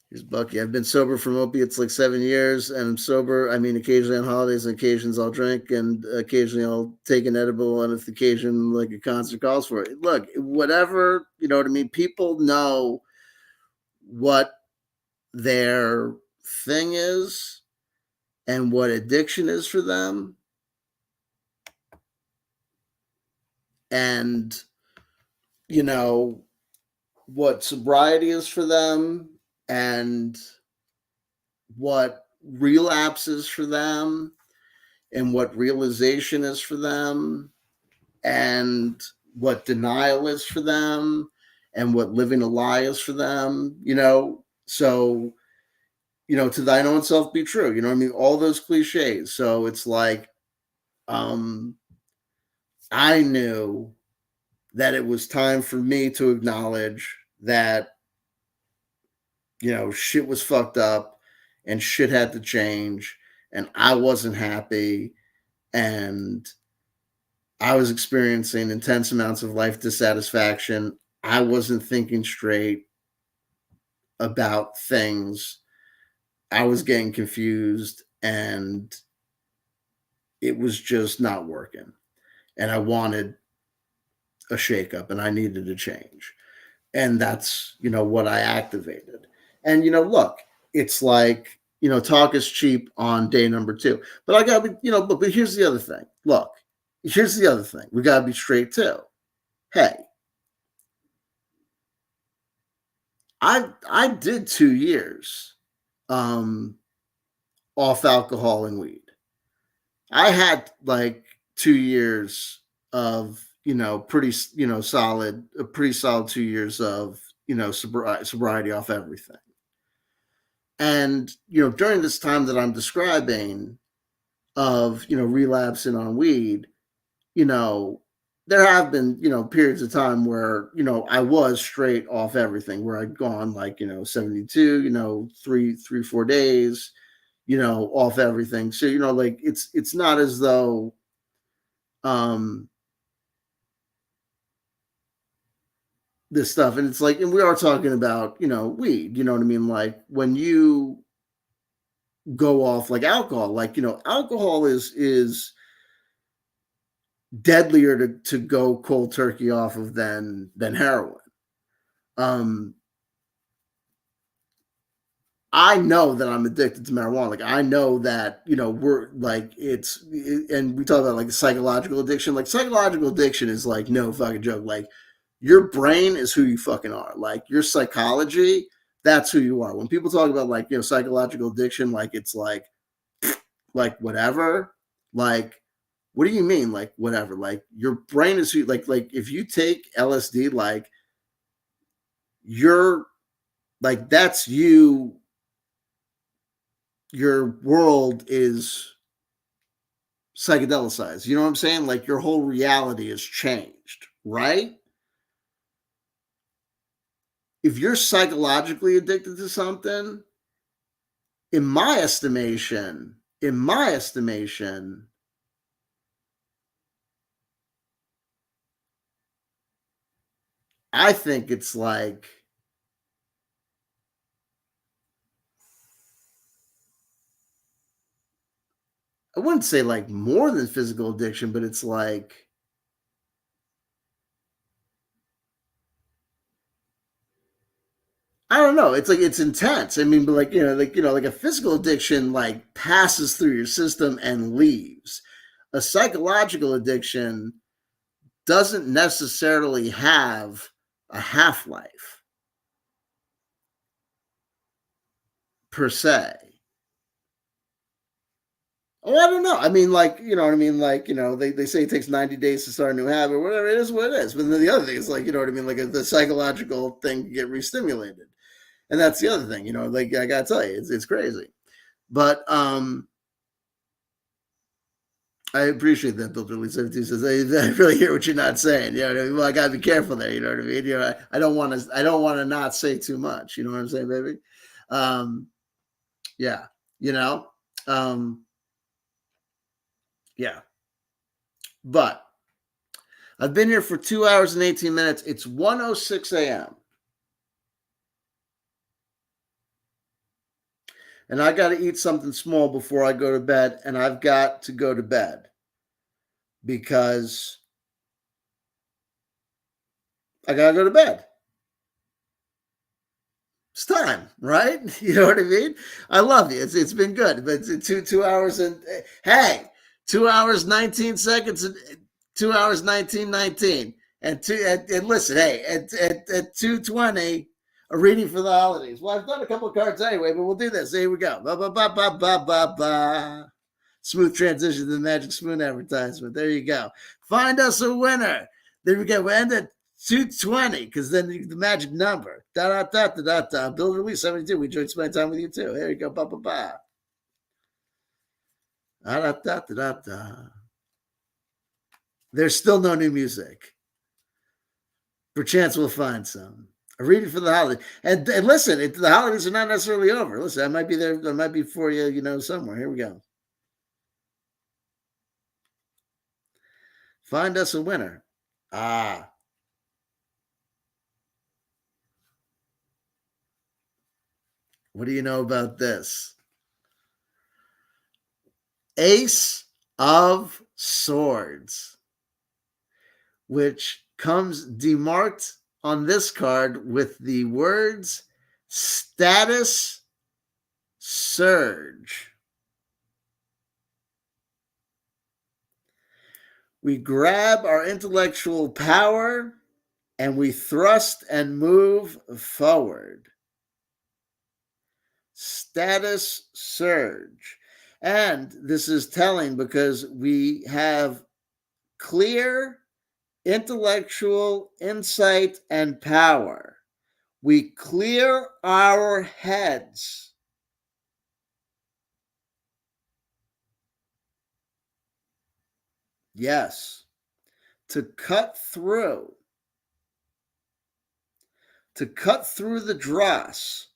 Here's Bucky. I've been sober from opiates like 7 years, and I'm sober. I mean, occasionally on holidays and occasions I'll drink, and occasionally I'll take an edible, and if the occasion like a concert calls for it. Look, whatever, you know what I mean? People know what their thing is and what addiction is for them. And, you know, what sobriety is for them and what relapse is for them and what realization is for them and what denial is for them and what living a lie is for them, So, to thine own self be true, you know what I mean? All those cliches. So it's like, um, I knew that it was time for me to acknowledge that, shit was fucked up and shit had to change and I wasn't happy and I was experiencing intense amounts of life dissatisfaction. I wasn't thinking straight about things. I was getting confused and it was just not working. And I wanted a shakeup and I needed a change. And that's, what I activated. And, look, it's like, talk is cheap on day number two. But I got to be, but here's the other thing. Look, here's the other thing. We got to be straight too. Hey, I did 2 years um, off alcohol and weed. I had like 2 years of pretty solid, a pretty solid 2 years of sobriety off everything. And during this time that I'm describing of relapsing on weed, you know there have been periods of time where I was straight off everything, where I'd gone like 72, 3 4 days off everything. So like it's not as though um this stuff, and it's like, and we are talking about weed, you know what I mean, like when you go off like alcohol, like alcohol is deadlier to go cold turkey off of than heroin. um I know that I'm addicted to marijuana. Like I know that we're like and we talk about like psychological addiction. Like psychological addiction is like no fucking joke. Like your brain is who you fucking are. Like your psychology, that's who you are. When people talk about like psychological addiction, like it's like whatever. Like what do you mean like whatever? Like your brain is who, like if you take LSD, like you're like that's you, your world is psychedelicized. You know what I'm saying? Like your whole reality has changed, right? If you're psychologically addicted to something, in my estimation, I think it's like, I wouldn't say like more than physical addiction, but it's like, I don't know. It's like it's intense. I mean, but like like a physical addiction like passes through your system and leaves. A psychological addiction doesn't necessarily have a half life per se. Oh, I don't know. I mean, like, you know what I mean? Like, they say it takes 90 days to start a new habit, or whatever. It is what it is. But then the other thing is like, you know what I mean? Like the psychological thing can get re-stimulated. And that's the other thing, like I gotta tell you, it's crazy. But I appreciate that, Bill Billy 72 says, I really hear what you're not saying. You know what I mean? Well, I gotta be careful there, you know what I mean? I don't want to not say too much, you know what I'm saying, baby? Um, yeah, you know. Um, yeah. But I've been here for 2 hours and 18 minutes. It's 1:06 a.m. And I got to eat something small before I go to bed. And I've got to go to bed because I got to go to bed. It's time, right? You know what I mean? I love you. It's been good, but it's 2 hours and hey, 2 hours 19 seconds and 2 hours 19 and listen, hey, at 2:20, a reading for the holidays. Well, I've done a couple of cards anyway, but we'll do this. Here we go. Ba ba ba ba ba ba ba. Smooth transition to the Magic Spoon advertisement. There you go. Find us a winner. There we go. We end at 220 because then the magic number. Da da da da da da. Bill Release 72. We enjoyed spending time with you too. There you go. Ba ba ba. Da da da da da da. There's still no new music. Perchance we'll find some. A reading for the holiday. And listen, the holidays are not necessarily over. Listen, I might be there. I might be for you, somewhere. Here we go. Find us a winner. Ah, what do you know about this? Ace of Swords, which comes demarked on this card with the words status surge. We grab our intellectual power and we thrust and move forward. Status surge. And this is telling because we have clear intellectual insight and power. We clear our heads. Yes, to cut through the dross,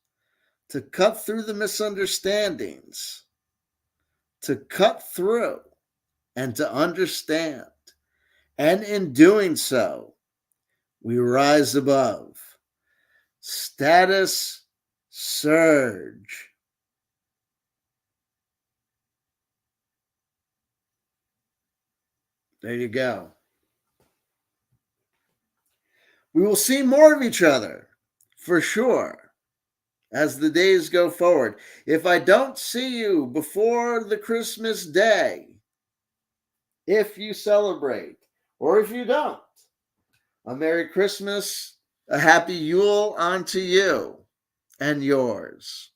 to cut through the misunderstandings, to cut through and to understand. And in doing so, we rise above. Status surge. There you go. We will see more of each other, for sure, as the days go forward. If I don't see you before the Christmas day, if you celebrate, or if you don't, a Merry Christmas, a Happy Yule unto you and yours.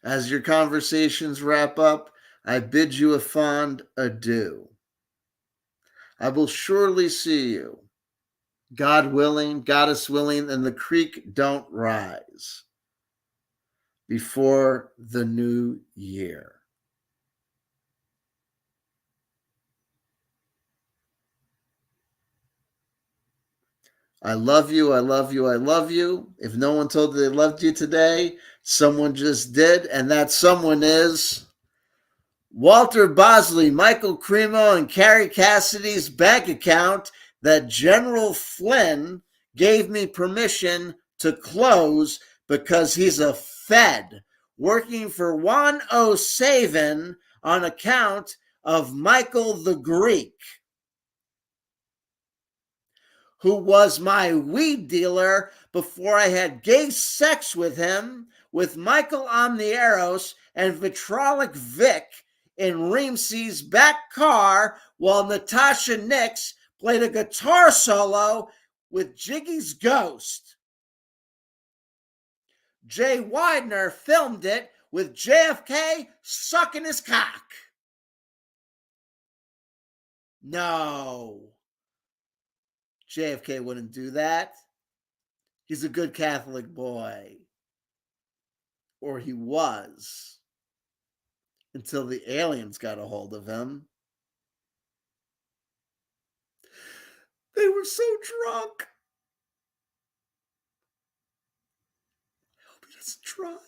As your conversations wrap up, I bid you a fond adieu. I will surely see you, God willing, Goddess willing, and the creek don't rise before the new year. I love you, I love you, I love you. If no one told you they loved you today, someone just did, and that someone is Walter Bosley, Michael Cremo, and Carrie Cassidy's bank account that General Flynn gave me permission to close because he's a Fed working for Juan O'Savin on account of Michael the Greek, who was my weed dealer before I had gay sex with him, with Michael Omnieros and Vitrolic Vic in Reamsey's back car while Natasha Nix played a guitar solo with Jiggy's Ghost. Jay Widener filmed it with JFK sucking his cock. No. JFK wouldn't do that. He's a good Catholic boy. Or he was. Until the aliens got a hold of him. They were so drunk. I hope he doesn't drive.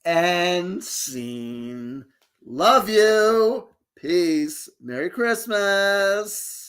And scene. Love you. Peace. Merry Christmas.